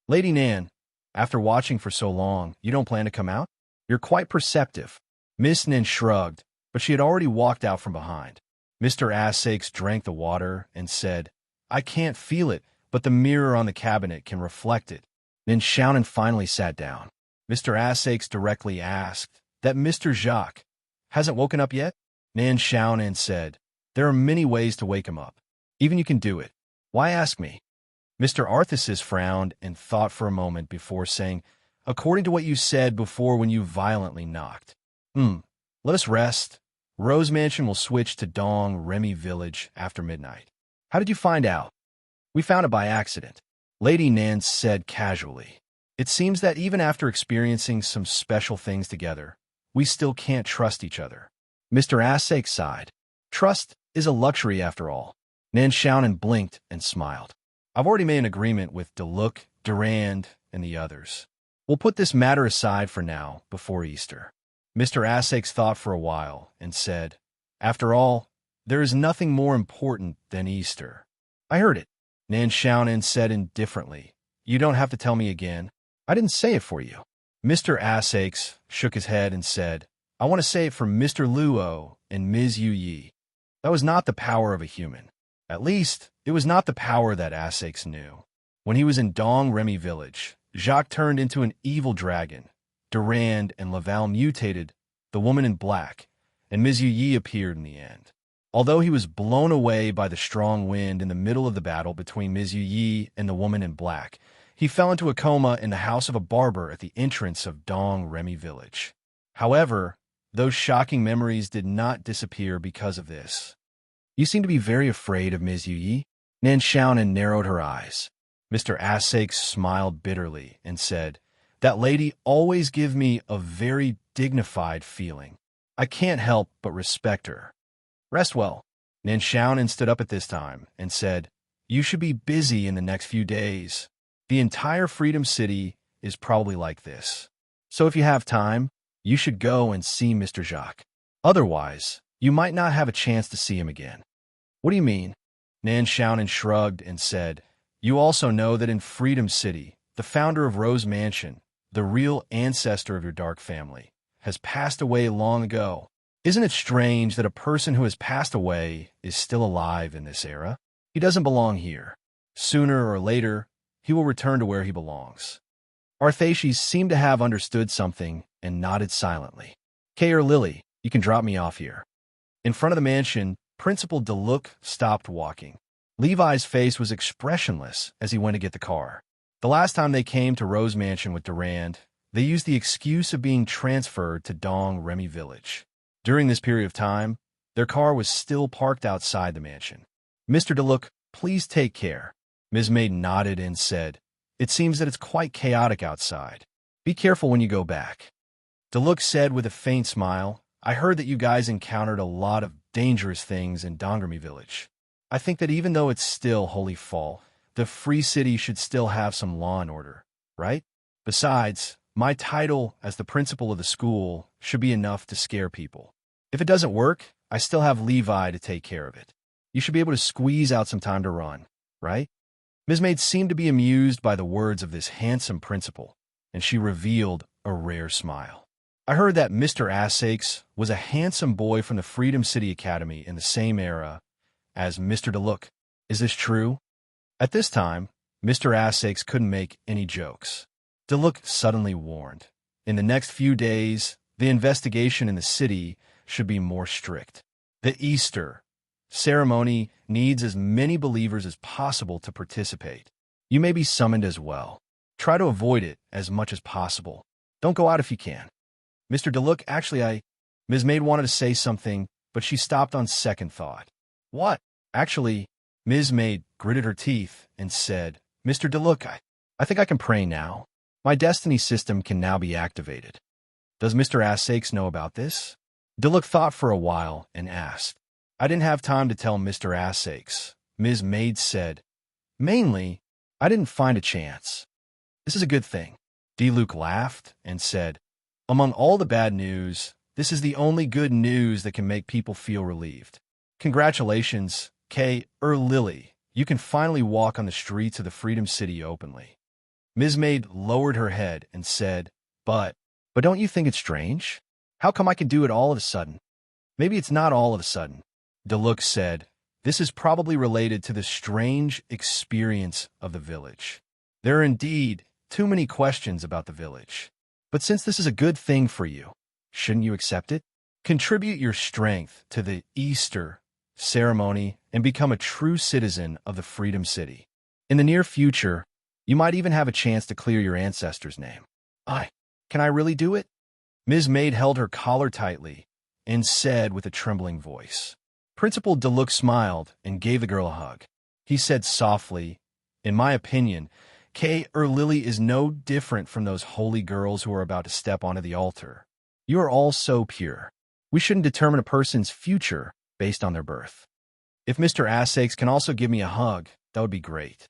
"Lady Nan, after watching for so long, you don't plan to come out? You're quite perceptive." Miss Nan shrugged, but she had already walked out from behind. Mr. Assakes drank the water and said, "I can't feel it, but the mirror on the cabinet can reflect it." Then Shannon finally sat down. Mr. Assakes directly asked, "That Mr. Jacques hasn't woken up yet?" Nan Shannon said, "There are many ways to wake him up. Even you can do it. Why ask me?" Mr. Arthaces frowned and thought for a moment before saying, "According to what you said before when you violently knocked. Let us rest. Rose Mansion will switch to Dong Remy Village after midnight." "How did you find out?" "We found it by accident," Lady Nan said casually. "It seems that even after experiencing some special things together, we still can't trust each other." Mr. Assakes sighed. "Trust is a luxury after all." Nan Shannon blinked and smiled. "I've already made an agreement with DeLuc, Durand, and the others. We'll put this matter aside for now, before Easter." Mr. Assakes thought for a while and said, "After all, there is nothing more important than Easter." "I heard it," Nan Shannon said indifferently. "You don't have to tell me again. I didn't say it for you." Mr. Assakes shook his head and said, "I want to say it for Mr. Luo and Ms. Yu Yi." That was not the power of a human. At least, it was not the power that Assakes knew. When he was in Dong Remy Village, Jacques turned into an evil dragon. Durand and Laval mutated, the woman in black, and Ms. Yu Yi appeared in the end. Although he was blown away by the strong wind in the middle of the battle between Ms. Yu Yi and the woman in black, he fell into a coma in the house of a barber at the entrance of Dong Remy Village. However, those shocking memories did not disappear because of this. "You seem to be very afraid of Ms. Yu Yi." Nan Shannon narrowed her eyes. Mr. Assakes smiled bitterly and said, "That lady always gives me a very dignified feeling. I can't help but respect her." "Rest well." Nan Shannon stood up at this time and said, "You should be busy in the next few days. The entire Freedom City is probably like this. So if you have time, you should go and see Mr. Jacques. Otherwise, you might not have a chance to see him again." "What do you mean?" Nan Shannon shrugged and said, "You also know that in Freedom City, the founder of Rose Mansion, the real ancestor of your dark family, has passed away long ago. Isn't it strange that a person who has passed away is still alive in this era? He doesn't belong here. Sooner or later, he will return to where he belongs." Arthaces seemed to have understood something and nodded silently. "Kay or Lily, you can drop me off here." In front of the mansion, Principal DeLuc stopped walking. Levi's face was expressionless as he went to get the car. The last time they came to Rose Mansion with Durand, they used the excuse of being transferred to Dong Remy Village. During this period of time, their car was still parked outside the mansion. "Mr. DeLuc, please take care." Ms. Maid nodded and said, "It seems that it's quite chaotic outside. Be careful when you go back." DeLuc said with a faint smile, "I heard that you guys encountered a lot of dangerous things in Dongremy Village. I think that even though it's still Holy Fall, the Free City should still have some law and order, right? Besides, my title as the principal of the school should be enough to scare people. If it doesn't work, I still have Levi to take care of it. You should be able to squeeze out some time to run, right?" Ms. Maid seemed to be amused by the words of this handsome principal, and she revealed a rare smile. "I heard that Mr. Assakes was a handsome boy from the Freedom City Academy in the same era as Mr. DeLuc. Is this true? At this time, Mr. Assakes couldn't make any jokes. Deluc suddenly warned. In the next few days, the investigation in the city should be more strict. The Easter ceremony needs as many believers as possible to participate. You may be summoned as well. Try to avoid it as much as possible. Don't go out if you can. Mr. Deluc, Ms. Maid wanted to say something, but she stopped on second thought. What? Actually, Ms. Maid gritted her teeth and said, Mr. Deluc, I think I can pray now. My destiny system can now be activated. Does Mr. Assakes know about this? Deluc thought for a while and asked. I didn't have time to tell Mr. Assakes, Ms. Maid said. Mainly, I didn't find a chance. This is a good thing. Deluc laughed and said, Among all the bad news, this is the only good news that can make people feel relieved. Congratulations, Lily. You can finally walk on the streets of the Freedom City openly. Ms. Maid lowered her head and said, But don't you think it's strange? How come I can do it all of a sudden? Maybe it's not all of a sudden. Deluc said, This is probably related to the strange experience of the village. There are indeed too many questions about the village. But since this is a good thing for you, shouldn't you accept it? Contribute your strength to the Easter ceremony and become a true citizen of the Freedom City. In the near future, you might even have a chance to clear your ancestor's name. Can I really do it? Ms. Maid held her collar tightly and said with a trembling voice. Principal Deluc smiled and gave the girl a hug. He said softly, In my opinion, Lily is no different from those holy girls who are about to step onto the altar. You are all so pure. We shouldn't determine a person's future based on their birth. If Mr. Assakes can also give me a hug, that would be great.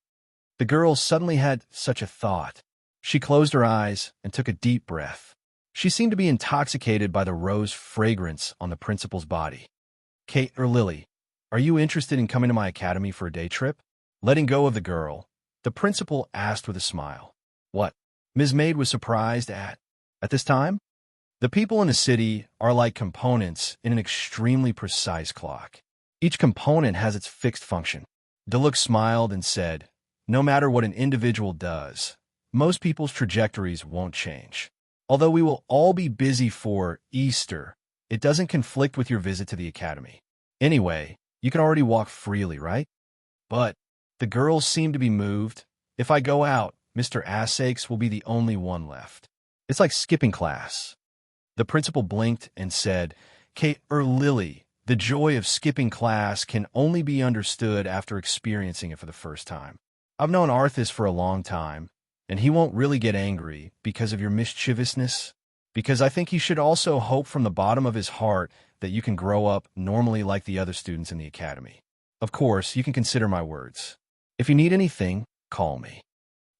The girl suddenly had such a thought. She closed her eyes and took a deep breath. She seemed to be intoxicated by the rose fragrance on the principal's body. Lily, are you interested in coming to my academy for a day trip? Letting go of the girl, the principal asked with a smile. What? Ms. Maid was surprised at this time? The people in the city are like components in an extremely precise clock. Each component has its fixed function. Deluc smiled and said, No matter what an individual does, most people's trajectories won't change. Although we will all be busy for Easter, it doesn't conflict with your visit to the academy. Anyway, you can already walk freely, right? But the girls seem to be moved. If I go out, Mr. Assakes will be the only one left. It's like skipping class. The principal blinked and said, Lily, the joy of skipping class can only be understood after experiencing it for the first time. I've known Arthas for a long time, and he won't really get angry because of your mischievousness, because I think he should also hope from the bottom of his heart that you can grow up normally like the other students in the academy. Of course, you can consider my words. If you need anything, call me.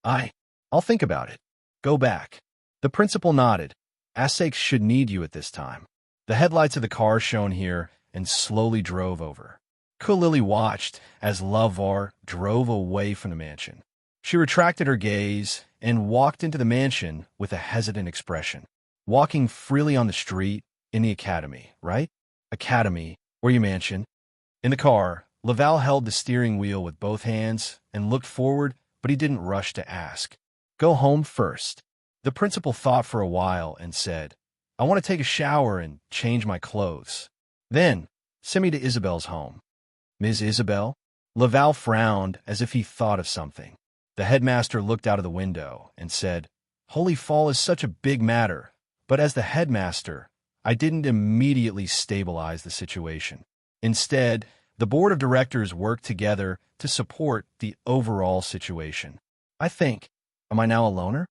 I'll think about it. Go back. The principal nodded. Assakes should need you at this time. The headlights of the car shone here and slowly drove over. Lily watched as Lavar drove away from the mansion. She retracted her gaze and walked into the mansion with a hesitant expression. Walking freely on the street in the academy, right? Academy, or your mansion. In the car, Laval held the steering wheel with both hands and looked forward, but he didn't rush to ask. Go home first. The principal thought for a while and said, I want to take a shower and change my clothes. Then, send me to Isabel's home. Ms. Isabel? Laval frowned as if he thought of something. The headmaster looked out of the window and said, Holy Fall is such a big matter, but as the headmaster, I didn't immediately stabilize the situation. Instead, the board of directors worked together to support the overall situation. Am I now a loner?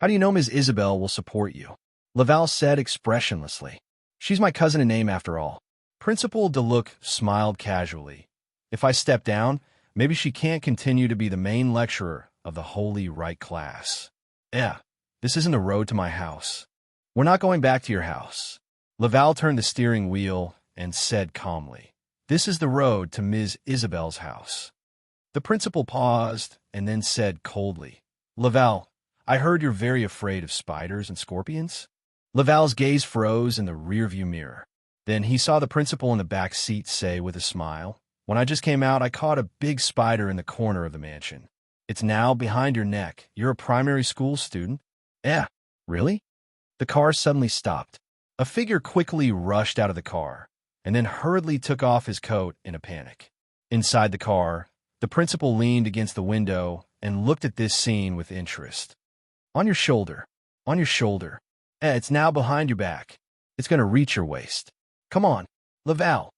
How do you know Ms. Isabel will support you? Laval said expressionlessly. She's my cousin in name after all. Principal Deluc smiled casually. If I step down, maybe she can't continue to be the main lecturer of the Holy Right class. This isn't the road to my house. We're not going back to your house. Laval turned the steering wheel and said calmly, This is the road to Ms. Isabel's house. The principal paused and then said coldly, Laval, I heard you're very afraid of spiders and scorpions. Laval's gaze froze in the rearview mirror. Then he saw the principal in the back seat say with a smile, When I just came out, I caught a big spider in the corner of the mansion. It's now behind your neck. You're a primary school student? Yeah. Really? The car suddenly stopped. A figure quickly rushed out of the car and then hurriedly took off his coat in a panic. Inside the car, the principal leaned against the window and looked at this scene with interest. On your shoulder. On your shoulder. It's now behind your back. It's going to reach your waist. Come on, Laval.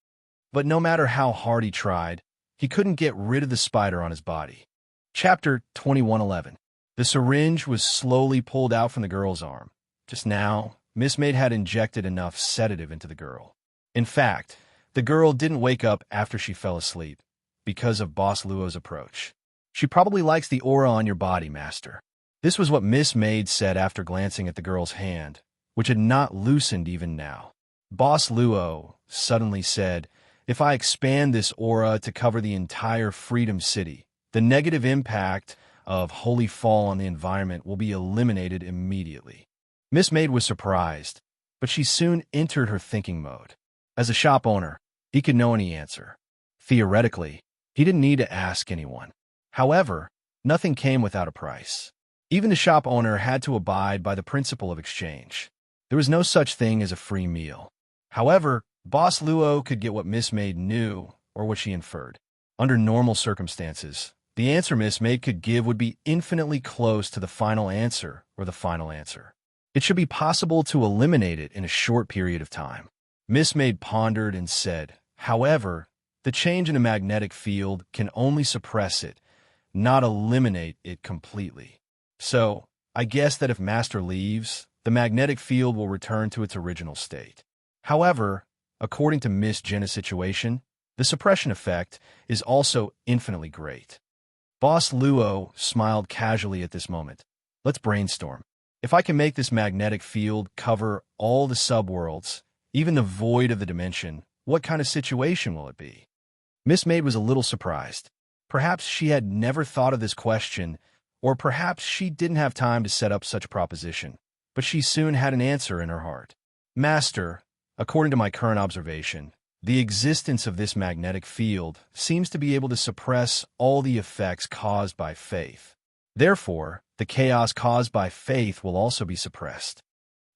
But no matter how hard he tried, he couldn't get rid of the spider on his body. Chapter 2111. The syringe was slowly pulled out from the girl's arm. Just now, Miss Maid had injected enough sedative into the girl. In fact, the girl didn't wake up after she fell asleep because of Boss Luo's approach. She probably likes the aura on your body, Master. This was what Miss Maid said after glancing at the girl's hand, which had not loosened even now. Boss Luo suddenly said, if I expand this aura to cover the entire Freedom City, the negative impact of Holy Fall on the environment will be eliminated immediately. Miss Maid was surprised, but she soon entered her thinking mode. As a shop owner, he could know any answer. Theoretically, he didn't need to ask anyone. However, nothing came without a price. Even the shop owner had to abide by the principle of exchange. There was no such thing as a free meal. However, Boss Luo could get what Miss Maid knew or what she inferred. Under normal circumstances, the answer Miss Maid could give would be infinitely close to the final answer or the final answer. It should be possible to eliminate it in a short period of time. Miss Maid pondered and said, however, the change in a magnetic field can only suppress it, not eliminate it completely. So, I guess that if Master leaves, the magnetic field will return to its original state. However, according to Miss Jenna's situation, the suppression effect is also infinitely great. Boss Luo smiled casually at this moment. Let's brainstorm. If I can make this magnetic field cover all the subworlds, even the void of the dimension, what kind of situation will it be? Miss Maid was a little surprised. Perhaps she had never thought of this question, or perhaps she didn't have time to set up such a proposition. But she soon had an answer in her heart. Master, according to my current observation, the existence of this magnetic field seems to be able to suppress all the effects caused by faith. Therefore, the chaos caused by faith will also be suppressed.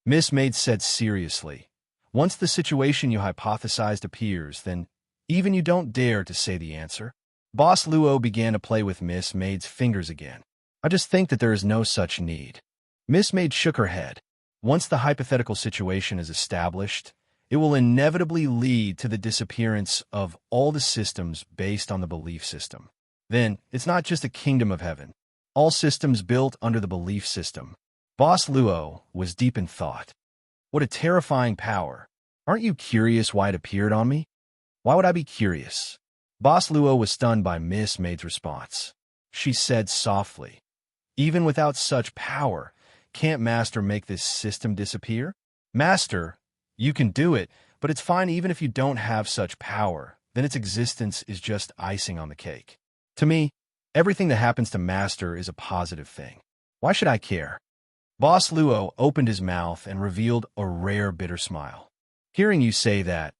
Miss Maid said seriously, once the situation you hypothesized appears, then even you don't dare to say the answer. Boss Luo began to play with Miss Maid's fingers again. I just think that there is no such need. Miss Maid shook her head. Once the hypothetical situation is established, it will inevitably lead to the disappearance of all the systems based on the belief system. Then, it's not just a kingdom of heaven. All systems built under the belief system. Boss Luo was deep in thought. What a terrifying power. Aren't you curious why it appeared on me? Why would I be curious? Boss Luo was stunned by Miss Maid's response. She said softly, even without such power, can't Master make this system disappear? Master, you can do it, but it's fine even if you don't have such power. Then its existence is just icing on the cake. To me, everything that happens to Master is a positive thing. Why should I care? Boss Luo opened his mouth and revealed a rare bitter smile. Hearing you say that,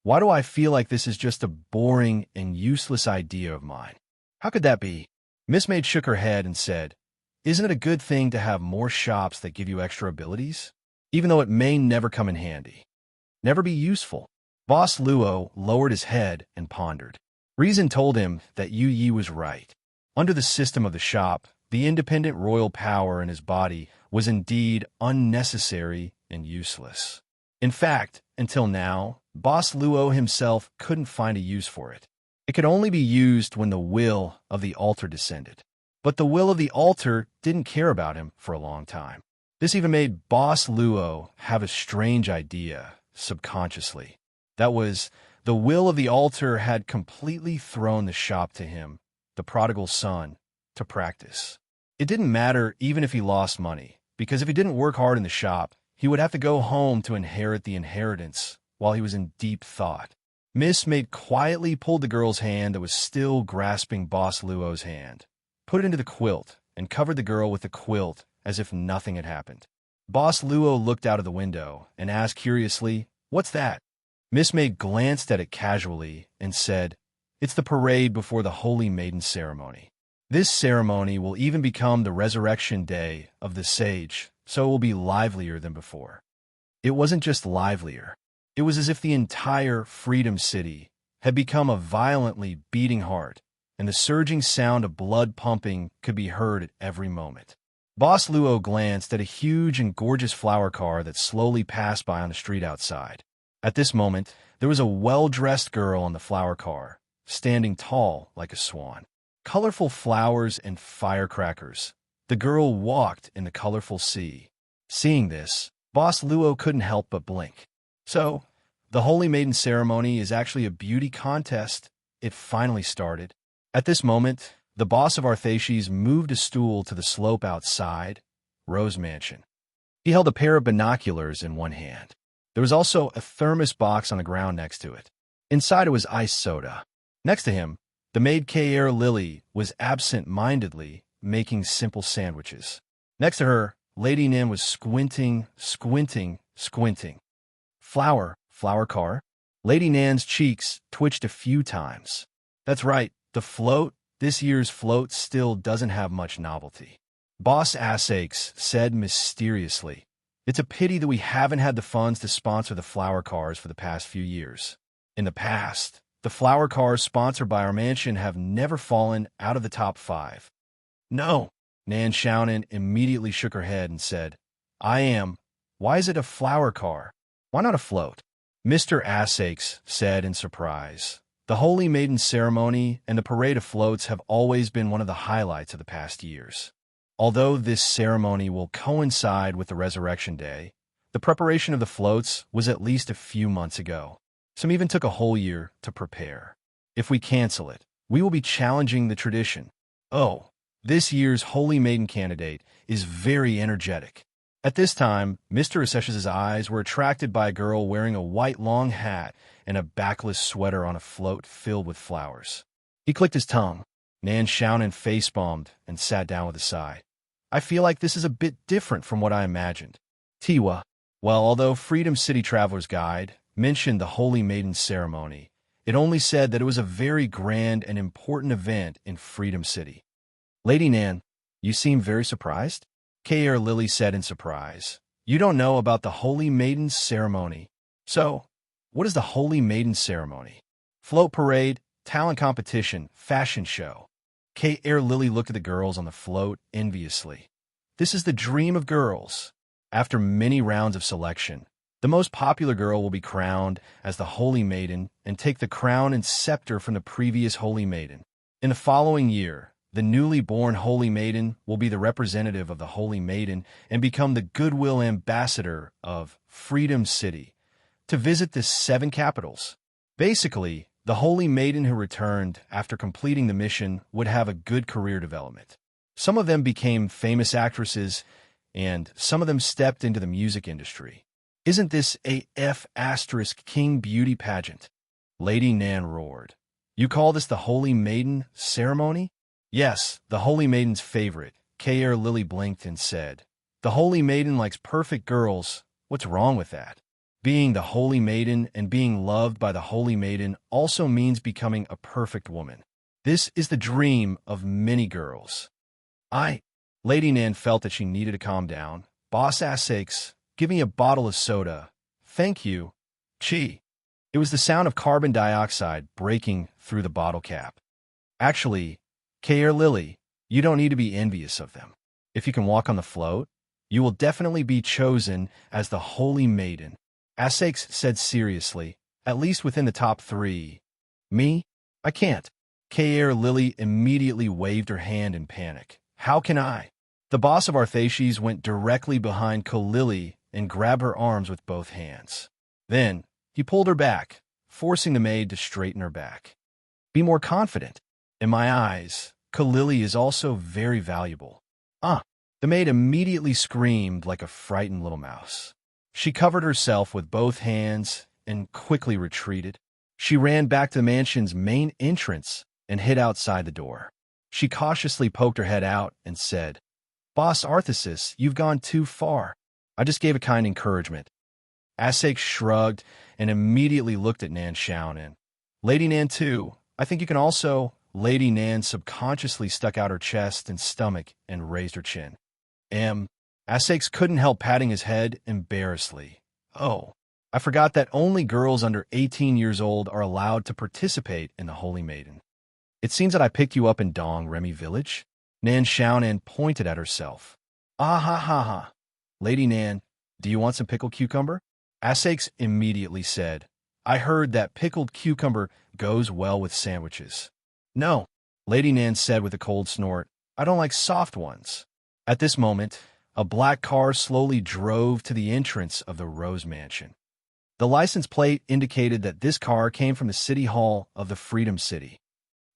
why do I feel like this is just a boring and useless idea of mine? How could that be? Miss Maid shook her head and said, isn't it a good thing to have more shops that give you extra abilities? Even though it may never come in handy. Never be useful. Boss Luo lowered his head and pondered. Reason told him that Yu Yi was right. Under the system of the shop, the independent royal power in his body was indeed unnecessary and useless. In fact, until now, Boss Luo himself couldn't find a use for it. It could only be used when the will of the altar descended. But the will of the altar didn't care about him for a long time. This even made Boss Luo have a strange idea, subconsciously. That was, the will of the altar had completely thrown the shop to him, the prodigal son, to practice. It didn't matter even if he lost money, because if he didn't work hard in the shop, he would have to go home to inherit the inheritance while he was in deep thought. Miss Maid quietly pulled the girl's hand that was still grasping Boss Luo's hand, put it into the quilt, and covered the girl with the quilt as if nothing had happened. Boss Luo looked out of the window and asked curiously, "What's that?" Miss Maid glanced at it casually and said, It's the parade before the Holy Maiden ceremony. This ceremony will even become the resurrection day of the sage, so it will be livelier than before. It wasn't just livelier. It was as if the entire Freedom City had become a violently beating heart, and the surging sound of blood pumping could be heard at every moment. Boss Luo glanced at a huge and gorgeous flower car that slowly passed by on the street outside. At this moment, there was a well-dressed girl on the flower car, standing tall like a swan. Colorful flowers and firecrackers. The girl walked in the colorful sea. Seeing this, Boss Luo couldn't help but blink. So, the Holy Maiden ceremony is actually a beauty contest. It finally started. At this moment, the boss of Arthashes moved a stool to the slope outside Rose Mansion. He held a pair of binoculars in one hand. There was also a thermos box on the ground next to it. Inside it was iced soda. Next to him, the maid K.R. Lily was absent-mindedly making simple sandwiches. Next to her, Lady Nin was squinting. Flower car? Lady Nan's cheeks twitched a few times. That's right, the float. This year's float still doesn't have much novelty. Boss Assaches said mysteriously, "It's a pity that we haven't had the funds to sponsor the flower cars for the past few years. In the past, the flower cars sponsored by our mansion have never fallen out of the top 5. No. Nan Xiaonan immediately shook her head and said, I am. Why is it a flower car? Why not a float? Mr. Assaches said in surprise. The Holy Maiden ceremony and the parade of floats have always been one of the highlights of the past years. Although this ceremony will coincide with the Resurrection Day, the preparation of the floats was at least a few months ago. Some even took a whole year to prepare. If we cancel it, we will be challenging the tradition. Oh, this year's Holy Maiden candidate is very energetic. At this time, Mr. Assaches' eyes were attracted by a girl wearing a white long hat and a backless sweater on a float filled with flowers. He clicked his tongue. Nan Xiaonan face-palmed and sat down with a sigh. I feel like this is a bit different from what I imagined. Tiwa. Well, although Freedom City Traveler's Guide mentioned the Holy Maiden ceremony, it only said that it was a very grand and important event in Freedom City. Lady Nan, you seem very surprised? K.R. Lily said in surprise. You don't know about the Holy Maiden ceremony. So, what is the Holy Maiden ceremony? Float parade, talent competition, fashion show. K.R. Lily looked at the girls on the float enviously. This is the dream of girls. After many rounds of selection, the most popular girl will be crowned as the Holy Maiden and take the crown and scepter from the previous Holy Maiden. In the following year, the newly born Holy Maiden will be the representative of the Holy Maiden and become the goodwill ambassador of Freedom City to visit the 7 capitals. Basically, the Holy Maiden who returned after completing the mission would have a good career development. Some of them became famous actresses, and some of them stepped into the music industry. Isn't this a F** King beauty pageant? Lady Nan roared. You call this the Holy Maiden ceremony? Yes, the Holy Maiden's favorite. K.R. Lily blinked and said, The Holy Maiden likes perfect girls. What's wrong with that? Being the Holy Maiden and being loved by the Holy Maiden also means becoming a perfect woman. This is the dream of many girls. Lady Nan felt that she needed to calm down. Boss Assaches, give me a bottle of soda. Thank you. Chi. It was the sound of carbon dioxide breaking through the bottle cap. Actually, K.R. Lily, you don't need to be envious of them. If you can walk on the float, you will definitely be chosen as the Holy Maiden. Assaches said seriously, at least within the top 3. Me? I can't. K.R. Lily immediately waved her hand in panic. How can I? The boss of Arthashes went directly behind Lily and grabbed her arms with both hands. Then, he pulled her back, forcing the maid to straighten her back. Be more confident. In my eyes, Lily is also very valuable. The maid immediately screamed like a frightened little mouse. She covered herself with both hands and quickly retreated. She ran back to the mansion's main entrance and hid outside the door. She cautiously poked her head out and said, Boss Arthashes, you've gone too far. I just gave a kind encouragement. Assaches shrugged and immediately looked at Nan Xiaonan. Lady Nan too, I think you can also. Lady Nan subconsciously stuck out her chest and stomach and raised her chin. Asakes couldn't help patting his head embarrassedly. Oh, I forgot that only girls under 18 years old are allowed to participate in the Holy Maiden. It seems that I picked you up in Dong Remy village. Nan Xiaonan pointed at herself. Ah ha ha ha. Lady Nan, do you want some pickled cucumber? Asakes immediately said, I heard that pickled cucumber goes well with sandwiches. No, Lady Nan said with a cold snort. I don't like soft ones. At this moment, a black car slowly drove to the entrance of the Rose Mansion. The license plate indicated that this car came from the City Hall of the Freedom City.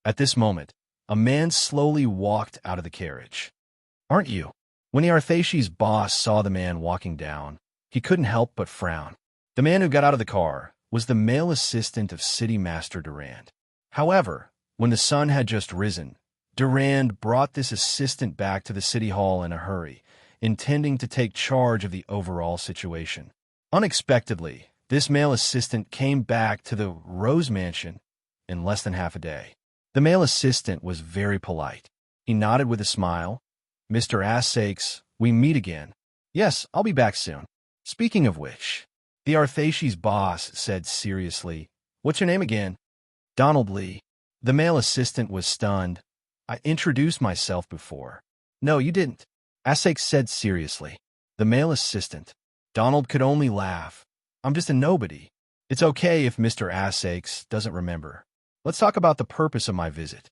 At this moment, a man slowly walked out of the carriage. Aren't you? When the Arthashi's boss saw the man walking down, he couldn't help but frown. The man who got out of the car was the male assistant of City Master Durand. However, when the sun had just risen, Durand brought this assistant back to the City Hall in a hurry, intending to take charge of the overall situation. Unexpectedly, this male assistant came back to the Rose Mansion in less than half a day. The male assistant was very polite. He nodded with a smile. Mr. Asakes, we meet again. Yes, I'll be back soon. Speaking of which, the Arthashi's boss said seriously, What's your name again? Donald Lee. The male assistant was stunned. I introduced myself before. No, you didn't. Asakes said seriously. The male assistant. Donald could only laugh. I'm just a nobody. It's okay if Mr. Asakes doesn't remember. Let's talk about the purpose of my visit.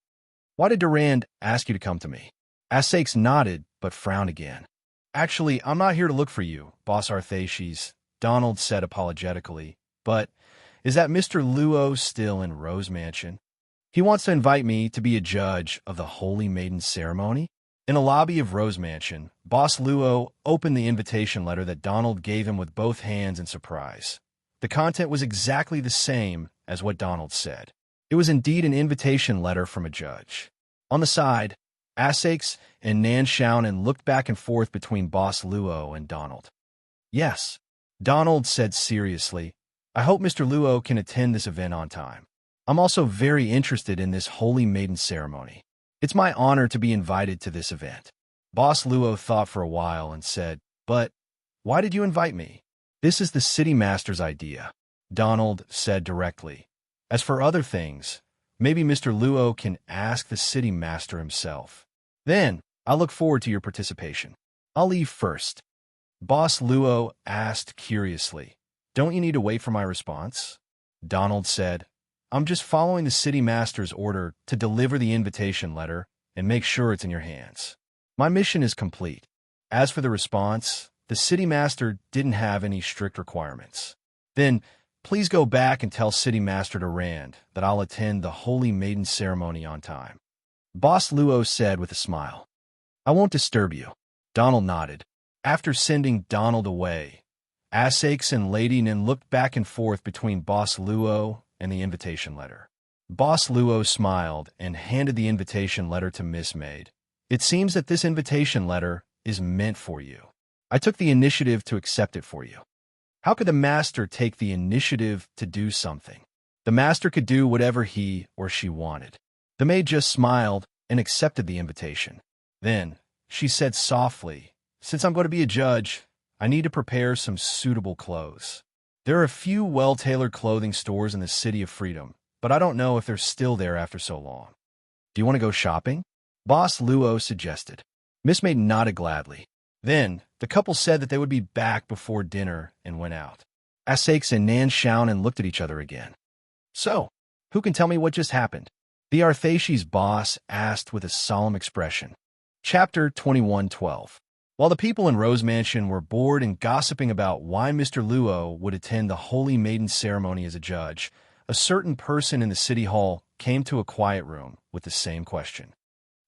Why did Durand ask you to come to me? Asakes nodded, but frowned again. Actually, I'm not here to look for you, Boss Arthashi's, Donald said apologetically. But is that Mr. Luo still in Rose Mansion? He wants to invite me to be a judge of the Holy Maiden ceremony. In the lobby of Rose Mansion, Boss Luo opened the invitation letter that Donald gave him with both hands in surprise. The content was exactly the same as what Donald said. It was indeed an invitation letter from a judge. On the side, Asakes and Nan Xiaonan looked back and forth between Boss Luo and Donald. Yes, Donald said seriously, I hope Mr. Luo can attend this event on time. I'm also very interested in this Holy Maiden ceremony. It's my honor to be invited to this event. Boss Luo thought for a while and said, But why did you invite me? This is the city master's idea, Donald said directly. As for other things, maybe Mr. Luo can ask the city master himself. Then, I look forward to your participation. I'll leave first. Boss Luo asked curiously, Don't you need to wait for my response? Donald said, I'm just following the city master's order to deliver the invitation letter and make sure it's in your hands. My mission is complete. As for the response, the city master didn't have any strict requirements. Then, please go back and tell City Master Durand that I'll attend the Holy Maiden ceremony on time. Boss Luo said with a smile. I won't disturb you. Donald nodded. After sending Donald away, Asakes and Lady Nin looked back and forth between Boss Luo and the invitation letter. Boss Luo smiled and handed the invitation letter to Miss Maid. It seems that this invitation letter is meant for you. I took the initiative to accept it for you. How could the master take the initiative to do something? The master could do whatever he or she wanted. The maid just smiled and accepted the invitation. Then, she said softly, Since I'm going to be a judge, I need to prepare some suitable clothes. There are a few well-tailored clothing stores in the City of Freedom, but I don't know if they're still there after so long. Do you want to go shopping? Boss Luo suggested. Miss Maid nodded gladly. Then, the couple said that they would be back before dinner and went out. Asakes and Nan Xiaonan looked at each other again. So, who can tell me what just happened? The Arthashi's boss asked with a solemn expression. Chapter 21:12. While the people in Rose Mansion were bored and gossiping about why Mr. Luo would attend the Holy Maiden ceremony as a judge, a certain person in the city hall came to a quiet room with the same question.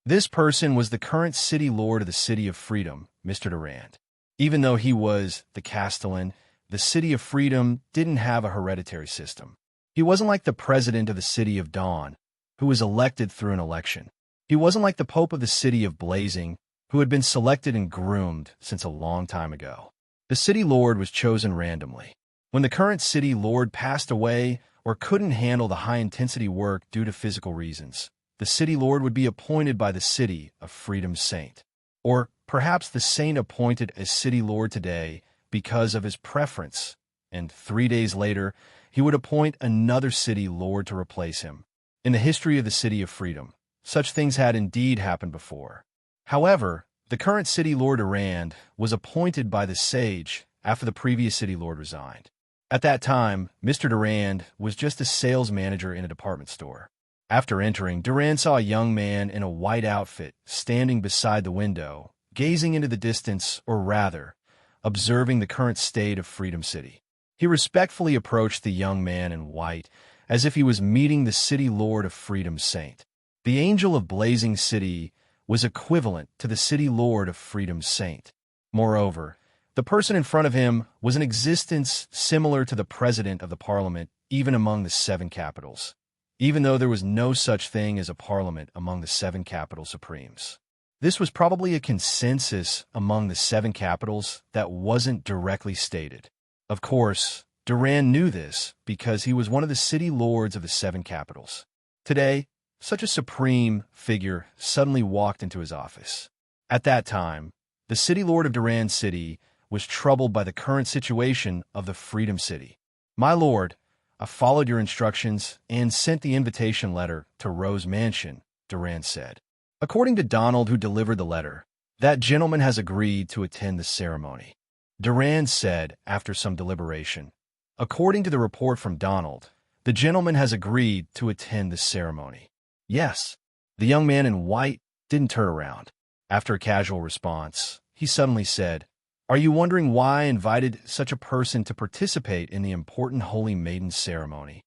This person was the current city lord of the City of Freedom, Mr. Durand. Even though he was the Castellan, the City of Freedom didn't have a hereditary system. He wasn't like the president of the City of Dawn, who was elected through an election. He wasn't like the Pope of the City of Blazing, who had been selected and groomed since a long time ago. The city lord was chosen randomly. When the current city lord passed away, or couldn't handle the high-intensity work due to physical reasons, the city lord would be appointed by the city of Freedom's saint. Or perhaps the saint appointed as city lord today because of his preference, and 3 days later, he would appoint another city lord to replace him. In the history of the city of Freedom, such things had indeed happened before. However, the current city lord Durand was appointed by the sage after the previous city lord resigned. At that time, Mr. Durand was just a sales manager in a department store. After entering, Durand saw a young man in a white outfit standing beside the window, gazing into the distance, or rather, observing the current state of Freedom City. He respectfully approached the young man in white, as if he was meeting the city lord of Freedom's saint. The angel of Blazing City was equivalent to the city lord of Freedom's saint. Moreover, the person in front of him was an existence similar to the president of the parliament, even among the 7 capitals, even though there was no such thing as a parliament among the 7 capital supremes. This was probably a consensus among the 7 capitals that wasn't directly stated. Of course, Durand knew this because he was one of the city lords of the 7 capitals. Today, such a supreme figure suddenly walked into his office. At that time, the city lord of Durand City was troubled by the current situation of the Freedom City. "My lord, I followed your instructions and sent the invitation letter to Rose Mansion," Durand said. According to Donald, who delivered the letter, that gentleman has agreed to attend the ceremony. Durand said after some deliberation. According to the report from Donald, the gentleman has agreed to attend the ceremony. Yes. The young man in white didn't turn around. After a casual response, he suddenly said, "Are you wondering why I invited such a person to participate in the important Holy Maiden ceremony?"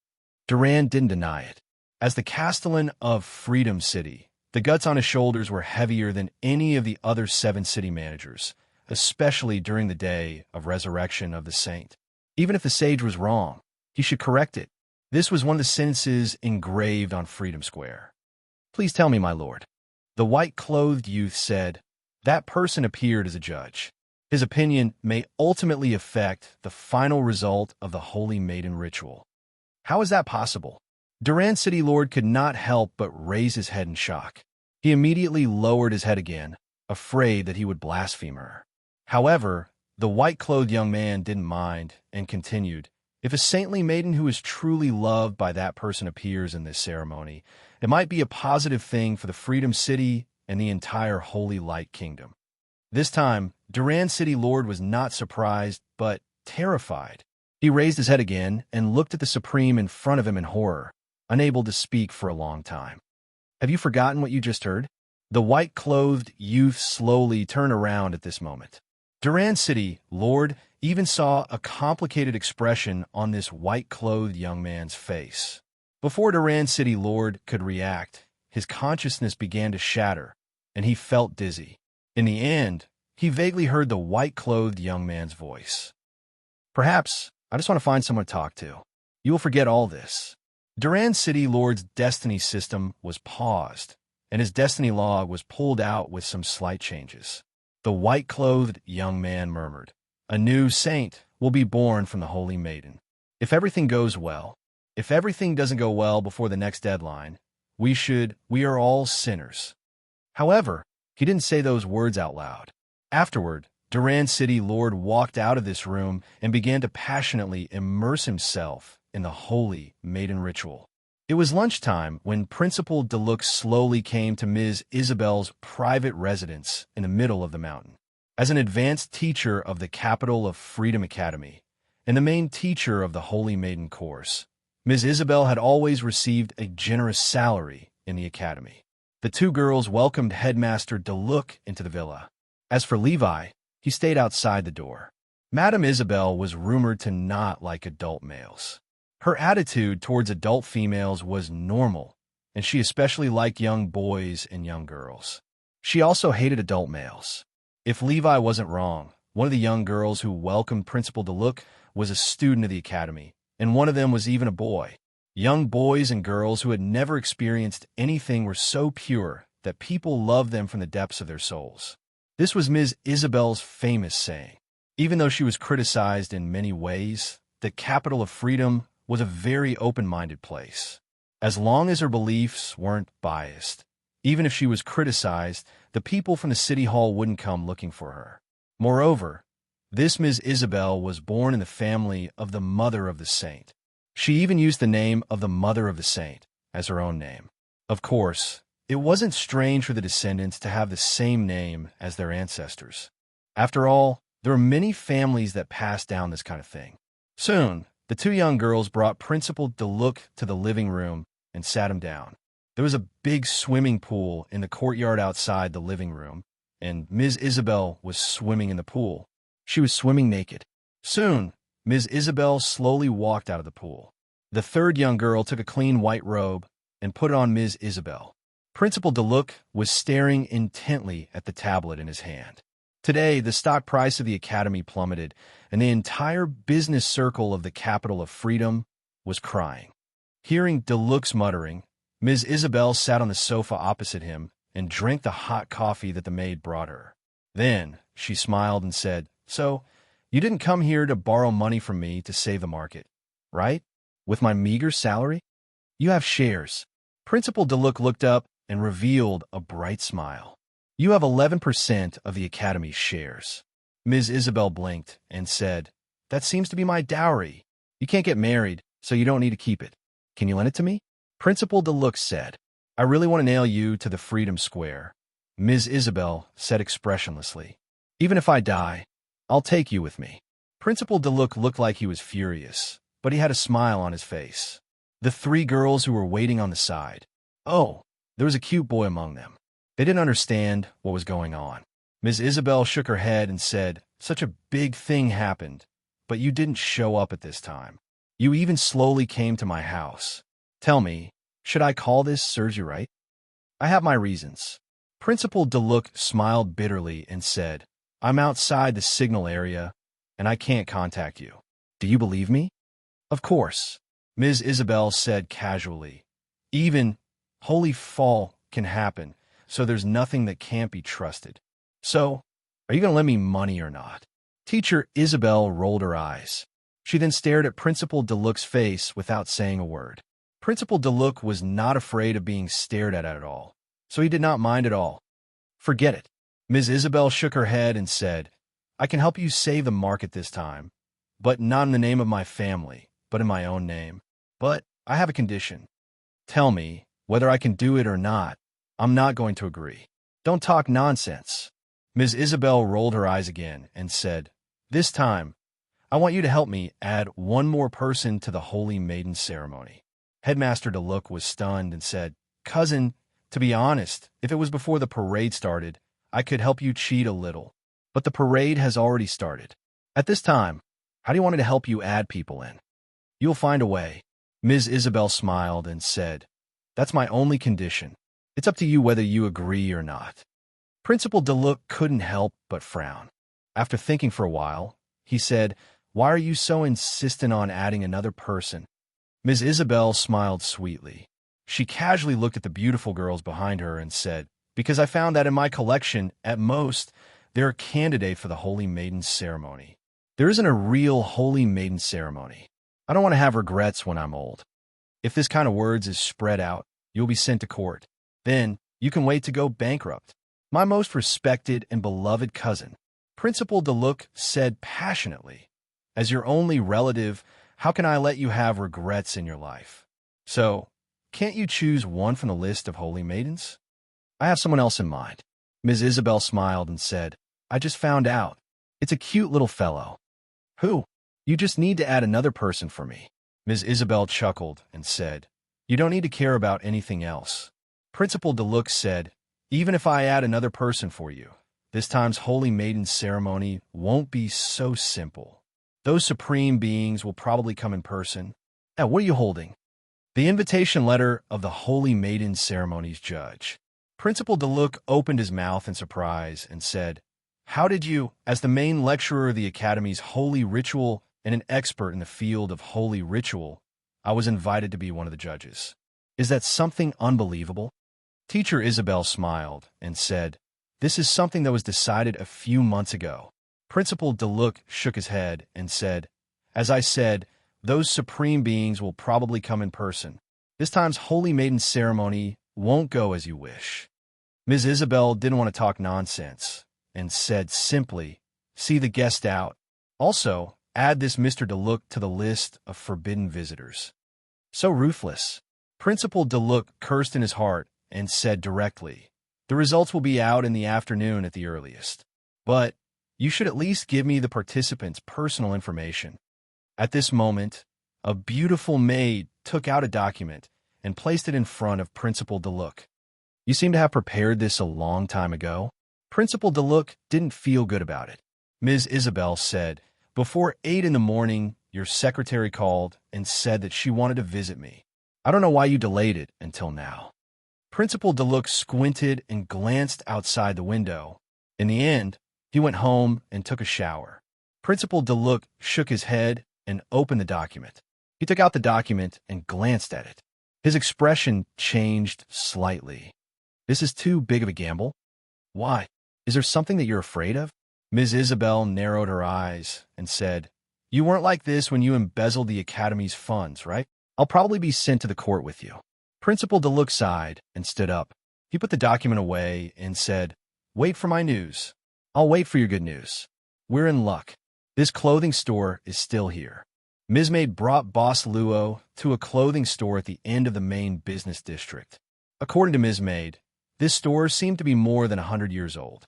Durand didn't deny it. As the Castellan of Freedom City, the guts on his shoulders were heavier than any of the other 7 city managers, especially during the day of resurrection of the saint. Even if the sage was wrong, he should correct it. This was one of the sentences engraved on Freedom Square. "Please tell me, my lord." The white-clothed youth said, "That person appeared as a judge. His opinion may ultimately affect the final result of the Holy Maiden ritual." "How is that possible?" Durand City Lord could not help but raise his head in shock. He immediately lowered his head again, afraid that he would blaspheme her. However, the white-clothed young man didn't mind and continued, "If a saintly maiden who is truly loved by that person appears in this ceremony, it might be a positive thing for the Freedom City and the entire Holy Light Kingdom." This time, Durand City Lord was not surprised, but terrified. He raised his head again and looked at the Supreme in front of him in horror, unable to speak for a long time. "Have you forgotten what you just heard?" The white-clothed youth slowly turned around at this moment. Durand City Lord even saw a complicated expression on this white-clothed young man's face. Before Durand City Lord could react, his consciousness began to shatter, and he felt dizzy. In the end, he vaguely heard the white-clothed young man's voice. "Perhaps I just want to find someone to talk to. You will forget all this." Durand City Lord's destiny system was paused, and his destiny log was pulled out with some slight changes. The white-clothed young man murmured, "A new saint will be born from the Holy Maiden. If everything goes well, if everything doesn't go well before the next deadline, we are all sinners." However, he didn't say those words out loud. Afterward, Durand City Lord walked out of this room and began to passionately immerse himself in the Holy Maiden ritual. It was lunchtime when Principal Deluxe slowly came to Ms. Isabel's private residence in the middle of the mountain. As an advanced teacher of the Capital of Freedom Academy and the main teacher of the Holy Maiden course, Ms. Isabel had always received a generous salary in the academy. The 2 girls welcomed Headmaster Deluxe into the villa. As for Levi, he stayed outside the door. Madame Isabel was rumored to not like adult males. Her attitude towards adult females was normal, and she especially liked young boys and young girls. She also hated adult males. If Levi wasn't wrong, one of the young girls who welcomed Principal Deluxe was a student of the academy, and one of them was even a boy. Young boys and girls who had never experienced anything were so pure that people loved them from the depths of their souls. This was Ms. Isabel's famous saying. Even though she was criticized in many ways, the Capital of Freedom was a very open-minded place. As long as her beliefs weren't biased, even if she was criticized, the people from the city hall wouldn't come looking for her. Moreover, this Ms. Isabel was born in the family of the mother of the saint. She even used the name of the mother of the saint as her own name. Of course, it wasn't strange for the descendants to have the same name as their ancestors. After all, there are many families that pass down this kind of thing. Soon, the two young girls brought Principal Deluc to the living room and sat him down. There was a big swimming pool in the courtyard outside the living room, and Ms. Isabel was swimming in the pool. She was swimming naked. Soon, Ms. Isabel slowly walked out of the pool. The third young girl took a clean white robe and put it on Ms. Isabel. Principal Deluc was staring intently at the tablet in his hand. Today, the stock price of the Academy plummeted, and the entire business circle of the capital of freedom was crying. Hearing Deluc's muttering, Ms. Isabel sat on the sofa opposite him and drank the hot coffee that the maid brought her. Then, she smiled and said, "So, you didn't come here to borrow money from me to save the market, right? With my meager salary? You have shares." Principal Deluc looked up and revealed a bright smile. "You have 11% of the Academy's shares." Ms. Isabel blinked and said, "That seems to be my dowry. You can't get married, so you don't need to keep it. Can you lend it to me?" Principal Deluc said, "I really want to nail you to the Freedom Square." Ms. Isabel said expressionlessly, "Even if I die, I'll take you with me." Principal Deluc looked like he was furious, but he had a smile on his face. The three girls who were waiting on the side. Oh, there was a cute boy among them. They didn't understand what was going on. Ms. Isabel shook her head and said, "Such a big thing happened, but you didn't show up at this time. You even slowly came to my house. Tell me, should I call this serves you right?" "I have my reasons." Principal Deluc smiled bitterly and said, "I'm outside the signal area, and I can't contact you. Do you believe me?" "Of course," Ms. Isabel said casually. "Even holy fall can happen, so there's nothing that can't be trusted. So, are you going to lend me money or not?" Teacher Isabel rolled her eyes. She then stared at Principal Deluc's face without saying a word. Principal Deluc was not afraid of being stared at all, so he did not mind at all. "Forget it." Ms. Isabel shook her head and said, "I can help you save the market this time, but not in the name of my family, but in my own name. But I have a condition. Tell me whether I can do it or not. I'm not going to agree." "Don't talk nonsense." Ms. Isabel rolled her eyes again and said, "This time, I want you to help me add one more person to the Holy Maiden ceremony." Headmaster Deluc was stunned and said, "Cousin, to be honest, if it was before the parade started, I could help you cheat a little. But the parade has already started. At this time, how do you want me to help you add people in?" "You'll find a way." Ms. Isabel smiled and said, "That's my only condition. It's up to you whether you agree or not." Principal Deluc couldn't help but frown. After thinking for a while, he said, "Why are you so insistent on adding another person?" Ms. Isabel smiled sweetly. She casually looked at the beautiful girls behind her and said, "Because I found that in my collection, at most, they're a candidate for the Holy Maiden ceremony. There isn't a real Holy Maiden ceremony. I don't want to have regrets when I'm old. If this kind of words is spread out, you'll be sent to court. Then you can wait to go bankrupt." "My most respected and beloved cousin," Principal Deluc said passionately, "as your only relative, how can I let you have regrets in your life? So, can't you choose one from the list of holy maidens?" "I have someone else in mind." Ms. Isabel smiled and said, "I just found out. It's a cute little fellow." "Who?" "You just need to add another person for me." Ms. Isabel chuckled and said, "You don't need to care about anything else." Principal Deluc said, "Even if I add another person for you, this time's Holy Maiden ceremony won't be so simple. Those supreme beings will probably come in person." "What are you holding?" "The invitation letter of the Holy Maiden ceremony's judge." Principal Deluc opened his mouth in surprise and said, "How did you, as the main lecturer of the Academy's holy ritual and an expert in the field of holy ritual, I was invited to be one of the judges? Is that something unbelievable?" Teacher Isabel smiled and said, "This is something that was decided a few months ago." Principal Deluc shook his head and said, "As I said, those supreme beings will probably come in person. This time's Holy Maiden ceremony won't go as you wish. Ms. Isabel didn't want to talk nonsense and said simply, see the guest out. Also, add this Mr. DeLuc to the list of forbidden visitors. So ruthless. Principal DeLuc cursed in his heart and said directly, the results will be out in the afternoon at the earliest. But you should at least give me the participants' personal information. At this moment, a beautiful maid took out a document and placed it in front of Principal DeLuc. You seem to have prepared this a long time ago. Principal DeLuc didn't feel good about it. Ms. Isabel said, before 8 in the morning, your secretary called and said that she wanted to visit me. I don't know why you delayed it until now. Principal DeLuc squinted and glanced outside the window. In the end, he went home and took a shower. Principal DeLuc shook his head and opened the document. He took out the document and glanced at it. His expression changed slightly. This is too big of a gamble. Why? Is there something that you're afraid of? Ms. Isabel narrowed her eyes and said, you weren't like this when you embezzled the Academy's funds, right? I'll probably be sent to the court with you. Principal DeLuc sighed and stood up. He put the document away and said, wait for my news. I'll wait for your good news. We're in luck. This clothing store is still here. Ms. Maid brought Boss Luo to a clothing store at the end of the main business district. According to Ms. Maid, this store seemed to be more than 100 years old.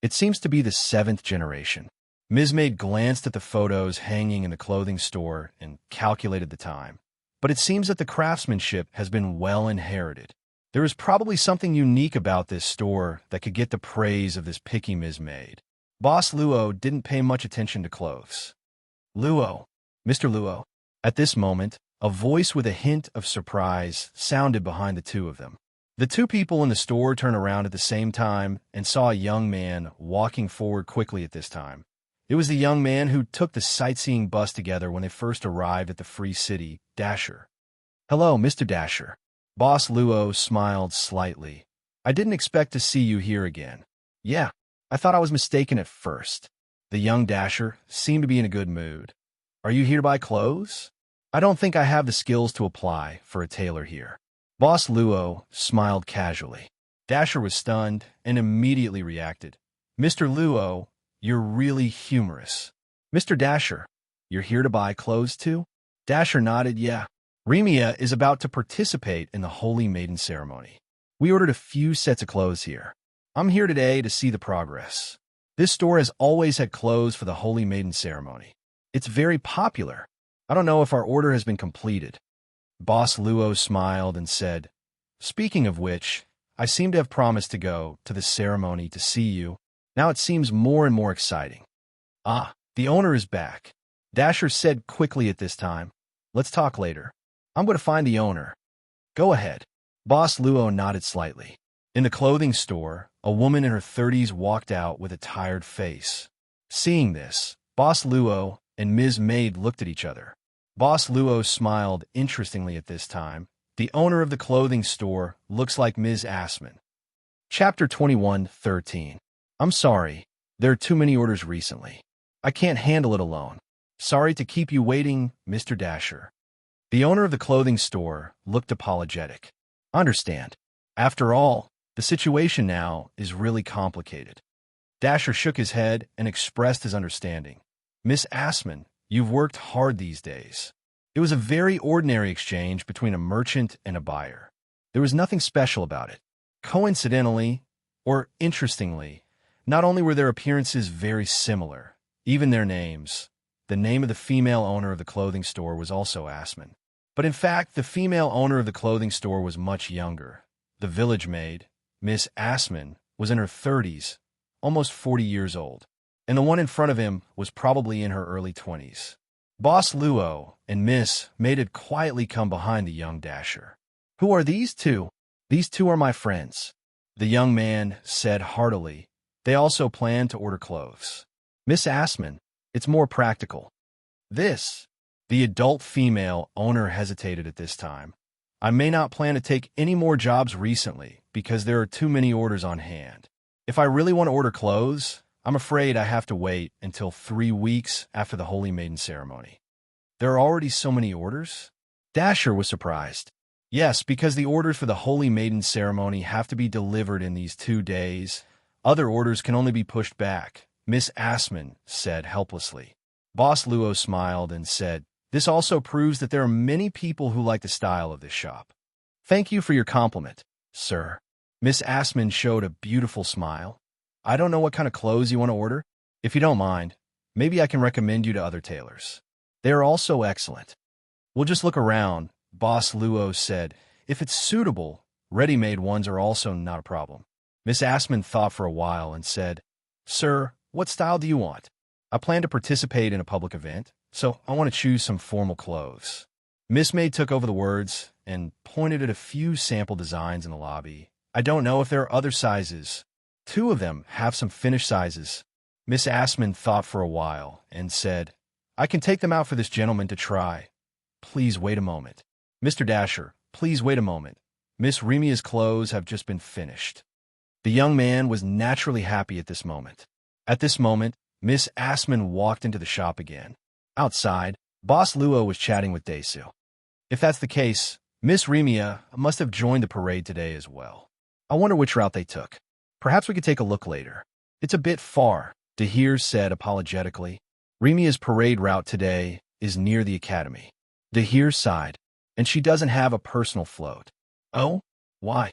It seems to be the 7th generation. Ms. Maid glanced at the photos hanging in the clothing store and calculated the time. But it seems that the craftsmanship has been well inherited. There is probably something unique about this store that could get the praise of this picky Ms. Maid. Boss Luo didn't pay much attention to clothes. Luo, Mr. Luo. At this moment, a voice with a hint of surprise sounded behind the two of them. The two people in the store turned around at the same time and saw a young man walking forward quickly at this time. It was the young man who took the sightseeing bus together when they first arrived at the Free City, Dasher. Hello, Mr. Dasher. Boss Luo smiled slightly. I didn't expect to see you here again. Yeah, I thought I was mistaken at first. The young Dasher seemed to be in a good mood. Are you here to buy clothes? I don't think I have the skills to apply for a tailor here. Boss Luo smiled casually. Dasher was stunned and immediately reacted. Mr. Luo, you're really humorous. Mr. Dasher, you're here to buy clothes too? Dasher nodded, yeah. Remia is about to participate in the Holy Maiden ceremony. We ordered a few sets of clothes here. I'm here today to see the progress. This store has always had clothes for the Holy Maiden ceremony. It's very popular. I don't know if our order has been completed. Boss Luo smiled and said, speaking of which, I seem to have promised to go to the ceremony to see you. Now it seems more and more exciting. Ah, the owner is back. Dasher said quickly at this time. Let's talk later. I'm going to find the owner. Go ahead. Boss Luo nodded slightly. In the clothing store, a woman in her 30s walked out with a tired face. Seeing this, Boss Luo and Ms. Maid looked at each other. Boss Luo smiled interestingly at this time. The owner of the clothing store looks like Ms. Assman. Chapter 21:13. I'm sorry. There are too many orders recently. I can't handle it alone. Sorry to keep you waiting, Mr. Dasher. The owner of the clothing store looked apologetic. Understand. After all, the situation now is really complicated. Dasher shook his head and expressed his understanding. Miss Assman, you've worked hard these days. It was a very ordinary exchange between a merchant and a buyer. There was nothing special about it. Coincidentally, or interestingly, not only were their appearances very similar, even their names. The name of the female owner of the clothing store was also Assman. But in fact, the female owner of the clothing store was much younger. The village maid, Miss Assman, was in her 30s, almost 40 years old, and the one in front of him was probably in her early 20s. Boss Luo and Miss Maid had quietly come behind the young Dasher. Who are these two? These two are my friends, the young man said heartily. They also plan to order clothes. Miss Assman, it's more practical. The adult female owner hesitated at this time. I may not plan to take any more jobs recently because there are too many orders on hand. If I really want to order clothes, I'm afraid I have to wait until 3 weeks after the Holy Maiden ceremony. There are already so many orders? Dasher was surprised. Yes, because the orders for the Holy Maiden ceremony have to be delivered in these 2 days. Other orders can only be pushed back, Miss Assman said helplessly. Boss Luo smiled and said, "This also proves that there are many people who like the style of this shop." "Thank you for your compliment, sir." Miss Assman showed a beautiful smile. "I don't know what kind of clothes you want to order. If you don't mind, maybe I can recommend you to other tailors. They are also excellent." "We'll just look around," Boss Luo said. "If it's suitable, ready-made ones are also not a problem." Miss Assman thought for a while and said, "Sir, what style do you want? I plan to participate in a public event, so I want to choose some formal clothes." Miss Maid took over the words and pointed at a few sample designs in the lobby. "I don't know if there are other sizes. 2 of them have some finished sizes." Miss Assman thought for a while and said, "I can take them out for this gentleman to try. Please wait a moment. Mr. Dasher, please wait a moment. Miss Remia's clothes have just been finished." The young man was naturally happy at this moment. At this moment, Miss Assman walked into the shop again. Outside, Boss Luo was chatting with Desu. "If that's the case, Miss Remia must have joined the parade today as well. I wonder which route they took. Perhaps we could take a look later." "It's a bit far," Dahir said apologetically. "Remia's parade route today is near the academy." Dahir sighed. "And she doesn't have a personal float." "Oh? Why?"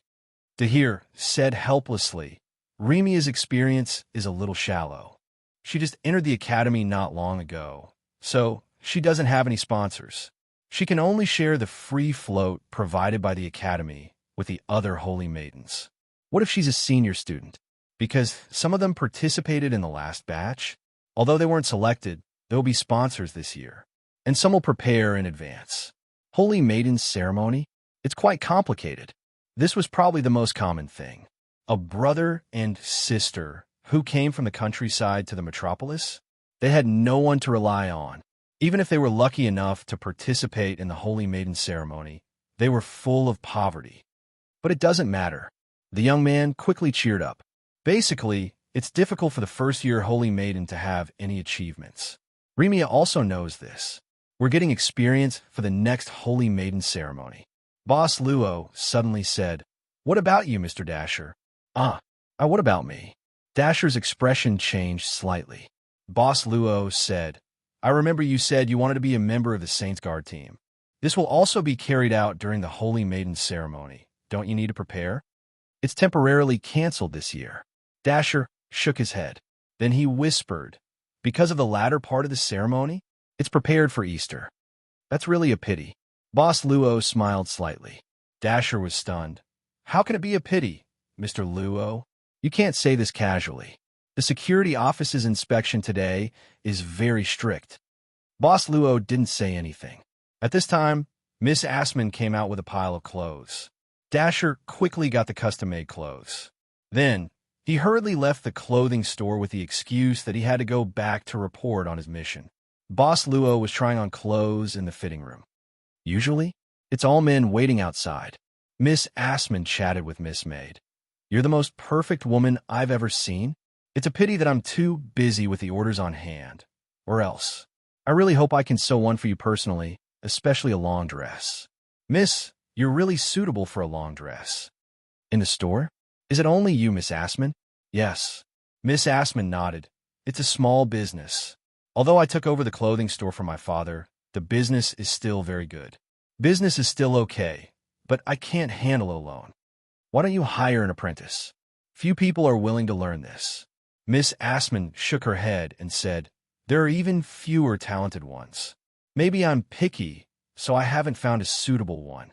Dahir said helplessly. "Remia's experience is a little shallow. She just entered the academy not long ago, so she doesn't have any sponsors. She can only share the free float provided by the academy with the other holy maidens." "What if she's a senior student? Because some of them participated in the last batch. Although they weren't selected, there will be sponsors this year, and some will prepare in advance." Holy Maiden's ceremony? It's quite complicated. This was probably the most common thing. A brother and sister who came from the countryside to the metropolis? They had no one to rely on. Even if they were lucky enough to participate in the Holy Maiden ceremony, they were full of poverty. But it doesn't matter. The young man quickly cheered up. Basically, it's difficult for the first-year Holy Maiden to have any achievements. Remia also knows this. We're getting experience for the next Holy Maiden ceremony. Boss Luo suddenly said, "What about you, Mr. Dasher?" What about me?" Dasher's expression changed slightly. Boss Luo said, "I remember you said you wanted to be a member of the Saints Guard team. This will also be carried out during the Holy Maiden ceremony. Don't you need to prepare?" "It's temporarily canceled this year." Dasher shook his head. Then he whispered, "Because of the latter part of the ceremony, it's prepared for Easter." "That's really a pity." Boss Luo smiled slightly. Dasher was stunned. "How can it be a pity, Mr. Luo? You can't say this casually. The security office's inspection today is very strict." Boss Luo didn't say anything. At this time, Miss Assman came out with a pile of clothes. Dasher quickly got the custom-made clothes. Then, he hurriedly left the clothing store with the excuse that he had to go back to report on his mission. Boss Luo was trying on clothes in the fitting room. Usually, it's all men waiting outside. Miss Assman chatted with Miss Maid. "You're the most perfect woman I've ever seen. It's a pity that I'm too busy with the orders on hand. Or else, I really hope I can sew one for you personally, especially a long dress. Miss, you're really suitable for a long dress." "In the store? Is it only you, Miss Assman?" "Yes." Miss Assman nodded. "It's a small business. Although I took over the clothing store from my father, the business is still very good. Business is still okay, but I can't handle it alone. Why don't you hire an apprentice? Few people are willing to learn this." Miss Assman shook her head and said, "There are even fewer talented ones. Maybe I'm picky, so I haven't found a suitable one."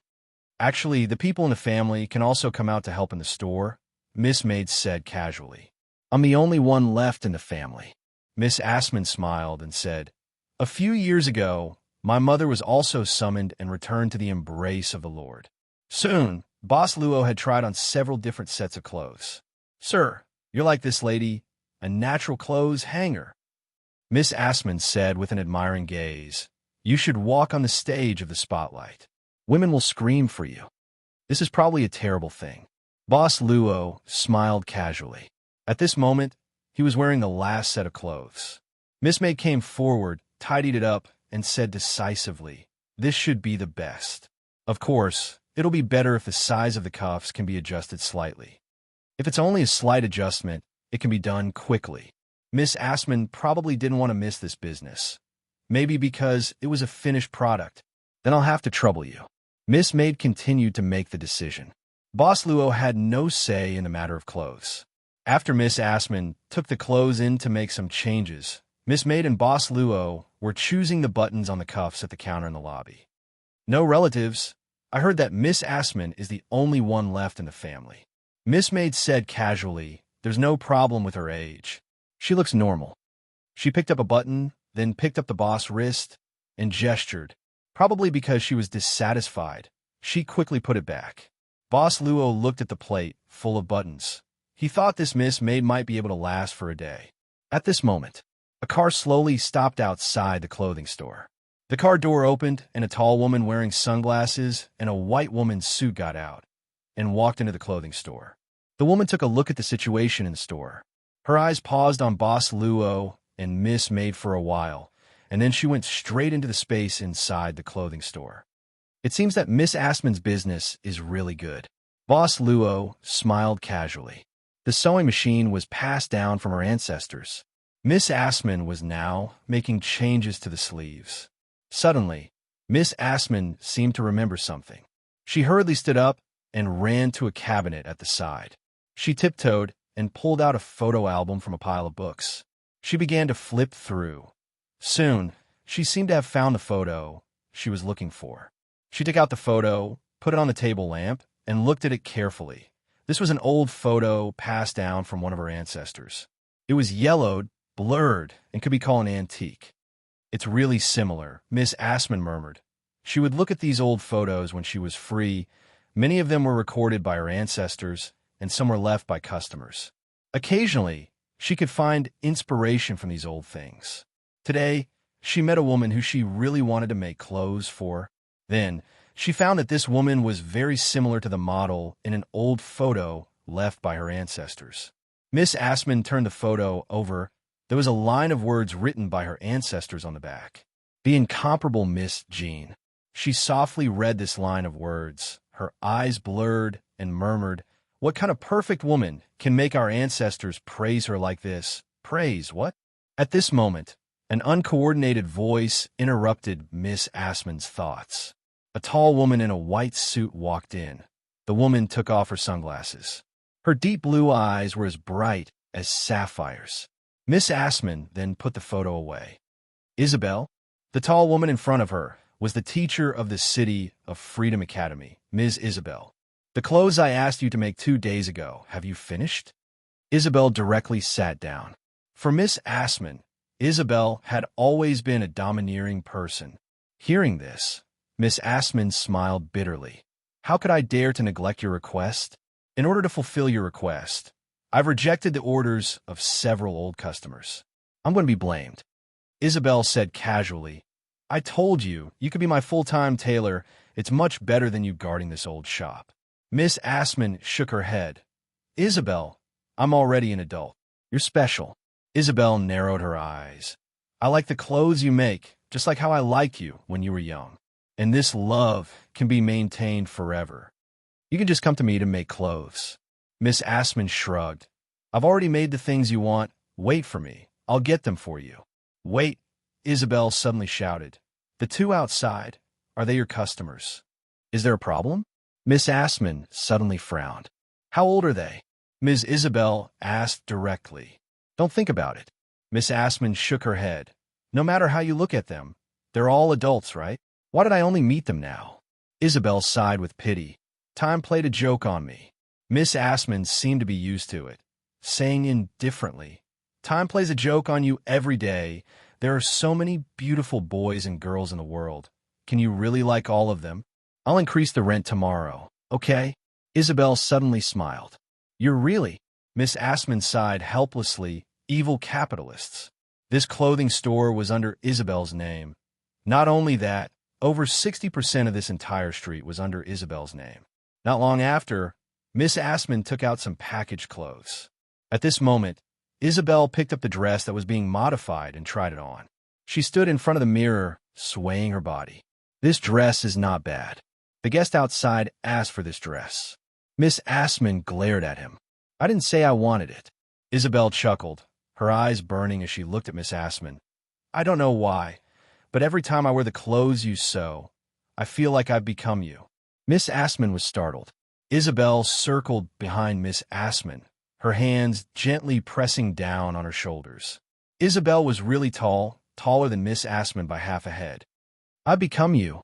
"Actually, the people in the family can also come out to help in the store," Miss Maid said casually. "I'm the only one left in the family." Miss Assman smiled and said, "A few years ago, my mother was also summoned and returned to the embrace of the Lord." Soon, Boss Luo had tried on several different sets of clothes. "Sir, you're like this lady, a natural clothes hanger," Miss Assman said with an admiring gaze. "You should walk on the stage of the spotlight. Women will scream for you." "This is probably a terrible thing." Boss Luo smiled casually. At this moment, he was wearing the last set of clothes. Miss May came forward, tidied it up, and said decisively, "This should be the best. Of course, it'll be better if the size of the cuffs can be adjusted slightly. If it's only a slight adjustment, it can be done quickly." Miss Assman probably didn't want to miss this business. Maybe because it was a finished product. "Then I'll have to trouble you." Miss Maid continued to make the decision. Boss Luo had no say in the matter of clothes. After Miss Assman took the clothes in to make some changes, Miss Maid and Boss Luo were choosing the buttons on the cuffs at the counter in the lobby. "No relatives. I heard that Miss Assman is the only one left in the family." Miss Maid said casually, "There's no problem with her age. She looks normal." She picked up a button, then picked up the boss' wrist, and gestured. Probably because she was dissatisfied, she quickly put it back. Boss Luo looked at the plate, full of buttons. He thought this Miss Maid might be able to last for a day. At this moment, a car slowly stopped outside the clothing store. The car door opened, and a tall woman wearing sunglasses and a white woman's suit got out and walked into the clothing store. The woman took a look at the situation in the store. Her eyes paused on Boss Luo and Miss Maid for a while, and then she went straight into the space inside the clothing store. "It seems that Miss Assman's business is really good." Boss Luo smiled casually. The sewing machine was passed down from her ancestors. Miss Assman was now making changes to the sleeves. Suddenly, Miss Assman seemed to remember something. She hurriedly stood up and ran to a cabinet at the side. She tiptoed and pulled out a photo album from a pile of books. She began to flip through. Soon, she seemed to have found the photo she was looking for. She took out the photo, put it on the table lamp, and looked at it carefully. This was an old photo passed down from one of her ancestors. It was yellowed, blurred, and could be called an antique. "It's really similar," Miss Assman murmured. She would look at these old photos when she was free. Many of them were recorded by her ancestors, and some were left by customers. Occasionally, she could find inspiration from these old things. Today, she met a woman who she really wanted to make clothes for. Then, she found that this woman was very similar to the model in an old photo left by her ancestors. Miss Assman turned the photo over. There was a line of words written by her ancestors on the back. "The incomparable Miss Jean." She softly read this line of words. Her eyes blurred and murmured, "What kind of perfect woman can make our ancestors praise her like this?" "Praise what?" At this moment, an uncoordinated voice interrupted Miss Assman's thoughts. A tall woman in a white suit walked in. The woman took off her sunglasses. Her deep blue eyes were as bright as sapphires. Miss Assman then put the photo away. "Isabel?" The tall woman in front of her was the teacher of the City of Freedom Academy, Ms. Isabel. "The clothes I asked you to make 2 days ago, have you finished?" Isabel directly sat down. For Miss Assman, Isabel had always been a domineering person. Hearing this, Miss Assman smiled bitterly. "How could I dare to neglect your request? In order to fulfill your request, I've rejected the orders of several old customers. I'm going to be blamed." Isabel said casually, "I told you, you could be my full-time tailor. It's much better than you guarding this old shop." Miss Assman shook her head. "Isabel, I'm already an adult. You're special." Isabel narrowed her eyes. "I like the clothes you make, just like how I liked you when you were young. And this love can be maintained forever. You can just come to me to make clothes." Miss Assman shrugged. "I've already made the things you want. Wait for me. I'll get them for you." "Wait," Isabel suddenly shouted. "The two outside, are they your customers? Is there a problem?" Miss Assman suddenly frowned. "How old are they?" Ms. Isabel asked directly. "Don't think about it." Miss Assman shook her head. "No matter how you look at them, they're all adults, right? Why did I only meet them now?" Isabel sighed with pity. "Time played a joke on me." Miss Assman seemed to be used to it, saying indifferently, "Time plays a joke on you every day. There are so many beautiful boys and girls in the world. Can you really like all of them? I'll increase the rent tomorrow, okay?" Isabel suddenly smiled. "You're really—" Miss Assman sighed helplessly. "Evil capitalists." This clothing store was under Isabel's name. Not only that, over 60% of this entire street was under Isabel's name. Not long after, Miss Assman took out some packaged clothes. At this moment, Isabel picked up the dress that was being modified and tried it on. She stood in front of the mirror, swaying her body. This dress is not bad. The guest outside asked for this dress. Miss Assman glared at him. I didn't say I wanted it. Isabel chuckled, her eyes burning as she looked at Miss Assman. I don't know why, but every time I wear the clothes you sew, I feel like I've become you. Miss Assman was startled. Isabel circled behind Miss Assman, her hands gently pressing down on her shoulders. Isabel was really tall, taller than Miss Assman by half a head. I've become you,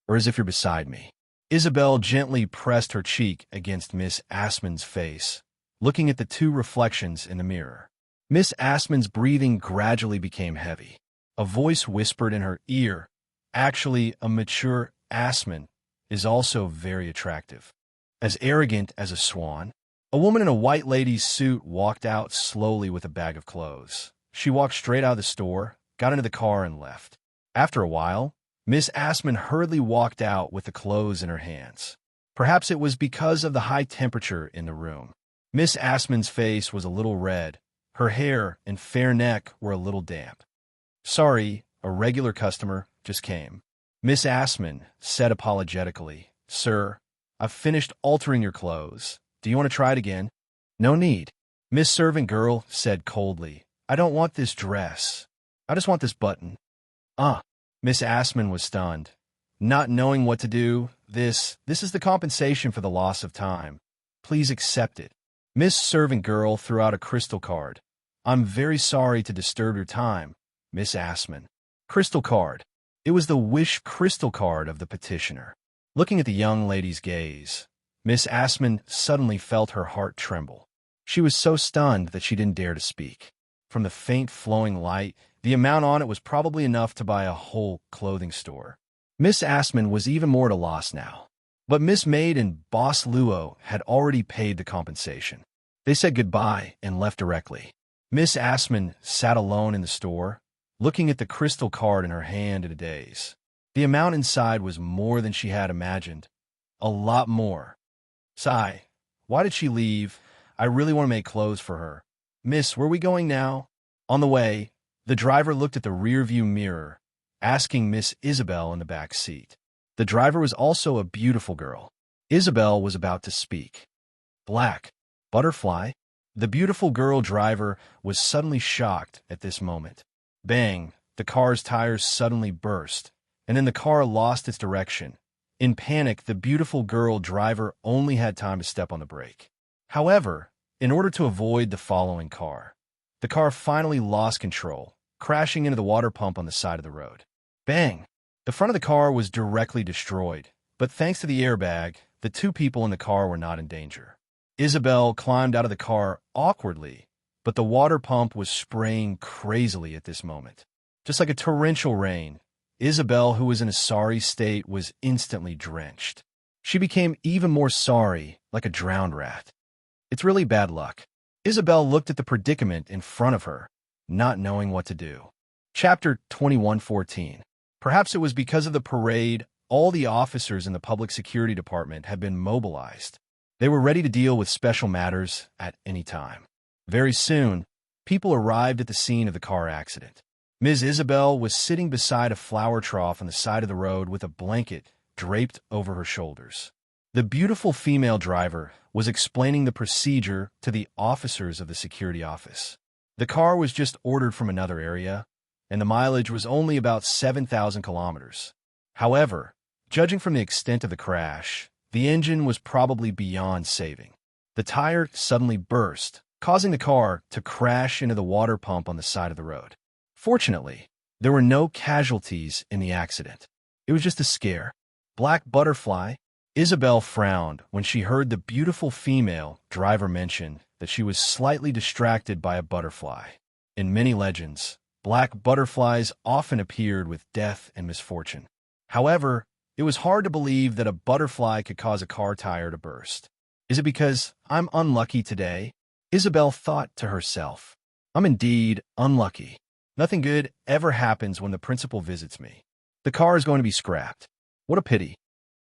or as if you're beside me. Isabel gently pressed her cheek against Miss Assman's face, looking at the two reflections in the mirror. Miss Assman's breathing gradually became heavy. A voice whispered in her ear, actually, a mature Assman is also very attractive. As arrogant as a swan. A woman in a white lady's suit walked out slowly with a bag of clothes. She walked straight out of the store, got into the car, and left. After a while, Miss Assman hurriedly walked out with the clothes in her hands. Perhaps it was because of the high temperature in the room. Miss Assman's face was a little red. Her hair and fair neck were a little damp. Sorry, a regular customer just came. Miss Assman said apologetically, Sir, I've finished altering your clothes. Do you want to try it again? No need. Miss Servant Girl said coldly, I don't want this dress. I just want this button. Miss Assman was stunned. Not knowing what to do, this is the compensation for the loss of time. Please accept it. Miss Servant Girl threw out a crystal card. I'm very sorry to disturb your time, Miss Assman. Crystal card. It was the wish crystal card of the petitioner. Looking at the young lady's gaze, Miss Assman suddenly felt her heart tremble. She was so stunned that she didn't dare to speak. From the faint flowing light, the amount on it was probably enough to buy a whole clothing store. Miss Assman was even more at a loss now. But Miss Maid and Boss Luo had already paid the compensation. They said goodbye and left directly. Miss Assman sat alone in the store, looking at the crystal card in her hand in a daze. The amount inside was more than she had imagined. A lot more. Sigh. Why did she leave? I really want to make clothes for her. Miss, where are we going now? On the way, the driver looked at the rear-view mirror, asking Miss Isabel in the back seat. The driver was also a beautiful girl. Isabel was about to speak. Black. Butterfly? The beautiful girl driver was suddenly shocked at this moment. Bang! The car's tires suddenly burst, and then the car lost its direction. In panic, the beautiful girl driver only had time to step on the brake. However, in order to avoid the following car, the car finally lost control, crashing into the water pump on the side of the road. Bang! The front of the car was directly destroyed, but thanks to the airbag, the two people in the car were not in danger. Isabel climbed out of the car awkwardly, but the water pump was spraying crazily at this moment. Just like a torrential rain, Isabel, who was in a sorry state, was instantly drenched. She became even more sorry, like a drowned rat. It's really bad luck. Isabel looked at the predicament in front of her, not knowing what to do. Chapter 21:14. Perhaps it was because of the parade, all the officers in the public security department had been mobilized. They were ready to deal with special matters at any time. Very soon, people arrived at the scene of the car accident. Ms. Isabel was sitting beside a flower trough on the side of the road with a blanket draped over her shoulders. The beautiful female driver was explaining the procedure to the officers of the security office. The car was just ordered from another area, and the mileage was only about 7,000 kilometers. However, judging from the extent of the crash, the engine was probably beyond saving. The tire suddenly burst, causing the car to crash into the water pump on the side of the road. Fortunately, there were no casualties in the accident. It was just a scare. Black butterfly. Isabel frowned when she heard the beautiful female driver mention that she was slightly distracted by a butterfly. In many legends, black butterflies often appeared with death and misfortune. However, it was hard to believe that a butterfly could cause a car tire to burst. Is it because I'm unlucky today? Isabel thought to herself. I'm indeed unlucky. Nothing good ever happens when the principal visits me. The car is going to be scrapped. What a pity.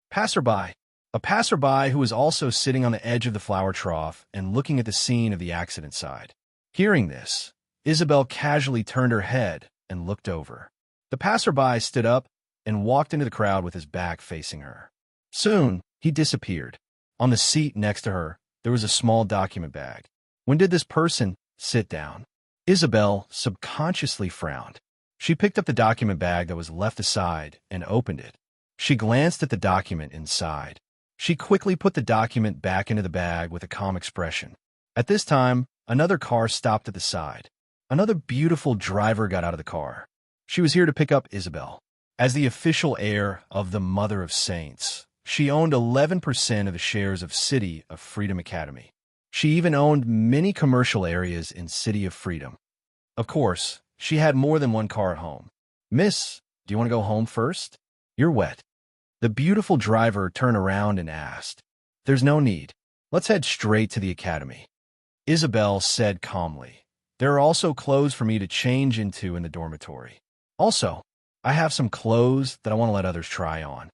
Passerby. A passerby who was also sitting on the edge of the flower trough and looking at the scene of the accident side. Hearing this, Isabel casually turned her head and looked over. The passerby stood up and walked into the crowd with his back facing her. Soon, he disappeared. On the seat next to her, there was a small document bag. When did this person sit down? Isabel subconsciously frowned. She picked up the document bag that was left aside and opened it. She glanced at the document inside. She quickly put the document back into the bag with a calm expression. At this time, another car stopped at the side. Another beautiful driver got out of the car. She was here to pick up Isabel. As the official heir of the Mother of Saints, she owned 11% of the shares of City of Freedom Academy. She even owned many commercial areas in City of Freedom. Of course, she had more than one car at home. Miss, do you want to go home first? You're wet. The beautiful driver turned around and asked. There's no need. Let's head straight to the academy. Isabel said calmly. There are also clothes for me to change into in the dormitory. Also, I have some clothes that I want to let others try on.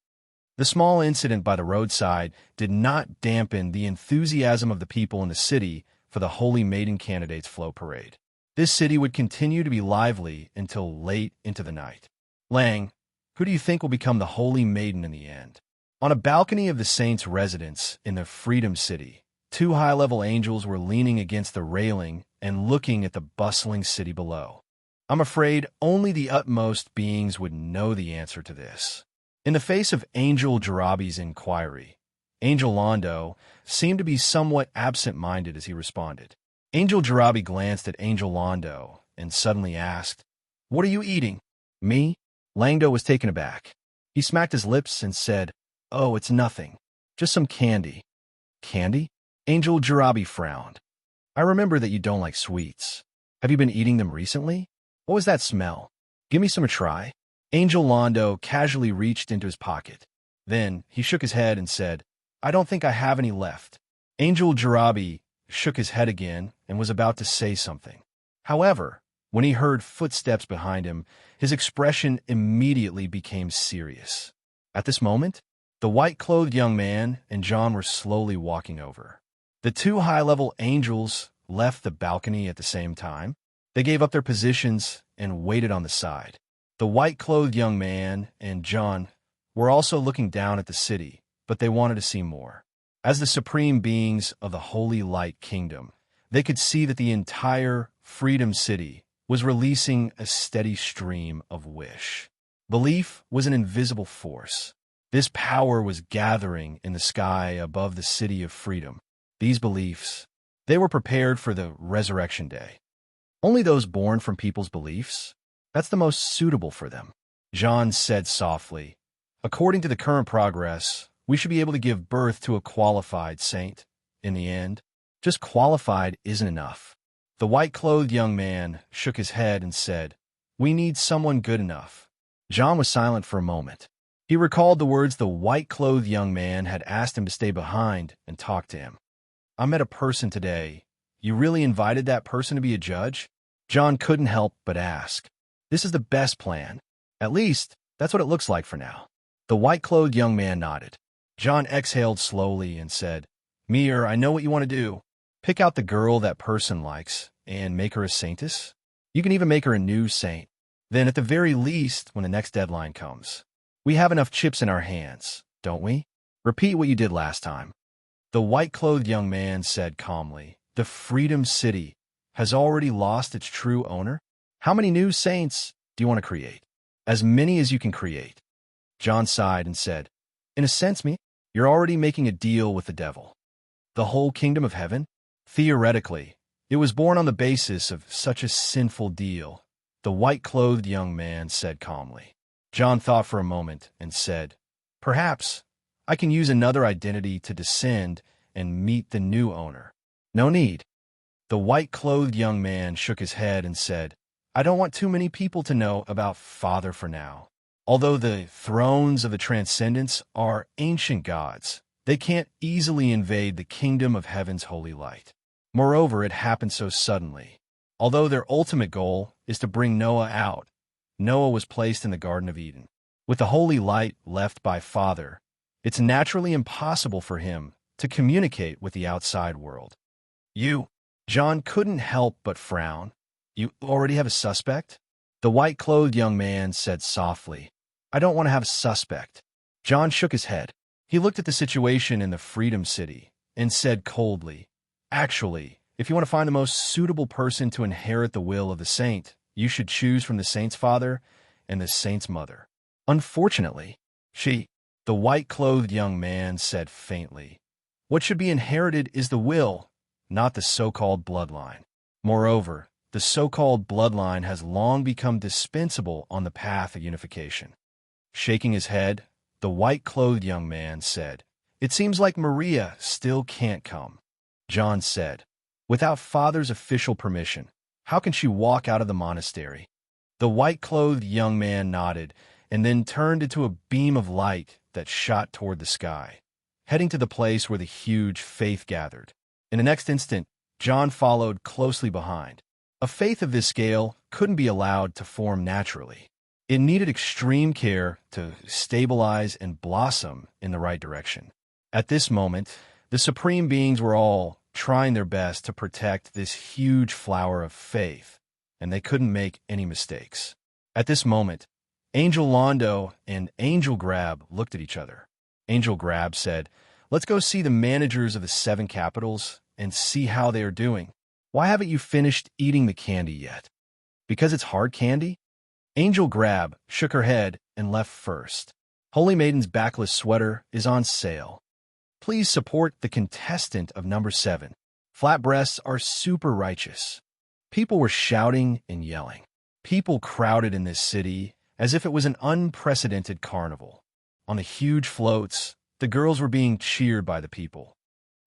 The small incident by the roadside did not dampen the enthusiasm of the people in the city for the Holy Maiden Candidates Flow Parade. This city would continue to be lively until late into the night. Lang, who do you think will become the Holy Maiden in the end? On a balcony of the Saints' residence in the Freedom City, two high-level angels were leaning against the railing and looking at the bustling city below. I'm afraid only the utmost beings would know the answer to this. In the face of Angel Jarabi's inquiry, Angel Londo seemed to be somewhat absent-minded as he responded. Angel Jarabi glanced at Angel Londo and suddenly asked, What are you eating? Me? Langdo was taken aback. He smacked his lips and said, Oh, it's nothing. Just some candy. Candy? Angel Jarabi frowned. I remember that you don't like sweets. Have you been eating them recently? What was that smell? Give me some a try. Angel Londo casually reached into his pocket. Then he shook his head and said, I don't think I have any left. Angel Jarabi shook his head again and was about to say something. However, when he heard footsteps behind him, his expression immediately became serious. At this moment, the white-clothed young man and John were slowly walking over. The two high-level angels left the balcony at the same time. They gave up their positions and waited on the side. The white-clothed young man and John were also looking down at the city, but they wanted to see more. As the supreme beings of the Holy Light Kingdom, they could see that the entire Freedom City was releasing a steady stream of wish. Belief was an invisible force. This power was gathering in the sky above the City of Freedom. These beliefs, they were prepared for the resurrection day. Only those born from people's beliefs, that's the most suitable for them. John said softly, According to the current progress, we should be able to give birth to a qualified saint. In the end, just qualified isn't enough. The white-clothed young man shook his head and said, We need someone good enough. John was silent for a moment. He recalled the words the white-clothed young man had asked him to stay behind and talk to him. I met a person today. You really invited that person to be a judge? John couldn't help but ask. This is the best plan. At least, that's what it looks like for now. The white-clothed young man nodded. John exhaled slowly and said, Mir, I know what you want to do. Pick out the girl that person likes and make her a saintess. You can even make her a new saint. Then at the very least, when the next deadline comes, we have enough chips in our hands, don't we? Repeat what you did last time. The white-clothed young man said calmly, The Freedom City has already lost its true owner? How many new saints do you want to create? As many as you can create. John sighed and said, In a sense, you're already making a deal with the devil. The whole kingdom of heaven? Theoretically, it was born on the basis of such a sinful deal, the white-clothed young man said calmly. John thought for a moment and said, Perhaps I can use another identity to descend and meet the new owner. No need. The white-clothed young man shook his head and said, I don't want too many people to know about Father for now. Although the thrones of the transcendence are ancient gods, they can't easily invade the kingdom of heaven's holy light. Moreover, it happened so suddenly. Although their ultimate goal is to bring Noah out, Noah was placed in the Garden of Eden. With the holy light left by Father, it's naturally impossible for him to communicate with the outside world. John couldn't help but frown. You already have a suspect? The white-clothed young man said softly, "I don't want to have a suspect." John shook his head. He looked at the situation in the Freedom City and said coldly, "Actually, if you want to find the most suitable person to inherit the will of the saint, you should choose from the saint's father and the saint's mother. Unfortunately, the white-clothed young man said faintly, "What should be inherited is the will, not the so-called bloodline. Moreover, the so-called bloodline has long become dispensable on the path of unification." Shaking his head, the white-clothed young man said, "It seems like Maria still can't come." John said, "Without father's official permission, how can she walk out of the monastery?" The white-clothed young man nodded and then turned into a beam of light that shot toward the sky, heading to the place where the huge faith gathered. In the next instant, John followed closely behind. A faith of this scale couldn't be allowed to form naturally. It needed extreme care to stabilize and blossom in the right direction. At this moment, the supreme beings were all trying their best to protect this huge flower of faith, and they couldn't make any mistakes. At this moment, Angel Londo and Angel Grab looked at each other. Angel Grab said, "Let's go see the managers of the 7 capitals and see how they are doing. Why haven't you finished eating the candy yet? Because it's hard candy?" Angel Grab shook her head and left first. Holy Maiden's backless sweater is on sale. Please support the contestant of number 7. Flat breasts are super righteous. People were shouting and yelling. People crowded in this city as if it was an unprecedented carnival. On the huge floats, the girls were being cheered by the people.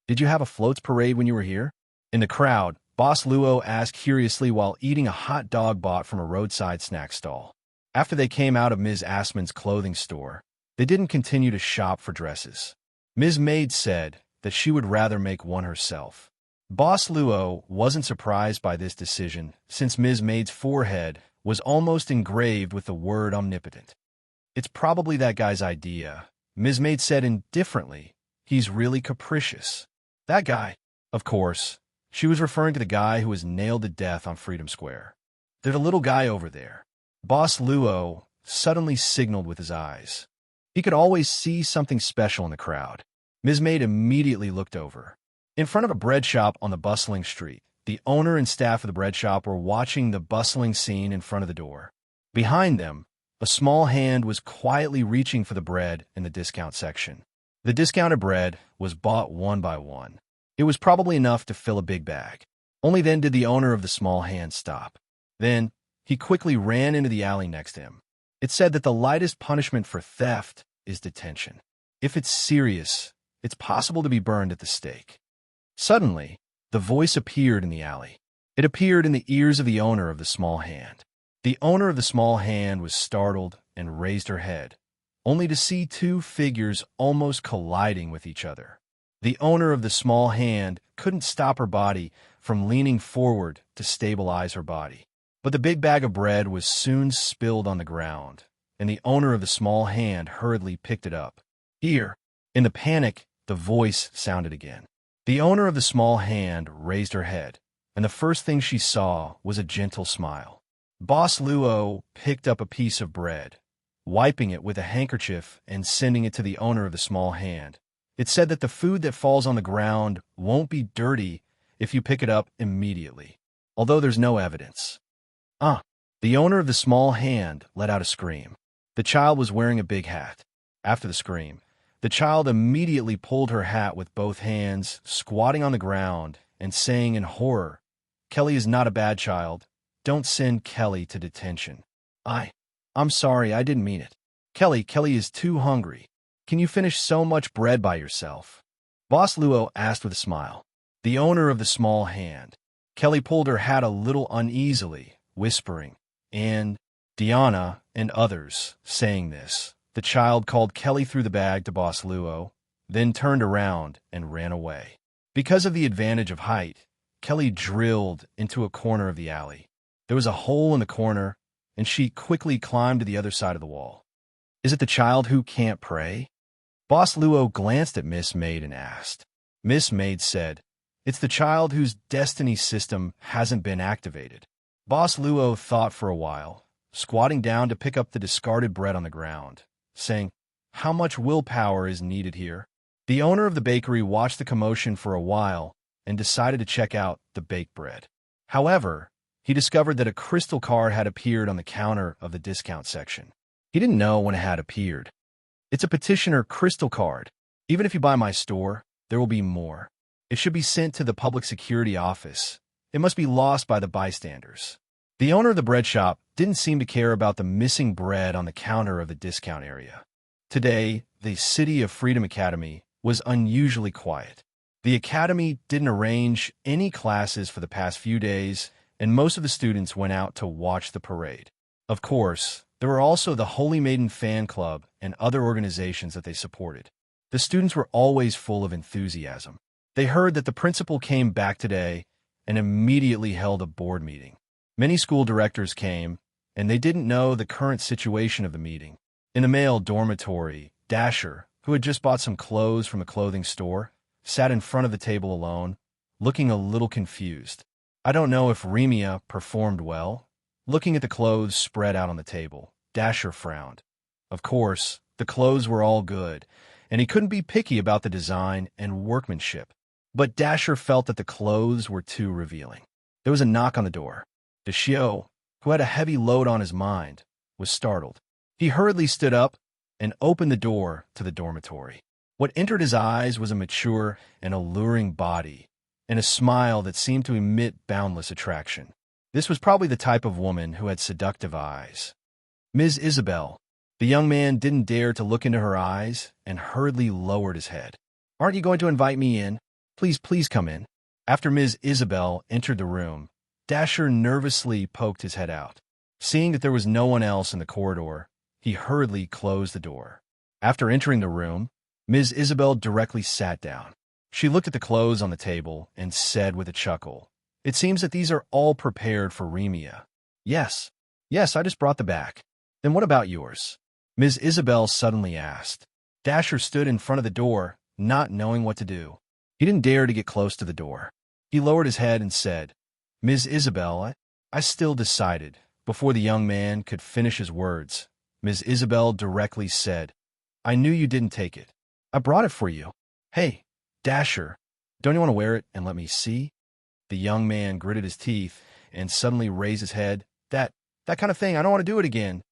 "Did you have a floats parade when you were here?" In the crowd, Boss Luo asked curiously while eating a hot dog bought from a roadside snack stall. After they came out of Ms. Assman's clothing store, they didn't continue to shop for dresses. Ms. Maid said that she would rather make one herself. Boss Luo wasn't surprised by this decision since Ms. Maid's forehead was almost engraved with the word omnipotent. "It's probably that guy's idea," Ms. Maid said indifferently. "He's really capricious." "That guy?" Of course, she was referring to the guy who was nailed to death on Freedom Square. "There's a little guy over there." Boss Luo suddenly signaled with his eyes. He could always see something special in the crowd. Ms. Maid immediately looked over. In front of a bread shop on the bustling street, the owner and staff of the bread shop were watching the bustling scene in front of the door. Behind them, a small hand was quietly reaching for the bread in the discount section. The discounted bread was bought one by one. It was probably enough to fill a big bag. Only then did the owner of the small hand stop. Then, he quickly ran into the alley next to him. It said that the lightest punishment for theft is detention. If it's serious, it's possible to be burned at the stake. Suddenly, the voice appeared in the alley. It appeared in the ears of the owner of the small hand. The owner of the small hand was startled and raised her head, only to see 2 figures almost colliding with each other. The owner of the small hand couldn't stop her body from leaning forward to stabilize her body. But the big bag of bread was soon spilled on the ground, and the owner of the small hand hurriedly picked it up. "Here." In the panic, the voice sounded again. The owner of the small hand raised her head, and the first thing she saw was a gentle smile. Boss Luo picked up a piece of bread, wiping it with a handkerchief and sending it to the owner of the small hand. It said that the food that falls on the ground won't be dirty if you pick it up immediately, although there's no evidence. The owner of the small hand let out a scream. The child was wearing a big hat. After the scream, the child immediately pulled her hat with both hands, squatting on the ground and saying in horror, "Kelly is not a bad child. Don't send Kelly to detention." I'm sorry, I didn't mean it. Kelly is too hungry. Can you finish so much bread by yourself?" Boss Luo asked with a smile. The owner of the small hand. Kelly pulled her hat a little uneasily, whispering, "And Diana," and others saying this. The child called Kelly through the bag to Boss Luo, then turned around and ran away. Because of the advantage of height, Kelly drilled into a corner of the alley. There was a hole in the corner, and she quickly climbed to the other side of the wall. "Is it the child who can't pray?" Boss Luo glanced at Miss Maid and asked. Miss Maid said, "It's the child whose destiny system hasn't been activated." Boss Luo thought for a while, squatting down to pick up the discarded bread on the ground, saying, "How much willpower is needed here?" The owner of the bakery watched the commotion for a while and decided to check out the baked bread. However, he discovered that a crystal card had appeared on the counter of the discount section. He didn't know when it had appeared. "It's a petitioner crystal card. Even if you buy my store, there will be more. It should be sent to the public security office. It must be lost by the bystanders." The owner of the bread shop didn't seem to care about the missing bread on the counter of the discount area. Today, the City of Freedom Academy was unusually quiet. The academy didn't arrange any classes for the past few days, and most of the students went out to watch the parade. Of course, there were also the Holy Maiden fan club and other organizations that they supported. The students were always full of enthusiasm. They heard that the principal came back today and immediately held a board meeting. Many school directors came, and they didn't know the current situation of the meeting. In the male dormitory, Dasher, who had just bought some clothes from a clothing store, sat in front of the table alone, looking a little confused. I don't know if Remia performed well. Looking at the clothes spread out on the table, Dasher frowned. Of course, the clothes were all good, and he couldn't be picky about the design and workmanship. But Dasher felt that the clothes were too revealing. There was a knock on the door. Dashio, who had a heavy load on his mind, was startled. He hurriedly stood up and opened the door to the dormitory. What entered his eyes was a mature and alluring body, and a smile that seemed to emit boundless attraction. This was probably the type of woman who had seductive eyes. "Ms. Isabel." The young man didn't dare to look into her eyes and hurriedly lowered his head. "Aren't you going to invite me in? Please come in." After Ms. Isabel entered the room, Dasher nervously poked his head out. Seeing that there was no one else in the corridor, he hurriedly closed the door. After entering the room, Ms. Isabel directly sat down. She looked at the clothes on the table and said with a chuckle, "It seems that these are all prepared for Remia." Yes, I just brought them back." "Then what about yours?" Ms. Isabel suddenly asked. Dasher stood in front of the door, not knowing what to do. He didn't dare to get close to the door. He lowered his head and said, "Ms. Isabel, I still decided." Before the young man could finish his words, Ms. Isabel directly said, "I knew you didn't take it. I brought it for you." "Hey, Dasher, don't you want to wear it and let me see?" The young man gritted his teeth and suddenly raised his head. That kind of thing, I don't want to do it again."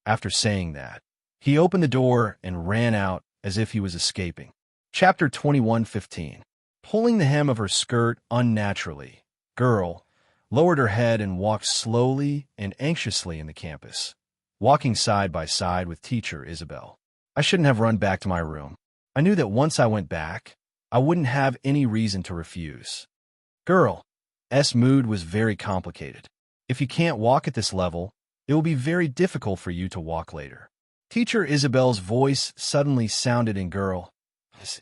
After saying that, he opened the door and ran out as if he was escaping. Chapter 21:15. Pulling the hem of her skirt unnaturally, Girl lowered her head and walked slowly and anxiously in the campus, walking side by side with teacher Isabel. "I shouldn't have run back to my room. I knew that once I went back, I wouldn't have any reason to refuse." Girl's mood was very complicated. If you can't walk at this level, it will be very difficult for you to walk later. Teacher Isabel's voice suddenly sounded in Girl's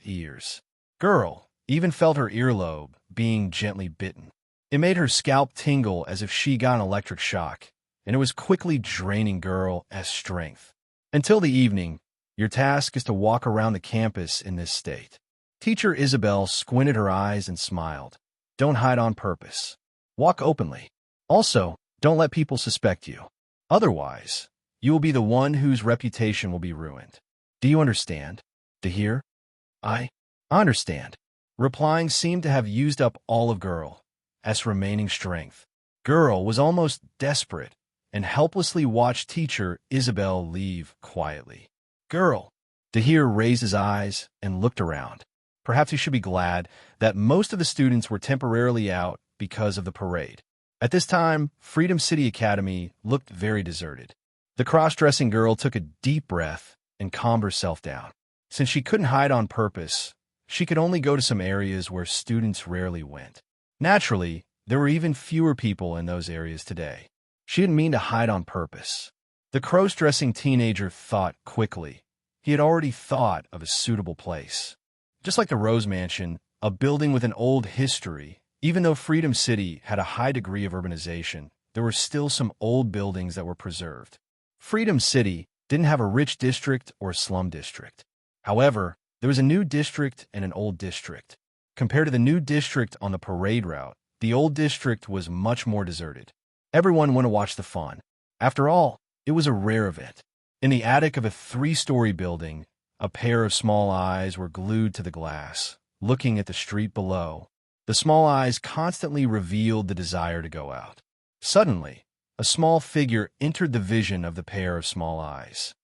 ears. Girl even felt her earlobe being gently bitten. It made her scalp tingle as if she got an electric shock, and it was quickly draining Girl's strength. "Until the evening, your task is to walk around the campus in this state." Teacher Isabel squinted her eyes and smiled. "Don't hide on purpose. Walk openly. Also, don't let people suspect you. Otherwise, you will be the one whose reputation will be ruined. Do you understand?" "Dahir?" I understand." Replying seemed to have used up all of Girl's remaining strength. Girl was almost desperate and helplessly watched teacher Isabel leave quietly. "Girl." Dahir raised his eyes and looked around. Perhaps he should be glad that most of the students were temporarily out because of the parade. At this time, Freedom City Academy looked very deserted. The cross-dressing girl took a deep breath and calmed herself down. Since she couldn't hide on purpose, she could only go to some areas where students rarely went. Naturally, there were even fewer people in those areas today. She didn't mean to hide on purpose. The cross-dressing teenager thought quickly. He had already thought of a suitable place. Just like the Rose Mansion, a building with an old history, even though Freedom City had a high degree of urbanization, there were still some old buildings that were preserved. Freedom City didn't have a rich district or slum district. However, there was a new district and an old district. Compared to the new district on the parade route, the old district was much more deserted. Everyone went to watch the fun. After all, It was a rare event. In the attic of a 3-story building, a pair of small eyes were glued to the glass, looking at the street below. The small eyes constantly revealed the desire to go out. Suddenly, a small figure entered the vision of the pair of small eyes.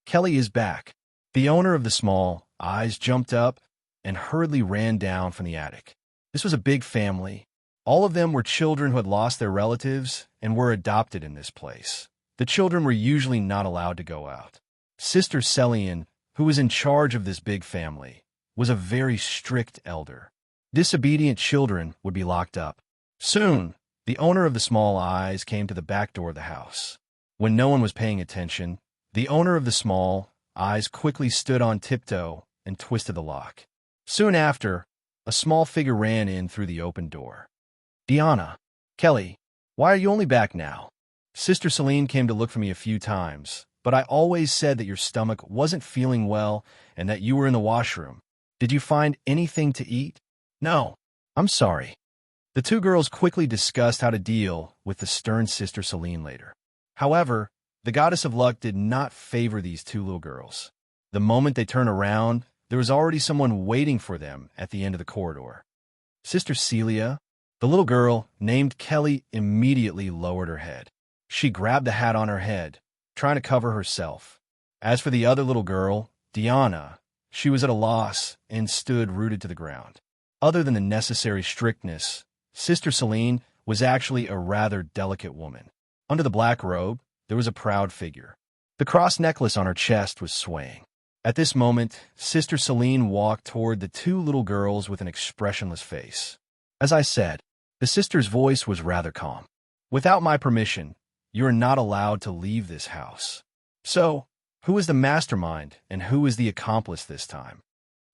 Kelly is back. The owner of the small eyes jumped up and hurriedly ran down from the attic. This was a big family. All of them were children who had lost their relatives and were adopted in this place. The children were usually not allowed to go out. Sister Celian, who was in charge of this big family, was a very strict elder. Disobedient children would be locked up. Soon, the owner of the small eyes came to the back door of the house. When no one was paying attention, the owner of the small eyes quickly stood on tiptoe and twisted the lock. Soon after, a small figure ran in through the open door. Diana, Kelly, why are you only back now? Sister Celine came to look for me a few times, but I always said that your stomach wasn't feeling well and that you were in the washroom. Did you find anything to eat? No, I'm sorry. The two girls quickly discussed how to deal with the stern Sister Celine later. However, the goddess of luck did not favor these two little girls. The moment they turned around, there was already someone waiting for them at the end of the corridor. Sister Celia, the little girl named Kelly, immediately lowered her head. She grabbed the hat on her head, trying to cover herself. As for the other little girl, Diana, she was at a loss and stood rooted to the ground. Other than the necessary strictness, Sister Celine was actually a rather delicate woman. Under the black robe, there was a proud figure. The cross necklace on her chest was swaying. At this moment, Sister Celine walked toward the two little girls with an expressionless face. As I said, the sister's voice was rather calm. Without my permission, you are not allowed to leave this house. So, who is the mastermind and who is the accomplice this time?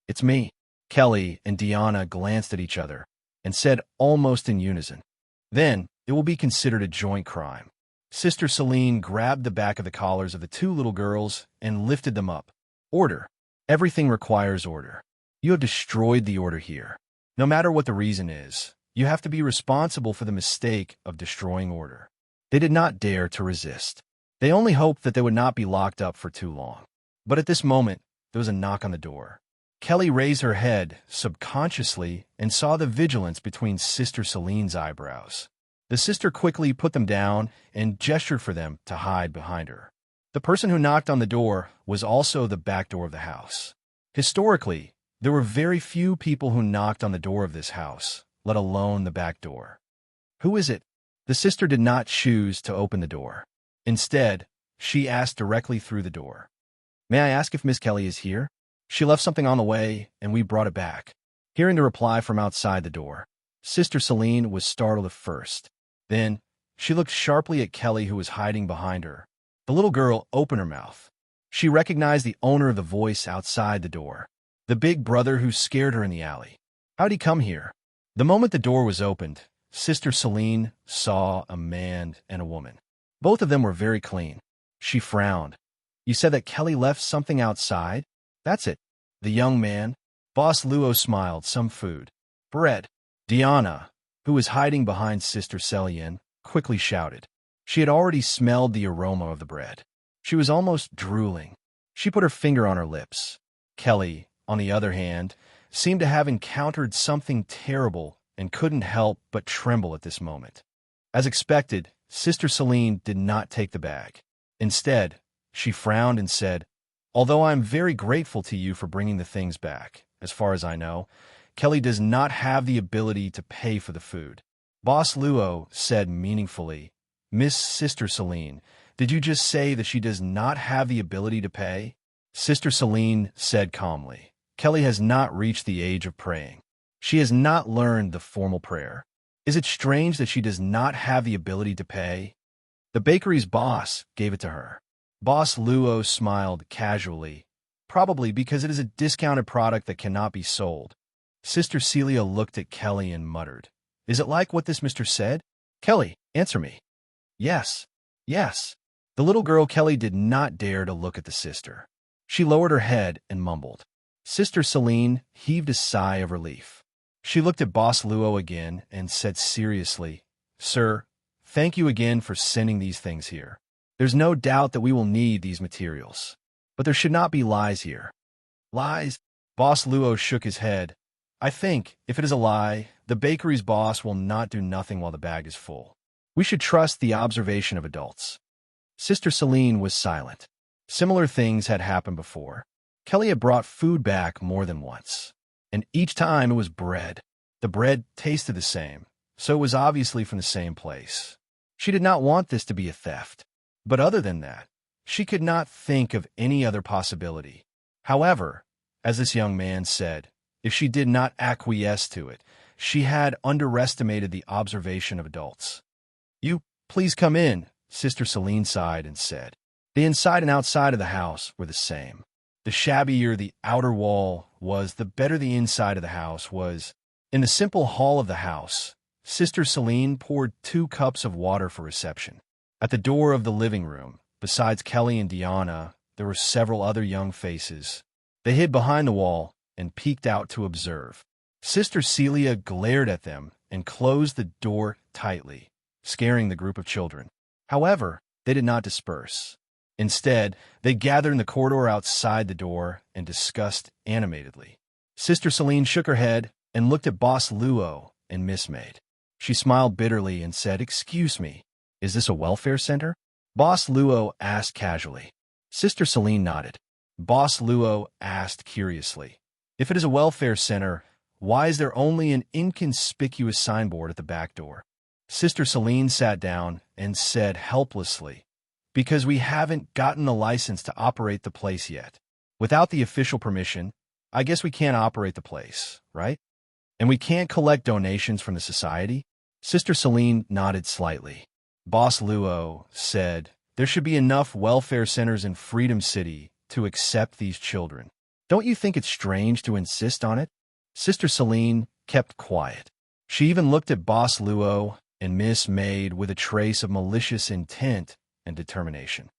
It's me. Kelly and Diana glanced at each other and said almost in unison, "Then it will be considered a joint crime." Sister Celine grabbed the back of the collars of the two little girls and lifted them up. Order. Everything requires order. You have destroyed the order here. No matter what the reason is, you have to be responsible for the mistake of destroying order. They did not dare to resist. They only hoped that they would not be locked up for too long. But at this moment, there was a knock on the door. Kelly raised her head subconsciously and saw the vigilance between Sister Celine's eyebrows. The sister quickly put them down and gestured for them to hide behind her. The person who knocked on the door was also the back door of the house. Historically, there were very few people who knocked on the door of this house, let alone the back door. Who is it? The sister did not choose to open the door. Instead, she asked directly through the door. May I ask if Miss Kelly is here? She left something on the way, and we brought it back. Hearing the reply from outside the door, Sister Celine was startled at first. Then, she looked sharply at Kelly, who was hiding behind her. The little girl opened her mouth. She recognized the owner of the voice outside the door, the big brother who scared her in the alley. How'd he come here? The moment the door was opened, Sister Celine saw a man and a woman. Both of them were very clean. She frowned. You said that Kelly left something outside? That's it. The young man, Boss Luo, smiled. Some food. Bread. Diana, who was hiding behind Sister Celian, quickly shouted. She had already smelled the aroma of the bread. She was almost drooling. She put her finger on her lips. Kelly, on the other hand, seemed to have encountered something terrible and couldn't help but tremble at this moment. As expected, Sister Celine did not take the bag. Instead, she frowned and said, Although I am very grateful to you for bringing the things back, as far as I know, Kelly does not have the ability to pay for the food. Boss Luo said meaningfully, Miss Sister Celine, did you just say that she does not have the ability to pay? Sister Celine said calmly, Kelly has not reached the age of praying. She has not learned the formal prayer. Is it strange that she does not have the ability to pay? The bakery's boss gave it to her. Boss Luo smiled casually, probably because it is a discounted product that cannot be sold. Sister Celia looked at Kelly and muttered, Is it like what this mister said? Kelly, answer me. Yes, yes. The little girl Kelly did not dare to look at the sister. She lowered her head and mumbled. Sister Celine heaved a sigh of relief. She looked at Boss Luo again and said seriously, Sir, thank you again for sending these things here. There's no doubt that we will need these materials. But there should not be lies here. Lies? Boss Luo shook his head. I think, if it is a lie, the bakery's boss will not do nothing while the bag is full. We should trust the observation of adults. Sister Celine was silent. Similar things had happened before. Kelly had brought food back more than once. And each time it was bread. The bread tasted the same, so it was obviously from the same place. She did not want this to be a theft. But other than that, she could not think of any other possibility. However, as this young man said, if she did not acquiesce to it, she had underestimated the observation of adults. You, please come in, Sister Celine sighed and said. The inside and outside of the house were the same. The shabbier the outer wall was, the better the inside of the house was. In the simple hall of the house, Sister Celine poured 2 cups of water for reception. At the door of the living room, besides Kelly and Diana, there were several other young faces. They hid behind the wall and peeked out to observe. Sister Celia glared at them and closed the door tightly, scaring the group of children. However, they did not disperse. Instead, they gathered in the corridor outside the door and discussed animatedly. Sister Celine shook her head and looked at Boss Luo and Miss Maid. She smiled bitterly and said, "Excuse me, is this a welfare center?" Boss Luo asked casually. Sister Celine nodded. Boss Luo asked curiously, "If it is a welfare center, why is there only an inconspicuous signboard at the back door?" Sister Celine sat down and said helplessly, "Because we haven't gotten the license to operate the place yet. Without the official permission, I guess we can't operate the place, right? And we can't collect donations from the society?" Sister Celine nodded slightly. Boss Luo said, "There should be enough welfare centers in Freedom City to accept these children. Don't you think it's strange to insist on it?" Sister Celine kept quiet. She even looked at Boss Luo and Miss Maid with a trace of malicious intent and determination.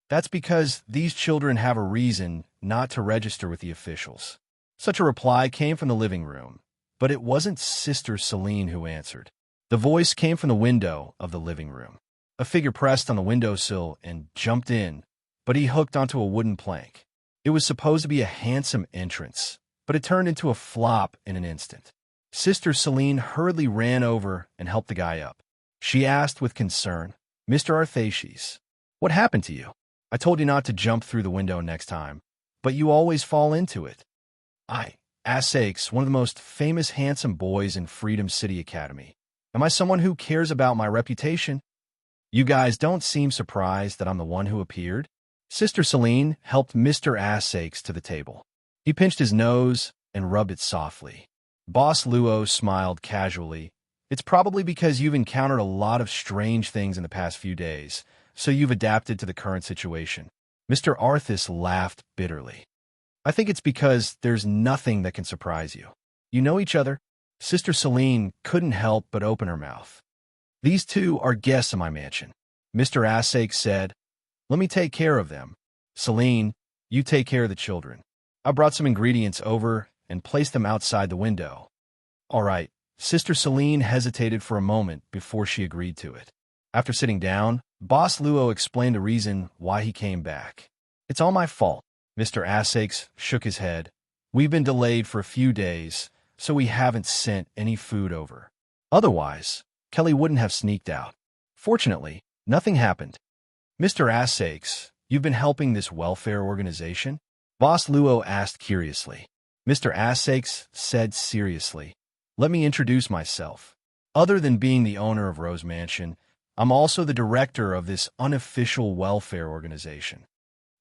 "That's because these children have a reason not to register with the officials." Such a reply came from the living room, but it wasn't Sister Celine who answered. The voice came from the window of the living room. A figure pressed on the windowsill and jumped in, but he hooked onto a wooden plank. It was supposed to be a handsome entrance, but it turned into a flop in an instant. Sister Celine hurriedly ran over and helped the guy up. She asked with concern, "Mr. Arthashes, what happened to you? I told you not to jump through the window next time, but you always fall into it." "I, Asakes, one of the most famous handsome boys in Freedom City Academy. Am I someone who cares about my reputation? You guys don't seem surprised that I'm the one who appeared?" Sister Celine helped Mr. Asakes to the table. He pinched his nose and rubbed it softly. Boss Luo smiled casually. "It's probably because you've encountered a lot of strange things in the past few days, so you've adapted to the current situation." Mr. Arthas laughed bitterly. "I think it's because there's nothing that can surprise you. You know each other." Sister Celine couldn't help but open her mouth. "These two are guests in my mansion," Mr. Asakes said. "Let me take care of them. Celine, you take care of the children. I brought some ingredients over and placed them outside the window." "All right." Sister Celine hesitated for a moment before she agreed to it. After sitting down, Boss Luo explained the reason why he came back. "It's all my fault." Mr. Asakes shook his head. "We've been delayed for a few days, so we haven't sent any food over. Otherwise, Kelly wouldn't have sneaked out. Fortunately, nothing happened." "Mr. Asakes, you've been helping this welfare organization?" Boss Luo asked curiously. Mr. Asakes said seriously, "Let me introduce myself. Other than being the owner of Rose Mansion, I'm also the director of this unofficial welfare organization."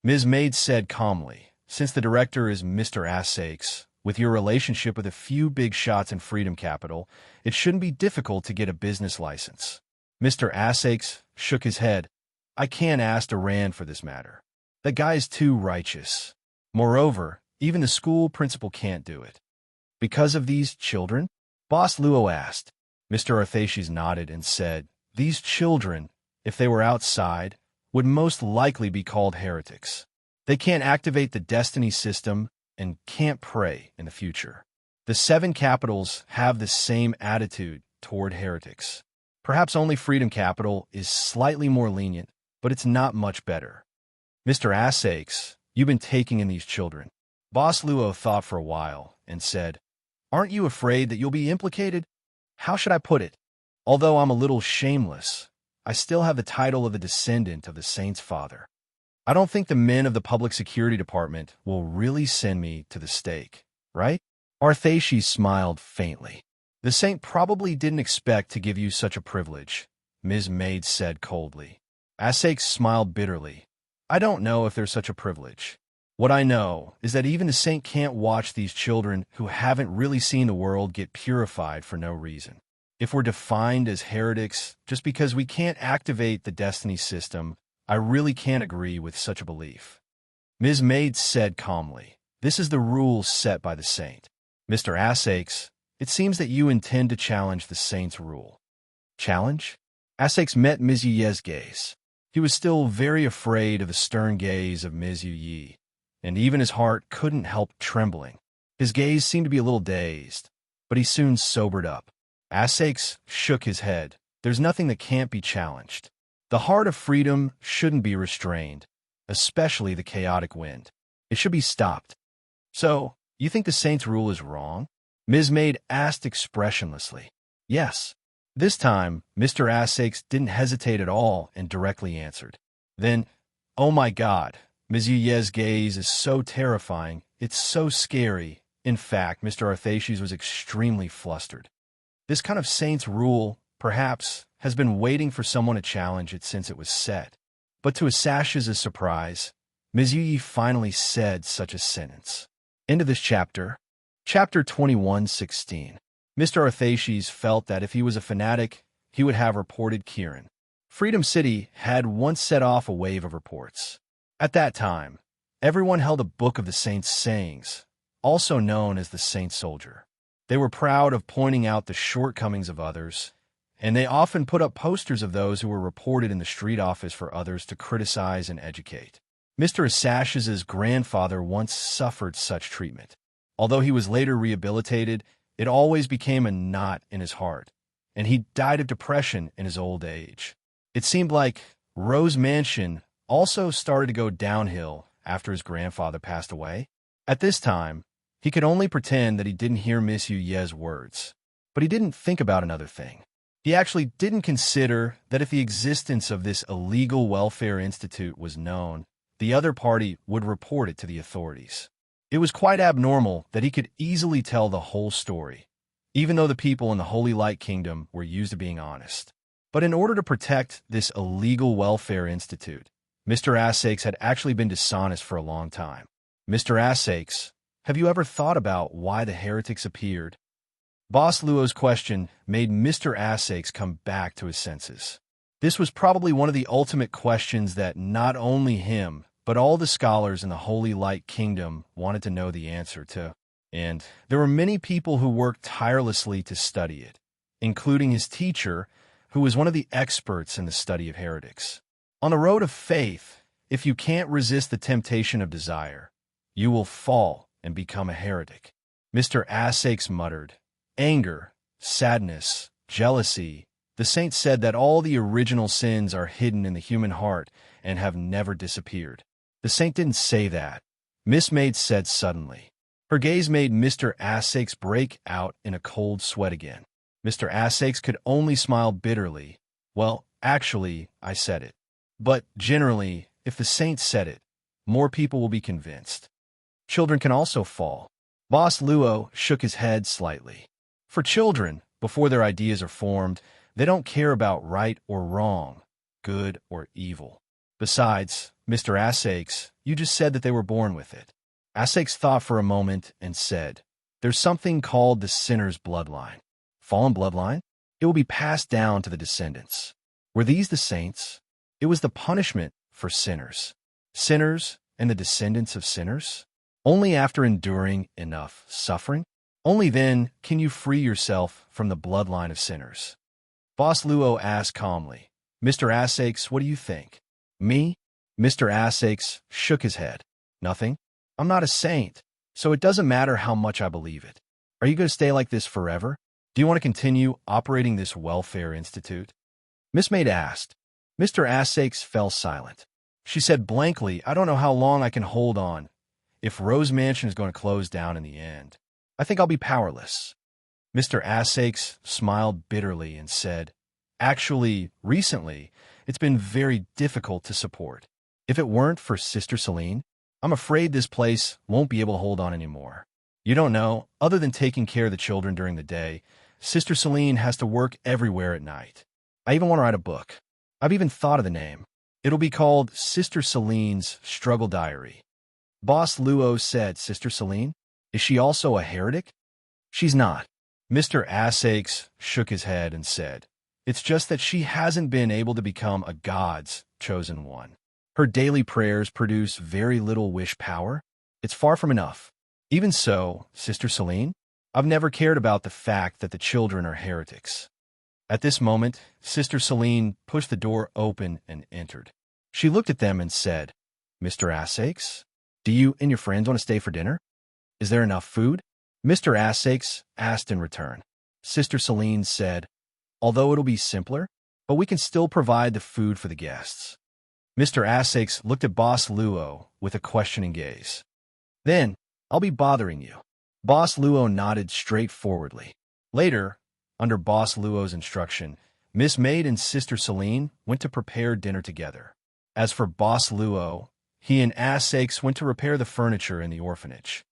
Ms. Maid said calmly, "Since the director is Mr. Asakes, with your relationship with a few big shots in Freedom Capital, it shouldn't be difficult to get a business license." Mr. Asakes shook his head. "I can't ask Duran for this matter. That guy is too righteous. Moreover, even the school principal can't do it." "Because of these children?" Boss Luo asked. Mr. Arthashes nodded and said, "These children, if they were outside, would most likely be called heretics. They can't activate the destiny system and can't pray in the future. The 7 capitals have the same attitude toward heretics. Perhaps only Freedom Capital is slightly more lenient, but it's not much better. Mr. Assakes, you've been taking in these children. Boss Luo thought for a while and said, Aren't you afraid that you'll be implicated? How should I put it? Although I'm a little shameless, I still have the title of a descendant of the saint's father. I don't think the men of the public security department will really send me to the stake, right? Arthashes smiled faintly. The saint probably didn't expect to give you such a privilege, Ms. Maid said coldly. Assakes smiled bitterly. I don't know if there's such a privilege. What I know is that even the saint can't watch these children who haven't really seen the world get purified for no reason. If we're defined as heretics just because we can't activate the destiny system, I really can't agree with such a belief. Ms. Maid said calmly, This is the rule set by the saint. Mr. Assakes, it seems that you intend to challenge the saint's rule. Challenge? Assakes met Ms. Yuye's gaze. He was still very afraid of the stern gaze of Ms. Yuye, and even his heart couldn't help trembling. His gaze seemed to be a little dazed, but he soon sobered up. Assakes shook his head. There's nothing that can't be challenged. The heart of freedom shouldn't be restrained, especially the chaotic wind. It should be stopped. So, you think the saint's rule is wrong? Ms. Maid asked expressionlessly. Yes. This time, Mr. Assakes didn't hesitate at all and directly answered. Then, oh my God, Ms. Yuye's gaze is so terrifying, it's so scary. In fact, Mr. Arthashes was extremely flustered. This kind of saint's rule, perhaps, has been waiting for someone to challenge it since it was set. But to Assash's surprise, Ms. Yuye finally said such a sentence. End of this chapter. Chapter 21:16. Mr. Arthashes felt that if he was a fanatic, he would have reported Kieran. Freedom City had once set off a wave of reports. At that time, everyone held a book of the saint's sayings, also known as the Saint Soldier. They were proud of pointing out the shortcomings of others, and they often put up posters of those who were reported in the street office for others to criticize and educate. Mr. Assash's grandfather once suffered such treatment. Although he was later rehabilitated, it always became a knot in his heart, and he died of depression in his old age. It seemed like Rose Mansion also started to go downhill after his grandfather passed away. At this time, he could only pretend that he didn't hear Miss Yuye's words. But he didn't think about another thing. He actually didn't consider that if the existence of this illegal welfare institute was known, the other party would report it to the authorities. It was quite abnormal that he could easily tell the whole story, even though the people in the Holy Light Kingdom were used to being honest. But in order to protect this illegal welfare institute, Mr. Assakes had actually been dishonest for a long time. Mr. Assakes, have you ever thought about why the heretics appeared? Boss Luo's question made Mr. Assakes come back to his senses. This was probably one of the ultimate questions that not only him, but all the scholars in the Holy Light Kingdom wanted to know the answer to. And there were many people who worked tirelessly to study it, including his teacher, who was one of the experts in the study of heretics. On the road of faith, if you can't resist the temptation of desire, you will fall and become a heretic. Mr. Assakes muttered, anger, sadness, jealousy. The saint said that all the original sins are hidden in the human heart and have never disappeared. The saint didn't say that, Miss Maid said suddenly. Her gaze made Mr. Assakes break out in a cold sweat again. Mr. Assakes could only smile bitterly. Well, actually, I said it. But generally, if the saint said it, more people will be convinced. Children can also fall. Boss Luo shook his head slightly. For children, before their ideas are formed, they don't care about right or wrong, good or evil. Besides, Mr. Assakes, you just said that they were born with it. Assakes thought for a moment and said, There's something called the sinner's bloodline. Fallen bloodline? It will be passed down to the descendants. Were these the saints? It was the punishment for sinners. Sinners and the descendants of sinners? Only after enduring enough suffering? Only then can you free yourself from the bloodline of sinners. Boss Luo asked calmly, Mr. Assakes, what do you think? Me? Mr. Assakes shook his head. Nothing. I'm not a saint, so it doesn't matter how much I believe it. Are you going to stay like this forever? Do you want to continue operating this welfare institute? Miss Maid asked. Mr. Assakes fell silent. She said blankly, I don't know how long I can hold on. If Rose Mansion is going to close down in the end, I think I'll be powerless. Mr. Assakes smiled bitterly and said, Actually, recently, it's been very difficult to support. If it weren't for Sister Celine, I'm afraid this place won't be able to hold on anymore. You don't know, other than taking care of the children during the day, Sister Celine has to work everywhere at night. I even want to write a book. I've even thought of the name. It'll be called Sister Celine's Struggle Diary. Boss Luo said, Sister Celine? Is she also a heretic? She's not. Mr. Assakes shook his head and said, It's just that she hasn't been able to become a God's chosen one. Her daily prayers produce very little wish power. It's far from enough. Even so, Sister Celine, I've never cared about the fact that the children are heretics. At this moment, Sister Celine pushed the door open and entered. She looked at them and said, Mr. Assakes, do you and your friends want to stay for dinner? Is there enough food? Mr. Assakes asked in return. Sister Celine said, Although it'll be simpler, but we can still provide the food for the guests. Mr. Assakes looked at Boss Luo with a questioning gaze. Then, I'll be bothering you. Boss Luo nodded straightforwardly. Later, under Boss Luo's instruction, Miss Maid and Sister Celine went to prepare dinner together. As for Boss Luo, he and Assakes went to repair the furniture in the orphanage.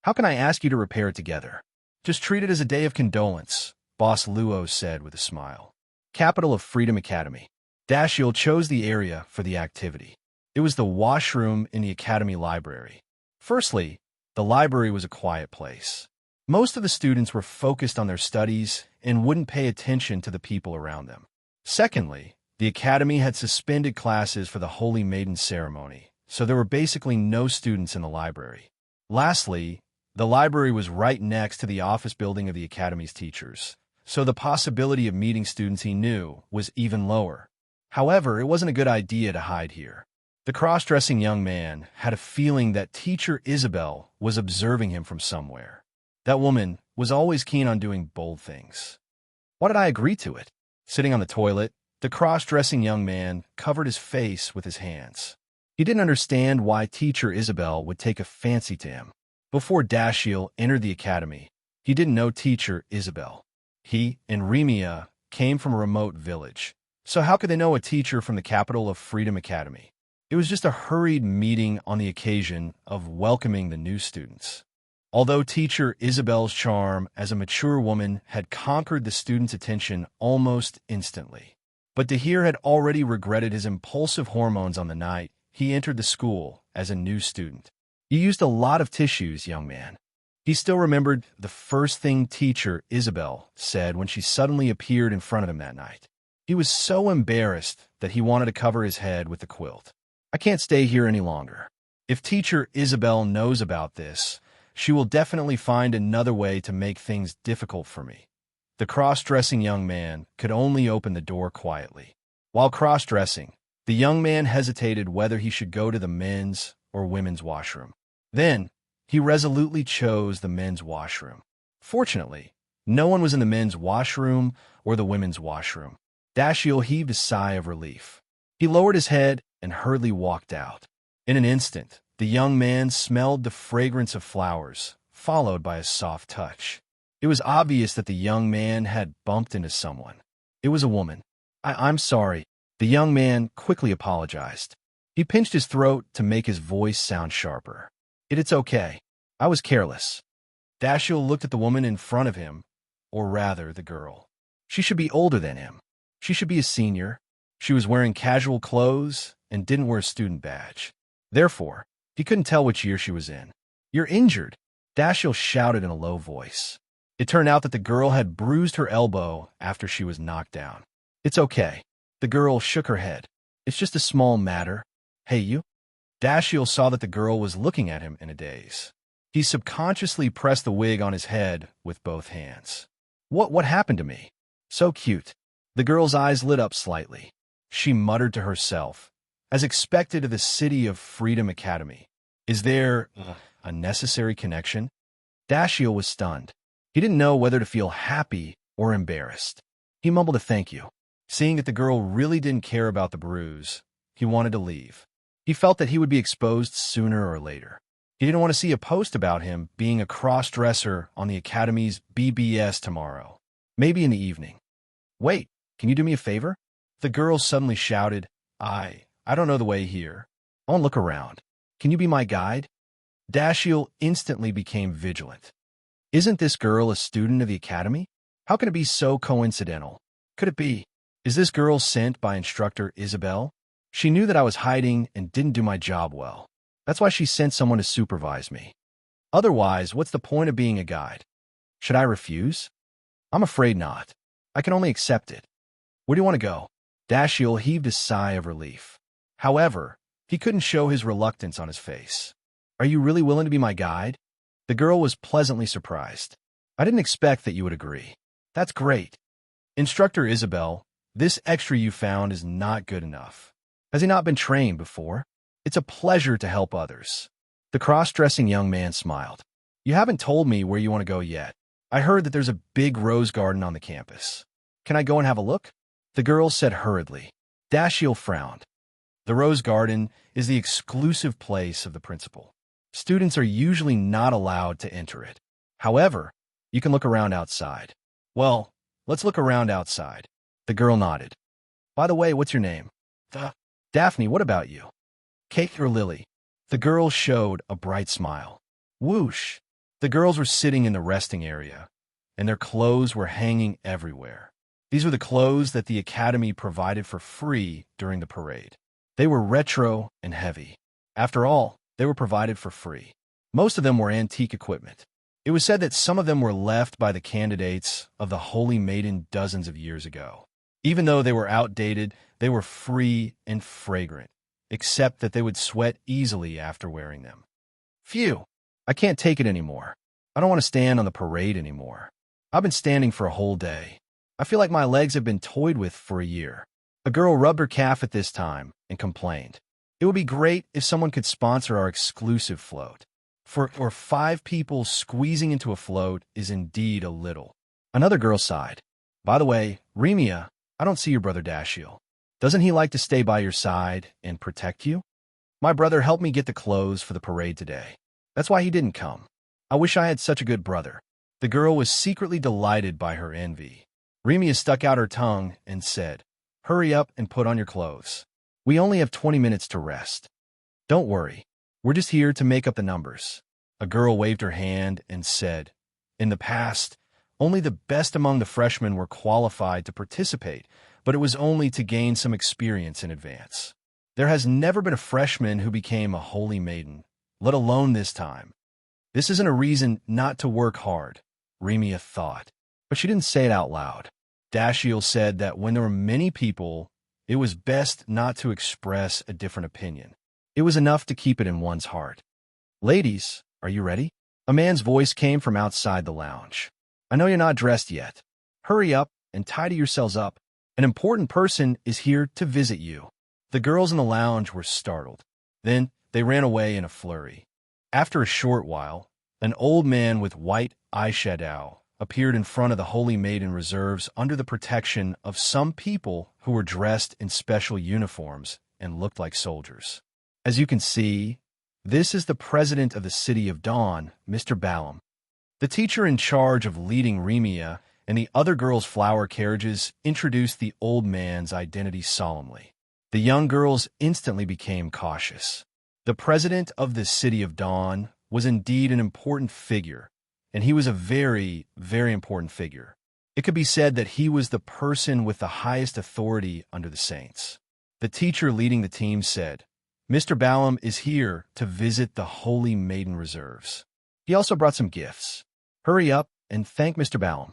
How can I ask you to repair it together? Just treat it as a day of condolence, Boss Luo said with a smile. Capital of Freedom Academy. Dashiell chose the area for the activity. It was the washroom in the Academy library. Firstly, the library was a quiet place. Most of the students were focused on their studies and wouldn't pay attention to the people around them. Secondly, the Academy had suspended classes for the Holy Maiden ceremony, so there were basically no students in the library. Lastly, the library was right next to the office building of the Academy's teachers, so the possibility of meeting students he knew was even lower. However, it wasn't a good idea to hide here. The cross-dressing young man had a feeling that Teacher Isabel was observing him from somewhere. That woman was always keen on doing bold things. Why did I agree to it? Sitting on the toilet, the cross-dressing young man covered his face with his hands. He didn't understand why Teacher Isabel would take a fancy to him. Before Dashiell entered the academy, he didn't know Teacher Isabel. He and Remia came from a remote village, so how could they know a teacher from the capital of Freedom Academy? It was just a hurried meeting on the occasion of welcoming the new students. Although Teacher Isabel's charm as a mature woman had conquered the students' attention almost instantly, but Tahir had already regretted his impulsive hormones on the night he entered the school as a new student. You used a lot of tissues, young man. He still remembered the first thing Teacher Isabel said when she suddenly appeared in front of him that night. He was so embarrassed that he wanted to cover his head with the quilt. I can't stay here any longer. If Teacher Isabel knows about this, she will definitely find another way to make things difficult for me. The cross-dressing young man could only open the door quietly. While cross-dressing, the young man hesitated whether he should go to the men's or women's washroom. Then, he resolutely chose the men's washroom. Fortunately, no one was in the men's washroom or the women's washroom. Dashiell heaved a sigh of relief. He lowered his head and hurriedly walked out. In an instant, the young man smelled the fragrance of flowers, followed by a soft touch. It was obvious that the young man had bumped into someone. It was a woman. I'm sorry. The young man quickly apologized. He pinched his throat to make his voice sound sharper. It's okay. I was careless. Dashiell looked at the woman in front of him, or rather, the girl. She should be older than him. She should be a senior. She was wearing casual clothes and didn't wear a student badge. Therefore, he couldn't tell which year she was in. You're injured, Dashiell shouted in a low voice. It turned out that the girl had bruised her elbow after she was knocked down. It's okay. The girl shook her head. It's just a small matter. Hey, you? Dashiell saw that the girl was looking at him in a daze. He subconsciously pressed the wig on his head with both hands. What happened to me? So cute. The girl's eyes lit up slightly. She muttered to herself, as expected of the city of Freedom Academy. Is there a necessary connection? Dashiell was stunned. He didn't know whether to feel happy or embarrassed. He mumbled a thank you. Seeing that the girl really didn't care about the bruise, he wanted to leave. He felt that he would be exposed sooner or later. He didn't want to see a post about him being a cross-dresser on the Academy's BBS tomorrow. Maybe in the evening. Wait, can you do me a favor? The girl suddenly shouted, I don't know the way here. I want to look around. Can you be my guide? Dashiell instantly became vigilant. Isn't this girl a student of the Academy? How can it be so coincidental? Could it be? Is this girl sent by instructor Isabel? She knew that I was hiding and didn't do my job well. That's why she sent someone to supervise me. Otherwise, what's the point of being a guide? Should I refuse? I'm afraid not. I can only accept it. Where do you want to go? Dashiell heaved a sigh of relief. However, he couldn't show his reluctance on his face. Are you really willing to be my guide? The girl was pleasantly surprised. I didn't expect that you would agree. That's great. Instructor Isabel, this extra you found is not good enough. Has he not been trained before? It's a pleasure to help others. The cross-dressing young man smiled. You haven't told me where you want to go yet. I heard that there's a big rose garden on the campus. Can I go and have a look? The girl said hurriedly. Dashiell frowned. The rose garden is the exclusive place of the principal. Students are usually not allowed to enter it. However, you can look around outside. Well, let's look around outside. The girl nodded. By the way, what's your name? Daphne, what about you? Kate or Lily? The girl showed a bright smile. Whoosh! The girls were sitting in the resting area, and their clothes were hanging everywhere. These were the clothes that the Academy provided for free during the parade. They were retro and heavy. After all, they were provided for free. Most of them were antique equipment. It was said that some of them were left by the candidates of the Holy Maiden dozens of years ago. Even though they were outdated, they were free and fragrant, except that they would sweat easily after wearing them. Phew! I can't take it anymore. I don't want to stand on the parade anymore. I've been standing for a whole day. I feel like my legs have been toyed with for a year. A girl rubbed her calf at this time and complained. It would be great if someone could sponsor our exclusive float. For 5 people, squeezing into a float is indeed a little. Another girl sighed. By the way, Remia, I don't see your brother Dashiell. Doesn't he like to stay by your side and protect you? My brother helped me get the clothes for the parade today. That's why he didn't come. I wish I had such a good brother. The girl was secretly delighted by her envy. Remia stuck out her tongue and said, Hurry up and put on your clothes. We only have 20 minutes to rest. Don't worry. We're just here to make up the numbers. A girl waved her hand and said, In the past, only the best among the freshmen were qualified to participate, but it was only to gain some experience in advance. There has never been a freshman who became a holy maiden, let alone this time. This isn't a reason not to work hard, Remia thought, but she didn't say it out loud. Dashiell said that when there were many people, it was best not to express a different opinion. It was enough to keep it in one's heart. Ladies, are you ready? A man's voice came from outside the lounge. I know you're not dressed yet. Hurry up and tidy yourselves up. An important person is here to visit you. The girls in the lounge were startled. Then they ran away in a flurry. After a short while, an old man with white eyeshadow appeared in front of the Holy Maiden Reserves under the protection of some people who were dressed in special uniforms and looked like soldiers. As you can see, this is the president of the City of Dawn, Mr. Ballum. The teacher in charge of leading Remia and the other girls' flower carriages introduced the old man's identity solemnly. The young girls instantly became cautious. The president of the City of Dawn was indeed an important figure, and he was a very, very important figure. It could be said that he was the person with the highest authority under the saints. The teacher leading the team said, Mr. Ballum is here to visit the Holy Maiden Reserves. He also brought some gifts. Hurry up and thank Mr. Ballum.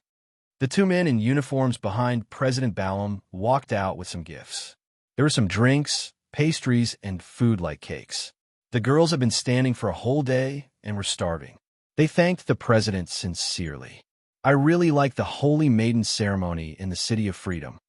The 2 men in uniforms behind President Ballum walked out with some gifts. There were some drinks, pastries, and food like cakes. The girls had been standing for a whole day and were starving. They thanked the president sincerely. I really like the Holy Maiden ceremony in the City of Freedom.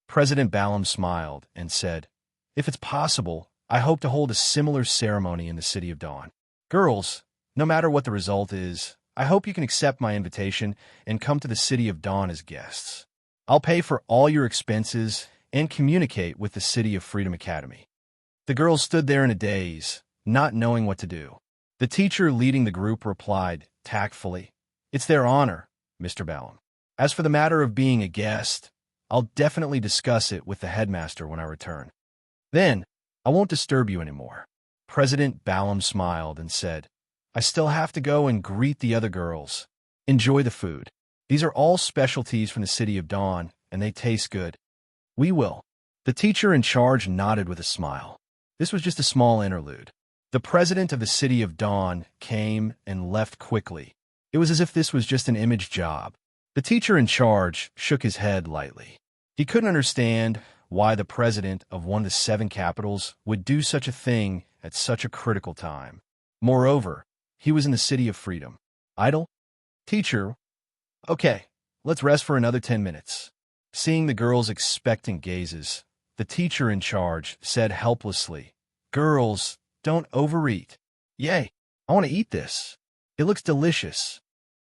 President Ballum smiled and said, If it's possible, I hope to hold a similar ceremony in the City of Dawn. Girls, no matter what the result is, I hope you can accept my invitation and come to the City of Dawn as guests. I'll pay for all your expenses, and communicate with the City of Freedom Academy. The girls stood there in a daze, not knowing what to do. The teacher leading the group replied, tactfully, "It's their honor, Mr. Ballum. As for the matter of being a guest, I'll definitely discuss it with the headmaster when I return. Then, I won't disturb you anymore." President Ballum smiled and said, "I still have to go and greet the other girls. Enjoy the food. These are all specialties from the City of Dawn, and they taste good." "We will." The teacher in charge nodded with a smile. This was just a small interlude. The president of the City of Dawn came and left quickly. It was as if this was just an image job. The teacher in charge shook his head lightly. He couldn't understand why the president of one of the 7 capitals would do such a thing at such a critical time. Moreover, he was in the City of Freedom. Idle? Teacher, okay, let's rest for another 10 minutes. Seeing the girls' expectant gazes, the teacher in charge said helplessly, "Girls, don't overeat." "Yay, I want to eat this. It looks delicious."